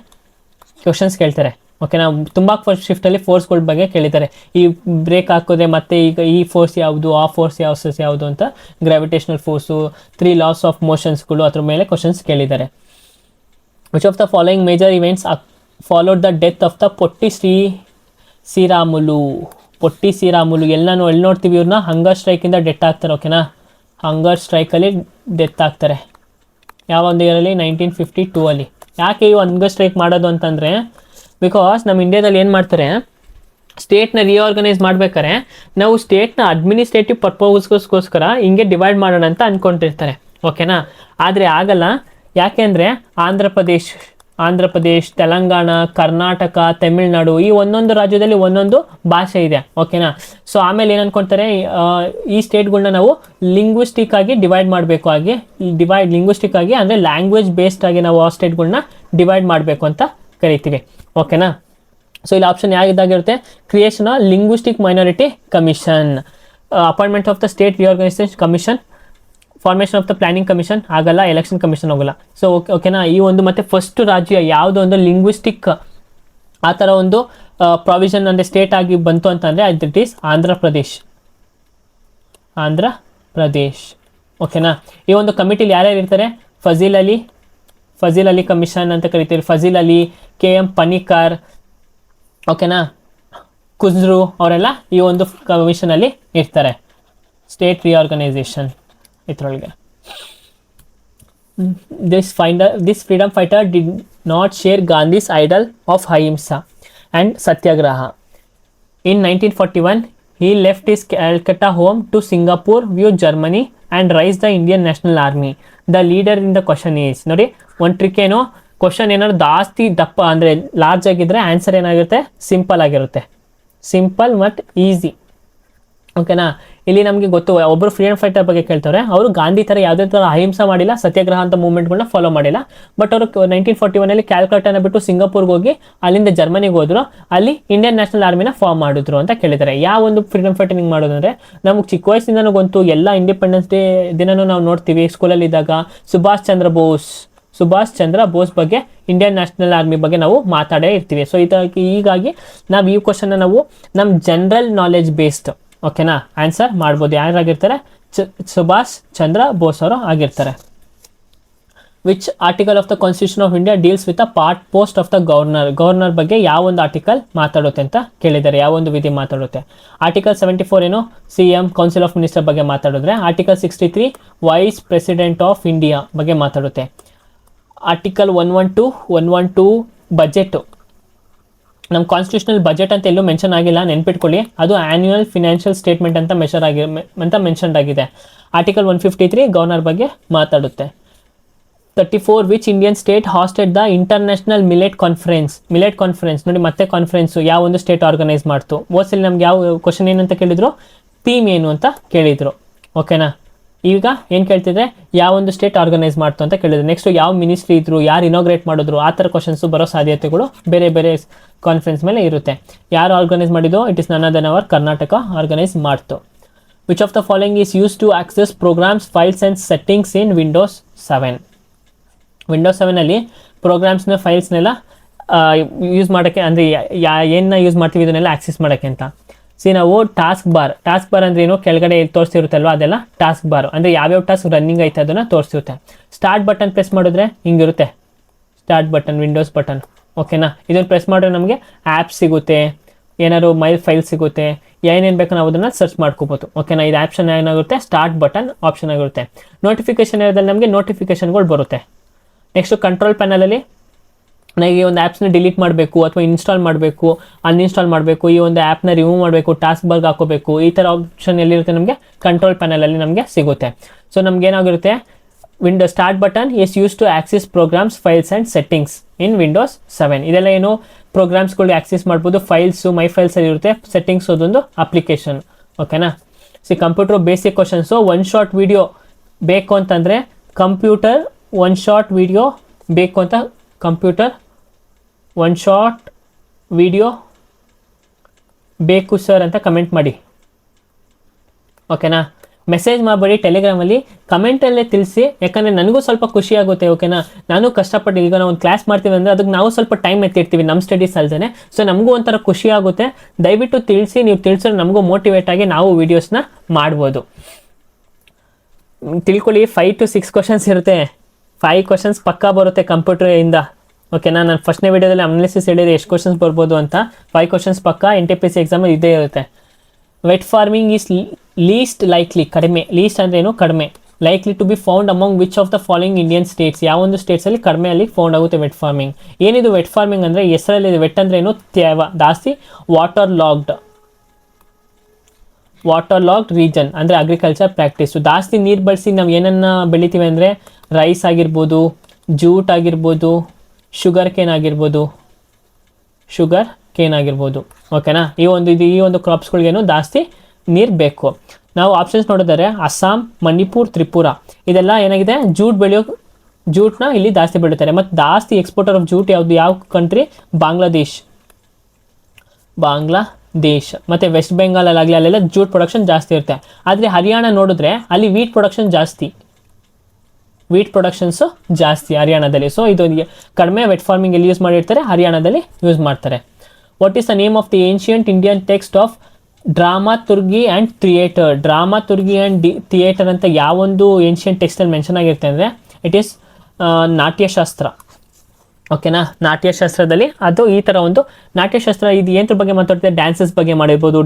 ಕ್ವಶನ್ಸ್ ಕೇಳ್ತಾರೆ. ಓಕೆನಾ, ತುಂಬ ಫಸ್ಟ್ ಶಿಫ್ಟಲ್ಲಿ ಫೋರ್ಸ್ಗಳ ಬಗ್ಗೆ ಕೇಳಿದ್ದಾರೆ. ಈ ಬ್ರೇಕ್ ಹಾಕಿದ್ರೆ ಮತ್ತೆ ಈಗ ಈ ಫೋರ್ಸ್ ಯಾವುದು, ಆ ಫೋರ್ಸ್ ಯಾವುದು ಅಂತ, ಗ್ರಾವಿಟೇಷನಲ್ ಫೋರ್ಸು, 3 ಲಾಸ್ ಆಫ್ ಮೋಷನ್ಸ್ಗಳು, ಅದ್ರ ಮೇಲೆ ಕ್ವಶನ್ಸ್ ಕೇಳಿದ್ದಾರೆ. Which of the following major events followed the death of the Potti Sriramulu. ಎಲ್ಲಿ ನೋಡ್ತೀವಿ ಇವ್ರನ್ನ, ಹಂಗರ್ ಸ್ಟ್ರೈಕಿಂದ ಡೆತ್ ಆಗ್ತಾರೆ. ಓಕೆನಾ, ಹಂಗರ್ ಸ್ಟ್ರೈಕಲ್ಲಿ ಡೆತ್ ಆಗ್ತಾರೆ. ಯಾವ ಒಂದು ಇಯರಲ್ಲಿ, 1952 ಅಲ್ಲಿ. ಯಾಕೆ ಇವು ಹಂಗರ್ ಸ್ಟ್ರೈಕ್ ಮಾಡೋದು ಅಂತಂದರೆ, ಬಿಕಾಸ್ ನಮ್ಮ ಇಂಡಿಯಾದಲ್ಲಿ ಏನು ಮಾಡ್ತಾರೆ, ಸ್ಟೇಟ್ನ ರಿಆರ್ಗನೈಸ್ ಮಾಡ್ಬೇಕಾರೆ ನಾವು ಸ್ಟೇಟ್ನ ಅಡ್ಮಿನಿಸ್ಟ್ರೇಟಿವ್ ಪರ್ಪಸ್ಗೋಸ್ಕರ ಹಿಂಗೆ ಡಿವೈಡ್ ಮಾಡೋಣ ಅಂತ ಅಂದ್ಕೊಂಡಿರ್ತಾರೆ. ಓಕೆನಾ, ಆದರೆ ಆಗಲ್ಲ. ಯಾಕೆ ಅಂದರೆ ಆಂಧ್ರ ಪ್ರದೇಶ್, ತೆಲಂಗಾಣ, ಕರ್ನಾಟಕ, ತಮಿಳ್ನಾಡು, ಈ ಒಂದೊಂದು ರಾಜ್ಯದಲ್ಲಿ ಒಂದೊಂದು ಭಾಷೆ ಇದೆ. ಓಕೆನಾ, ಸೊ ಆಮೇಲೆ ಏನು ಅಂದ್ಕೊಳ್ತಾರೆ, ಈ ಸ್ಟೇಟ್ಗಳನ್ನ ನಾವು ಲಿಂಗ್ವಿಸ್ಟಿಕ್ ಆಗಿ ಡಿವೈಡ್ ಮಾಡಬೇಕು. ಲಿಂಗ್ವಿಸ್ಟಿಕ್ ಆಗಿ ಅಂದರೆ ಲ್ಯಾಂಗ್ವೇಜ್ ಬೇಸ್ಡ್ ಆಗಿ ನಾವು ಆ ಸ್ಟೇಟ್ಗಳನ್ನ ಡಿವೈಡ್ ಮಾಡಬೇಕು ಅಂತ ಕರಿತೀವಿ. ಓಕೆನಾ, ಸೊ ಇಲ್ಲಿ ಆಪ್ಷನ್ ಯಾವ್ದಾಗಿರುತ್ತೆ, creation linguistic minority commission, appointment of the state reorganisation commission, formation of the planning commission ಆಗಲ್ಲ, ಎಲೆಕ್ಷನ್ ಕಮಿಷನ್ ಹೋಗಲ್ಲ. ಸೊ ಓಕೆನಾ, ಈ ಒಂದು ಮತ್ತೆ ಫಸ್ಟ್ ರಾಜ್ಯ ಯಾವುದೋ ಒಂದು ಲಿಂಗ್ವಿಸ್ಟಿಕ್ ಆ ಥರ ಒಂದು ಪ್ರಾವಿಷನ್ ಅಂದರೆ ಸ್ಟೇಟ್ ಆಗಿ ಬಂತು ಅಂತಂದರೆ ಇಟ್ ಈಸ್ ಆಂಧ್ರ ಪ್ರದೇಶ್. ಓಕೆನಾ, ಈ ಒಂದು ಕಮಿಟಿಲಿ ಯಾರ್ಯಾರು ಇರ್ತಾರೆ, ಫಜೀಲ್ ಅಲಿ ಕಮಿಷನ್ ಅಂತ ಕರಿತೀವಿ. ಫಜೀಲ್ ಅಲಿ, KM ಪನಿಕರ್, ಓಕೆನಾ, ಕುಜ್ರು ಅವರೆಲ್ಲ ಈ ಒಂದು ಕಮಿಷನಲ್ಲಿ ಇರ್ತಾರೆ. ಸ್ಟೇಟ್ ರಿಆರ್ಗನೈಸೇಷನ್ ಇದರೊಳಗೆ. This freedom fighter did not share Gandhi's ideal of ahimsa and satyagraha. In 1941 he left his Calcutta home to Singapore, view Germany and raise the Indian National Army. The leader in the question is, ನೋಡಿ ಒಂದು trick ಏನು, question ಏನಾದ್ರು ಜಾಸ್ತಿ ದಪ್ಪ ಅಂದರೆ large ಆಗಿದ್ರೆ answer ಏನಾಗಿರುತ್ತೆ, simple ಆಗಿರುತ್ತೆ. ಸಿಂಪಲ್ ಮತ್ತು ಈಸಿ. ಓಕೆನಾ, ಇಲ್ಲಿ ನಮಗೆ ಗೊತ್ತು, ಒಬ್ಬರು ಫ್ರೀಡಮ್ ಫೈಟರ್ ಬಗ್ಗೆ ಕೇಳ್ತಾರೆ. ಅವರು ಗಾಂಧಿ ಥರ ಯಾವುದೇ ಥರ ಅಹಿಂಸೆ ಮಾಡಿಲ್ಲ, ಸತ್ಯಾಗ್ರಹ ಅಂತ ಮೂವ್ಮೆಂಟ್ಗಳನ್ನ ಫಾಲೋ ಮಾಡಿಲ್ಲ. ಬಟ್ ಅವರು 1941 ಕ್ಯಾಲ್ಕಟಾನ ಬಿಟ್ಟು ಸಿಂಗಾಪುರ್ಗೆ ಹೋಗಿ ಅಲ್ಲಿಂದ ಜರ್ಮನಿಗೆ ಹೋದ್ರು, ಅಲ್ಲಿ ಇಂಡಿಯನ್ ನ್ಯಾಷನಲ್ ಆರ್ಮಿನ ಫಾರ್ಮ್ ಮಾಡಿದ್ರು ಅಂತ ಕೇಳಿದ್ದಾರೆ. ಯಾವ ಒಂದು ಫ್ರೀಡಮ್ ಫೈಟಿಂಗ್ ಮಾಡೋದಂದ್ರೆ, ನಮಗೆ ಚಿಕ್ಕ ವಯಸ್ಸಿಂದನೂ ಗೊತ್ತು, ಎಲ್ಲ ಇಂಡಿಪೆಂಡೆನ್ಸ್ ಡೇ ದಿನನೂ ನಾವು ನೋಡ್ತೀವಿ ಸ್ಕೂಲಲ್ಲಿದ್ದಾಗ. ಸುಭಾಷ್ ಚಂದ್ರ ಬೋಸ್ ಬಗ್ಗೆ, ಇಂಡಿಯನ್ ನ್ಯಾಷನಲ್ ಆರ್ಮಿ ಬಗ್ಗೆ ನಾವು ಮಾತಾಡೇ ಇರ್ತೀವಿ. ಸೊ ಹೀಗಾಗಿ ನಾವು ಈ ಕ್ವಶನ್ನ ನಾವು ನಮ್ಮ ಜನರಲ್ ನಾಲೆಜ್ ಬೇಸ್ಡ್ ಓಕೆನಾ ಆನ್ಸರ್ ಮಾಡ್ಬೋದು. ಯಾರಾಗಿರ್ತಾರೆ, ಸುಭಾಷ್ ಚಂದ್ರ ಬೋಸ್ ಅವರು ಆಗಿರ್ತಾರೆ. Which article of the constitution of India deals with a post of the governor ಬಗ್ಗೆ ಯಾವ ಒಂದು ಆರ್ಟಿಕಲ್ ಮಾತಾಡುತ್ತೆ ಅಂತ ಕೇಳಿದ್ದಾರೆ, ಯಾವ ಒಂದು ವಿಧಿ ಮಾತಾಡುತ್ತೆ. ಆರ್ಟಿಕಲ್ 74 ಏನು, CM ಕೌನ್ಸಿಲ್ ಆಫ್ ಮಿನಿಸ್ಟರ್ ಬಗ್ಗೆ ಮಾತಾಡಿದ್ರೆ. Article 63 vice president of India ಬಗ್ಗೆ ಮಾತಾಡುತ್ತೆ. ಆರ್ಟಿಕಲ್ 112 ಬಜೆಟ್, ನಮ್ಮ ಕಾನ್ಸ್ಟಿಟ್ಯೂಷನಲ್ ಬಜೆಟ್ ಅಂತ ಎಲ್ಲೂ ಮೆನ್ಷನ್ ಆಗಿಲ್ಲ, ನೆನ್ಪಿಟ್ಕೊಳ್ಳಿ. ಅದು ಆನ್ಯುವಲ್ ಫಿನಾನ್ಷಿಯಲ್ ಸ್ಟೇಟ್ಮೆಂಟ್ ಅಂತ ಮೆನ್ಷನ್ ಆಗಿದೆ. ಆರ್ಟಿಕಲ್ 153 ಗವರ್ನರ್ ಬಗ್ಗೆ ಮಾತಾಡುತ್ತೆ. 34 which Indian state hosted the international millet conference ನೋಡಿ, ಮತ್ತೆ ಕಾನ್ಫರೆನ್ಸು ಯಾವ ಒಂದು ಸ್ಟೇಟ್ ಆರ್ಗನೈಸ್ ಮಾಡ್ತು. ಓದ್ಸಲಿ ನಮ್ಗೆ ಯಾವ ಕ್ವಶನ್ ಏನಂತ ಕೇಳಿದ್ರು, ಥೀಮ್ ಏನು ಅಂತ ಕೇಳಿದರು. ಓಕೆನಾ, ಈಗ ಏನು ಕೇಳ್ತಿದ್ರೆ ಯಾವೊಂದು ಸ್ಟೇಟ್ ಆರ್ಗನೈಸ್ ಮಾಡ್ತು ಅಂತ ಕೇಳಿದ್ರು. ನೆಕ್ಸ್ಟ್ ಯಾವ ಮಿನಿಸ್ಟ್ರಿ ಇದ್ರು, ಯಾರು ಇನಾಗ್ರೇಟ್ ಮಾಡಿದ್ರು, ಆ ಥರ ಕ್ವಶನ್ಸು ಬರೋ ಸಾಧ್ಯತೆಗಳು ಬೇರೆ ಬೇರೆ ಕಾನ್ಫರೆನ್ಸ್ ಮೇಲೆ ಇರುತ್ತೆ. ಯಾರು ಆರ್ಗನೈಸ್ ಮಾಡಿದ್ದು? It is none other than our Karnataka organise ಮಾಡ್ತು. Which of the following is use to access programs, files and settings in Windows 7? Windows 7ಅಲ್ಲಿ ಪ್ರೋಗ್ರಾಮ್ಸ್ನ ಫೈಲ್ಸ್ನೆಲ್ಲ ಯೂಸ್ ಮಾಡೋಕ್ಕೆ, ಅಂದರೆ ಏನನ್ನ ಯೂಸ್ ಮಾಡ್ತೀವಿ ಇದನ್ನೆಲ್ಲ ಆಕ್ಸೆಸ್ ಮಾಡೋಕ್ಕೆ ಅಂತ. ನಾವು ಟಾಸ್ಕ್ ಬಾರ್ ಅಂದರೆ ಏನು, ಕೆಳಗಡೆ ತೋರಿಸಿರುತ್ತಲ್ವ ಅದೆಲ್ಲ ಟಾಸ್ಕ್ ಬಾರ್, ಅಂದರೆ ಯಾವ್ಯಾವ ಟಾಸ್ಕ್ ರನ್ನಿಂಗ್ ಐತೆ ಅದನ್ನು ತೋರಿಸಿರುತ್ತೆ. ಸ್ಟಾರ್ಟ್ ಬಟನ್ ಪ್ರೆಸ್ ಮಾಡಿದ್ರೆ ಹಿಂಗಿರುತ್ತೆ, ಸ್ಟಾರ್ಟ್ ಬಟನ್, ವಿಂಡೋಸ್ ಬಟನ್. ಓಕೆನಾ, ಇದನ್ನು ಪ್ರೆಸ್ ಮಾಡಿದ್ರೆ ನಮಗೆ ಆ್ಯಪ್ ಸಿಗುತ್ತೆ, ಏನಾದ್ರು ಫೈಲ್ ಸಿಗುತ್ತೆ, ಏನೇನು ಬೇಕು ನಾವು ಅದನ್ನು ಸರ್ಚ್ ಮಾಡ್ಕೋಬೋದು. ಓಕೆನಾ, ಇದು ಆಪ್ಷನ್ ಏನಾಗುತ್ತೆ, ಸ್ಟಾರ್ಟ್ ಬಟನ್ ಆಪ್ಷನ್ ಆಗಿರುತ್ತೆ. ನೋಟಿಫಿಕೇಶನ್ ಇರೋದ್ರಲ್ಲಿ ನಮಗೆ ನೋಟಿಫಿಕೇಶನ್ಗಳು ಬರುತ್ತೆ. ನೆಕ್ಸ್ಟು ಕಂಟ್ರೋಲ್ ಪ್ಯಾನಲಲ್ಲಿ ನನಗೆ ಒಂದು ಆ್ಯಪ್ಸ್ನ ಡಿಲೀಟ್ ಮಾಡಬೇಕು ಅಥವಾ ಇನ್ಸ್ಟಾಲ್ ಮಾಡಬೇಕು, ಅನ್ಇನ್ಸ್ಟಾಲ್ ಮಾಡಬೇಕು, ಈ ಒಂದು ಆ್ಯಪ್ನ ರಿಮೂವ್ ಮಾಡಬೇಕು, ಟಾಸ್ಕ್ ಬಾರ್ಗೆ ಹಾಕೋಬೇಕು, ಈ ಥರ ಆಪ್ಷನ್ ಎಲ್ಲಿರುತ್ತೆ ನಮಗೆ ಕಂಟ್ರೋಲ್ ಪ್ಯಾನಲಲ್ಲಿ ನಮಗೆ ಸಿಗುತ್ತೆ. ಸೊ ನಮ್ಗೆ ಏನಾಗಿರುತ್ತೆ, start button is use to access programs, files and settings in Windows 7. ಇದೆಲ್ಲ ಏನು, ಪ್ರೋಗ್ರಾಮ್ಸ್ಗಳು ಆಕ್ಸೆಸ್ ಮಾಡ್ಬೋದು, ಫೈಲ್ಸು ಮೈ ಫೈಲ್ಸಲ್ಲಿ ಇರುತ್ತೆ, ಸೆಟ್ಟಿಂಗ್ಸ್ ಅದೊಂದು ಅಪ್ಲಿಕೇಶನ್. ಓಕೆನಾ, computer basic questions. One short video ಬೇಕು ಅಂತಂದರೆ ಕಂಪ್ಯೂಟರ್ ಒನ್ ಶಾರ್ಟ್ ವಿಡಿಯೋ ಬೇಕು ಅಂತ, ಕಂಪ್ಯೂಟರ್ ಒನ್ ಶಾರ್ಟ್ ವಿಡಿಯೋ ಬೇಕು ಸರ್ ಅಂತ ಕಮೆಂಟ್ ಮಾಡಿ. ಓಕೆನಾ, ಮೆಸೇಜ್ ಮಾಡಬೇಡಿ, ಟೆಲಿಗ್ರಾಮಲ್ಲಿ ಕಮೆಂಟಲ್ಲೇ ತಿಳಿಸಿ, ಯಾಕಂದರೆ ನನಗೂ ಸ್ವಲ್ಪ ಖುಷಿ ಆಗುತ್ತೆ. ಓಕೆನಾ, ನಾನು ಕಷ್ಟಪಟ್ಟು ಈಗ ನಾವು ಒಂದು ಕ್ಲಾಸ್ ಮಾಡ್ತೀವಿ ಅಂದರೆ ಅದಕ್ಕೆ ನಾವು ಸ್ವಲ್ಪ ಟೈಮ್ ಎತ್ತಿರ್ತೀವಿ ನಮ್ಮ ಸ್ಟಡೀಸ್ ಅಲ್ದೇ. ಸೊ ನಮಗೂ ಒಂಥರ ಖುಷಿ ಆಗುತ್ತೆ. ದಯವಿಟ್ಟು ತಿಳಿಸಿ, ನೀವು ತಿಳಿಸಿದ್ರೆ ನಮಗೂ ಮೋಟಿವೇಟ್ ಆಗಿ ನಾವು ವೀಡಿಯೋಸ್ನ ಮಾಡ್ಬೋದು. ತಿಳ್ಕೊಳ್ಳಿ, 5 to 6 ಕ್ವಶನ್ಸ್ ಇರುತ್ತೆ, 5 ಕ್ವಶನ್ಸ್ ಪಕ್ಕಾ ಬರುತ್ತೆ ಕಂಪ್ಯೂಟರಿಂದ. ಓಕೆನಾ, ನಾನು ಫಸ್ಟ್ನೇ ವೀಡಿಯೋದಲ್ಲಿ ಅನಾಲಿಸಿಸ್ ಹೇಳಿದೆ ಎಷ್ಟು ಕ್ವಶನ್ಸ್ ಬರ್ಬೋದು ಅಂತ. 5 ಕ್ವಶನ್ಸ್ ಪಕ್ಕಾ NTPC ಎಕ್ಸಾಮಲ್ಲಿ ಇದೇ ಇರುತ್ತೆ. Wet farming is least likely, ಕಡಿಮೆ. ಲೀಸ್ಟ್ ಅಂದರೆ ಏನು, ಕಡಿಮೆ. Likely to be found among which of the following Indian states, ಯಾವೊಂದು ಸ್ಟೇಟ್ಸಲ್ಲಿ ಕಡಿಮೆ ಅಲ್ಲಿ ಫೌಂಡ್ ಆಗುತ್ತೆ ವೆಟ್ ಫಾರ್ಮಿಂಗ್. ಏನಿದು ವೆಟ್ ಫಾರ್ಮಿಂಗ್ ಅಂದರೆ ಹೆಸರಲ್ಲಿದೆ. ವೆಟ್ ಅಂದರೆ ಏನು, ತೇವ, ಜಾಸ್ತಿ. ವಾಟರ್ ಲಾಗ್ಡ್ ರೀಜನ್ ಅಂದರೆ ಅಗ್ರಿಕಲ್ಚರ್ ಪ್ರಾಕ್ಟೀಸು. ಜಾಸ್ತಿ ನೀರು ಬಳಸಿ ನಾವು ಏನನ್ನ ಬೆಳಿತೀವಿ ಅಂದರೆ ರೈಸ್ ಆಗಿರ್ಬೋದು, ಜೂಟ್ ಆಗಿರ್ಬೋದು, ಶುಗರ್ ಕೇನ್ ಆಗಿರ್ಬೋದು. ಓಕೆನಾ, ಈ ಒಂದು ಕ್ರಾಪ್ಸ್ಗಳಿಗೇನು ಜಾಸ್ತಿ ನೀರು ಬೇಕು. ನಾವು ಆಪ್ಷನ್ಸ್ ನೋಡಿದರೆ ಅಸ್ಸಾಂ, ಮಣಿಪುರ್, ತ್ರಿಪುರ ಇದೆಲ್ಲ ಏನಾಗಿದೆ, ಜೂಟ್ನ ಇಲ್ಲಿ ಜಾಸ್ತಿ ಬೆಳೀತಾರೆ. ಮತ್ತು ಜಾಸ್ತಿ ಎಕ್ಸ್ಪೋರ್ಟರ್ ಆಫ್ ಜೂಟ್ ಯಾವ ಕಂಟ್ರಿ, ಬಾಂಗ್ಲಾದೇಶ್ ಮತ್ತು ವೆಸ್ಟ್ ಬೆಂಗಾಲಲ್ಲಾಗಲಿ ಅಲ್ಲೆಲ್ಲ ಜೂಟ್ ಪ್ರೊಡಕ್ಷನ್ ಜಾಸ್ತಿ ಇರುತ್ತೆ. ಆದರೆ ಹರಿಯಾಣ ನೋಡಿದ್ರೆ ಅಲ್ಲಿ ವೀಟ್ ಪ್ರೊಡಕ್ಷನ್ಸು ಜಾಸ್ತಿ ಹರಿಯಾಣದಲ್ಲಿ. ಸೊ ಇದು ಕಡಿಮೆ ವೆಟ್ ಫಾರ್ಮಿಂಗ್ ಎಲ್ಲಿ ಯೂಸ್ ಮಾಡಿರ್ತಾರೆ, ಹರಿಯಾಣದಲ್ಲಿ ಯೂಸ್ ಮಾಡ್ತಾರೆ. What is the name of the ancient Indian text of dramaturgy and theatre? Dramaturgy and theatre ಅಂತ ಯಾವೊಂದು ಏನ್ಷಿಯಂಟ್ ಟೆಕ್ಸ್ಟಲ್ಲಿ ಮೆನ್ಷನ್ ಆಗಿರುತ್ತೆ ಅಂದರೆ ಇಟ್ ಈಸ್ ನಾಟ್ಯಶಾಸ್ತ್ರ. ಓಕೆನಾ, ನಾಟ್ಯಶಾಸ್ತ್ರದಲ್ಲಿ ಅದು ಈ ಥರ ಒಂದು ನಾಟ್ಯಶಾಸ್ತ್ರ ಇದು ಏನರ ಬಗ್ಗೆ ಮಾತಾಡ್ತಾರೆ, ಡ್ಯಾನ್ಸಸ್ ಬಗ್ಗೆ ಮಾಡಿರ್ಬೋದು,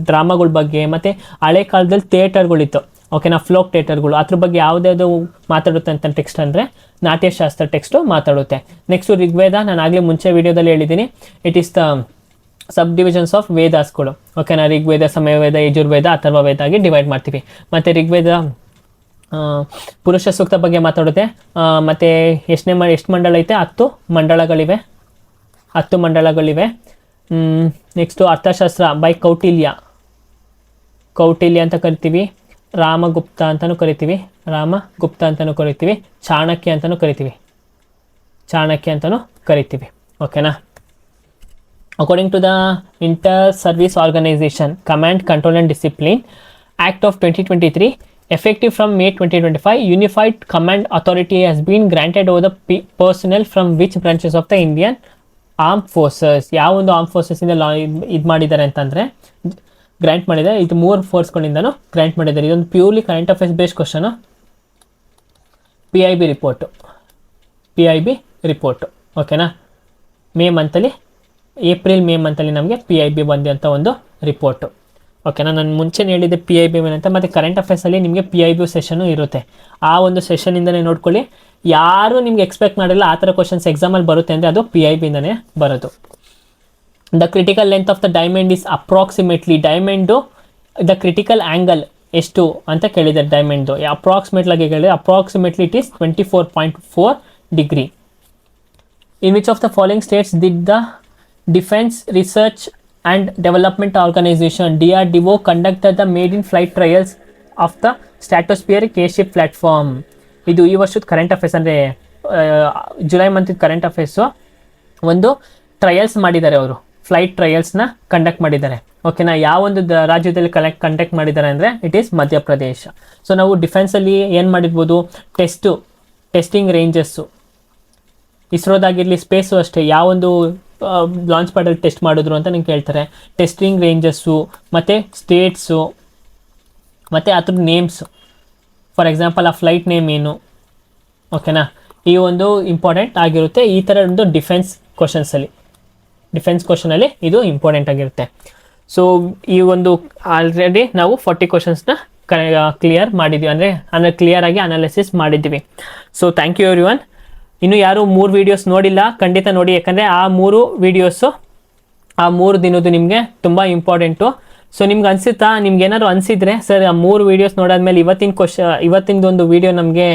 ಡ್ರಾಮಾಗಳ ಬಗ್ಗೆ, ಮತ್ತು ಹಳೆ ಕಾಲದಲ್ಲಿ ಥಿಯೇಟರ್ಗಳಿತ್ತು. ಓಕೆನಾ, ಫ್ಲೋಕ್ ಥಿಯೇಟರ್ಗಳು, ಅದ್ರ ಬಗ್ಗೆ ಯಾವುದ್ಯಾವುದು ಮಾತಾಡುತ್ತೆ ಅಂತ ಟೆಕ್ಸ್ಟ್ ಅಂದರೆ ನಾಟ್ಯಶಾಸ್ತ್ರ ಟೆಕ್ಸ್ಟು ಮಾತಾಡುತ್ತೆ. ನೆಕ್ಸ್ಟು ಋಗ್ವೇದ, ನಾನು ಆಗಲೇ ಮುಂಚೆ ವೀಡಿಯೋದಲ್ಲಿ ಹೇಳಿದ್ದೀನಿ, it is the subdivisions of ವೇದಾಸ್ಗಳು. ಓಕೆನಾ, ಋಗ್ವೇದ, ಸಮಯವೇದ, ಯಜುರ್ವೇದ, ಅಥರ್ವವೇದ ಆಗಿ ಡಿವೈಡ್ ಮಾಡ್ತೀವಿ. ಮತ್ತು ಋಗ್ವೇದ ಪುರುಷ ಸೂಕ್ತ ಬಗ್ಗೆ ಮಾತಾಡುತ್ತೆ. ಮತ್ತು ಎಷ್ಟು ಮಂಡಳ ಐತೆ, 10 ಮಂಡಳಗಳಿವೆ. ನೆಕ್ಸ್ಟು ಅರ್ಥಶಾಸ್ತ್ರ ಬೈ ಕೌಟಿಲ್ಯ ಅಂತ ಕರಿತೀವಿ. ರಾಮಗುಪ್ತ ಅಂತಲೂ ಕರಿತೀವಿ. ಚಾಣಕ್ಯ ಅಂತಲೂ ಕರಿತೀವಿ. ಓಕೆನಾ, according to the inter service organisation command control and discipline act of 2023, effective from May 2025, unified command authority has been granted over the personnel from which branches of the Indian Armed Forces? ಯಾವ ಒಂದು arm ಫೋರ್ಸಸ್ಸಿಂದ ಇದು ಮಾಡಿದ್ದಾರೆ ಅಂತಂದರೆ grant ಮಾಡಿದ್ದಾರೆ. ಇದು 3 ಫೋರ್ಸ್ಗಳಿಂದನೂ grant ಮಾಡಿದ್ದಾರೆ. ಇದೊಂದು purely current affairs based question. PIB report. ಓಕೆನಾ, ಏಪ್ರಿಲ್ ಮೇ ಮಂತಲ್ಲಿ ನಮಗೆ PIB ಬಂದಂಥ ಒಂದು ರಿಪೋರ್ಟು. ಓಕೆನಾ, ನಾನು ಮುಂಚೆ ಹೇಳಿದ್ದೆ PIB ಅಂತ. ಮತ್ತು ಕರೆಂಟ್ ಅಫೇರ್ಸಲ್ಲಿ ನಿಮಗೆ PIB ಸೆಷನು ಇರುತ್ತೆ. ಆ ಒಂದು ಸೆಷನಿಂದನೇ ನೋಡ್ಕೊಳ್ಳಿ. ಯಾರು ನಿಮ್ಗೆ ಎಕ್ಸ್ಪೆಕ್ಟ್ ಮಾಡಿಲ್ಲ ಆ ಥರ ಕ್ವಶನ್ಸ್ ಎಕ್ಸಾಮಲ್ಲಿ ಬರುತ್ತೆ ಅಂದರೆ ಅದು PIBಯಿಂದನೇ ಬರೋದು. The critical length of the diamond is approximately, diamond the critical angle ಎಷ್ಟು ಅಂತ ಕೇಳಿದ್ದಾರೆ. ಡೈಮಂಡ್ದು ಅಪ್ರಾಕ್ಸಿಮೇಟ್ಲಾಗಿ ಕೇಳಿದರೆ approximately it is 24.4 degree. In which of the following states did the Defence Research and Development Organisation DRDO conducted the made in flight trials of the stratospheric airship platform. ಇದು ಈ ವರ್ಷದ current affairs, ಅಂದರೆ July ಮಂತಿದ current affairs. ಒಂದು trials ಮಾಡಿದ್ದಾರೆ ಅವರು, flight ಟ್ರಯಲ್ಸ್ನ conduct ಮಾಡಿದ್ದಾರೆ. ಓಕೆನಾ, ಯಾವೊಂದು ರಾಜ್ಯದಲ್ಲಿ ಕಂಡಕ್ಟ್ ಮಾಡಿದ್ದಾರೆ ಅಂದರೆ ಇಟ್ ಈಸ್ ಮಧ್ಯಪ್ರದೇಶ. ಸೊ ನಾವು ಡಿಫೆನ್ಸಲ್ಲಿ ಏನು ಮಾಡಿರ್ಬೋದು, ಟೆಸ್ಟಿಂಗ್ ರೇಂಜಸ್ಸು, ಇಸ್ರೋದಾಗಿರಲಿ ಸ್ಪೇಸು ಅಷ್ಟೇ, ಯಾವೊಂದು ಲಾಂಚ್ ಪ್ಯಾಡಲ್ಲಿ ಟೆಸ್ಟ್ ಮಾಡಿದ್ರು ಅಂತ ನಿಮ್ಗೆ ಕೇಳ್ತಾರೆ. ಟೆಸ್ಟಿಂಗ್ ರೇಂಜಸ್ಸು ಮತ್ತು ಸ್ಟೇಟ್ಸು ಮತ್ತು ಅದ್ರ ನೇಮ್ಸು, ಫಾರ್ ಎಕ್ಸಾಂಪಲ್ ಆ ಫ್ಲೈಟ್ ನೇಮ್ ಏನು. ಓಕೆನಾ, ಈ ಒಂದು ಇಂಪಾರ್ಟೆಂಟ್ ಆಗಿರುತ್ತೆ ಈ ಥರ ಒಂದು ಡಿಫೆನ್ಸ್ ಕ್ವಶನಲ್ಲಿ ಇದು ಇಂಪಾರ್ಟೆಂಟ್ ಆಗಿರುತ್ತೆ. ಸೊ ಈ ಒಂದು ಆಲ್ರೆಡಿ ನಾವು 40 ಕ್ವಶನ್ಸ್ನ ಕ್ಲಿಯರ್ ಮಾಡಿದ್ವಿ, ಅಂದರೆ ಕ್ಲಿಯರ್ ಆಗಿ ಅನಾಲಿಸಿಸ್ ಮಾಡಿದ್ವಿ. So thank you everyone. ಇನ್ನು ಯಾರು 3 ವೀಡಿಯೋಸ್ ನೋಡಿಲ್ಲ ಖಂಡಿತ ನೋಡಿ, ಯಾಕಂದರೆ ಆ 3 ವೀಡಿಯೋಸು ಆ 3 ದಿನದ್ದು ನಿಮಗೆ ತುಂಬ ಇಂಪಾರ್ಟೆಂಟು. ಸೊ ನಿಮ್ಗೆ ಅನಿಸುತ್ತಾ, ನಿಮ್ಗೆ ಏನಾದ್ರು ಅನಿಸಿದರೆ ಸರ್ ಆ 3 ವೀಡಿಯೋಸ್ ನೋಡಾದ್ಮೇಲೆ ಇವತ್ತಿಂದೊಂದು ವೀಡಿಯೋ ನಮಗೆ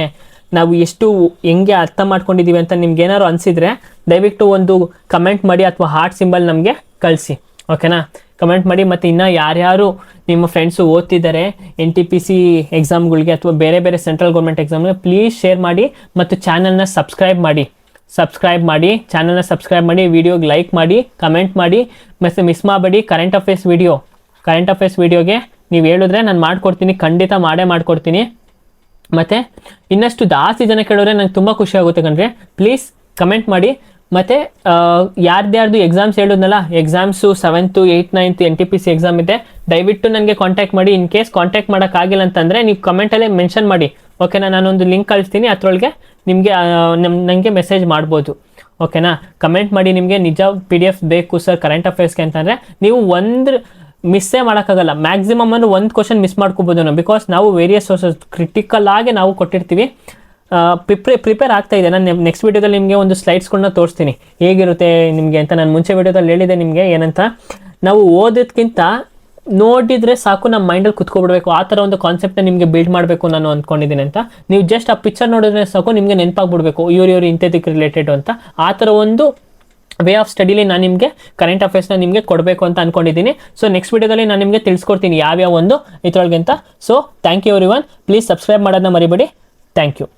ನಾವು ಎಷ್ಟು ಹೆಂಗೆ ಅರ್ಥ ಮಾಡ್ಕೊಂಡಿದ್ದೀವಿ ಅಂತ ನಿಮ್ಗೆ ಏನಾದ್ರು ಅನಿಸಿದರೆ ದಯವಿಟ್ಟು ಒಂದು ಕಮೆಂಟ್ ಮಾಡಿ ಅಥವಾ ಹಾರ್ಟ್ ಸಿಂಬಲ್ ನಮಗೆ ಕಳಿಸಿ. ಓಕೆನಾ, ಕಮೆಂಟ್ ಮಾಡಿ. ಮತ್ತು ಇನ್ನು ಯಾರ್ಯಾರು ನಿಮ್ಮ ಫ್ರೆಂಡ್ಸು ಓದ್ತಿದ್ದಾರೆ NTPC ಎಕ್ಸಾಮ್ಗಳಿಗೆ ಅಥವಾ ಬೇರೆ ಬೇರೆ ಸೆಂಟ್ರಲ್ ಗೌರ್ಮೆಂಟ್ ಎಕ್ಸಾಮ್ಗೆ, ಪ್ಲೀಸ್ ಶೇರ್ ಮಾಡಿ ಮತ್ತು ಚಾನಲ್ನ ಸಬ್ಸ್ಕ್ರೈಬ್ ಮಾಡಿ ಚಾನಲ್ನ ಸಬ್ಸ್ಕ್ರೈಬ್ ಮಾಡಿ, ವಿಡಿಯೋಗೆ ಲೈಕ್ ಮಾಡಿ, ಕಮೆಂಟ್ ಮಾಡಿ. ಮತ್ತು ಮಿಸ್ ಮಾಡಬೇಡಿ ಕರೆಂಟ್ ಅಫೇರ್ಸ್ ವಿಡಿಯೋಗೆ ನೀವು ಹೇಳಿದ್ರೆ ನಾನು ಮಾಡಿಕೊಡ್ತೀನಿ, ಖಂಡಿತ ಮಾಡಿಕೊಡ್ತೀನಿ. ಮತ್ತು ಇನ್ನಷ್ಟು ಜಾಸ್ತಿ ಜನ ಕೇಳಿದ್ರೆ ನಂಗೆ ತುಂಬ ಖುಷಿ ಆಗುತ್ತೆ ಕಣ್ರಿ. ಪ್ಲೀಸ್ ಕಮೆಂಟ್ ಮಾಡಿ. ಮತ್ತು ಯಾರ್ದು ಎಕ್ಸಾಮ್ಸ್ ಹೇಳಿದ್ನಲ್ಲ, exams 7th 8th 9th NTPC exam ಇದೆ, ದಯವಿಟ್ಟು ನನಗೆ ಕಾಂಟ್ಯಾಕ್ಟ್ ಮಾಡಿ. ಇನ್ ಕೇಸ್ ಕಾಂಟ್ಯಾಕ್ಟ್ ಮಾಡೋಕ್ಕಾಗಿಲ್ಲ ಅಂತಂದರೆ ನೀವು ಕಮೆಂಟಲ್ಲೇ ಮೆನ್ಷನ್ ಮಾಡಿ. ಓಕೆನಾ, ನಾನೊಂದು ಲಿಂಕ್ ಕಳಿಸ್ತೀನಿ, ಅದರೊಳಗೆ ನಿಮಗೆ ನನಗೆ ಮೆಸೇಜ್ ಮಾಡ್ಬೋದು. ಓಕೆನಾ, ಕಮೆಂಟ್ ಮಾಡಿ. ನಿಮಗೆ ನಿಜ PDF ಬೇಕು ಸರ್ ಕರೆಂಟ್ ಅಫೇರ್ಸ್ಗೆ ಅಂತಂದರೆ ನೀವು ಮಿಸ್ಸೇ ಮಾಡೋಕ್ಕಾಗಲ್ಲ. ಮ್ಯಾಕ್ಸಿಮಮ್ ಅಂದರೆ ಒಂದು ಕ್ವಶನ್ ಮಿಸ್ ಮಾಡ್ಕೋಬೋದು ನಾವು, ಬಿಕಾಸ್ ನಾವು ವೇರಿಯಸ್ ಸೋರ್ಸಸ್ ಕ್ರಿಟಿಕಲ್ ಆಗಿ ನಾವು ಕೊಟ್ಟಿರ್ತೀವಿ. ಪ್ರಿಪೇರ್ ಆಗ್ತಾ ಇದೆ. ನಾನು ನೆಕ್ಸ್ಟ್ ವೀಡಿಯೋದಲ್ಲಿ ನಿಮಗೆ ಒಂದು ಸ್ಲೈಡ್ಸ್ಗಳನ್ನ ತೋರಿಸ್ತೀನಿ ಹೇಗಿರುತ್ತೆ ನಿಮಗೆ ಅಂತ. ನಾನು ಮುಂಚೆ ವೀಡಿಯೋದಲ್ಲಿ ಹೇಳಿದೆ ನಿಮಗೆ ಏನಂತ, ನಾವು ಓದೋದಕ್ಕಿಂತ ನೋಡಿದರೆ ಸಾಕು ನಮ್ಮ ಮೈಂಡಲ್ಲಿ ಕುತ್ಕೊಬಿಡ್ಬೇಕು, ಆ ಥರ ಒಂದು ಕಾನ್ಸೆಪ್ಟ್ನ ನಿಮಗೆ ಬಿಲ್ಡ್ ಮಾಡಬೇಕು ನಾನು ಅಂದ್ಕೊಂಡಿದ್ದೀನಿ ಅಂತ. ನೀವು ಜಸ್ಟ್ ಆ ಪಿಕ್ಚರ್ ನೋಡಿದ್ರೆ ಸಾಕು ನಿಮಗೆ ನೆನಪಾಗ್ಬಿಡ್ಬೇಕು ಇವ್ರು ಇಂಥದಕ್ಕೆ ರಿಲೇಟೆಡ್ ಅಂತ. ಆ ಥರ ಒಂದು ವೇ ಆಫ್ ಸ್ಟಡಿಲಿ ನಾನು ನಿಮಗೆ ಕರೆಂಟ್ ಅಫೇರ್ಸ್ನ ನಿಮಗೆ ಕೊಡಬೇಕು ಅಂತ ಅಂದ್ಕೊಂಡಿದ್ದೀನಿ. ಸೊ ನೆಕ್ಸ್ಟ್ ವೀಡಿಯೋದಲ್ಲಿ ನಾನು ನಿಮಗೆ ತಿಳಿಸ್ಕೊಡ್ತೀನಿ ಯಾವ್ಯಾವ ಒಂದು ಇದ್ರೊಳಗೆ ಅಂತ. So thank you everyone. Please subscribe ಮಾಡೋದನ್ನ ಮರಿಬೇಡಿ. Thank you.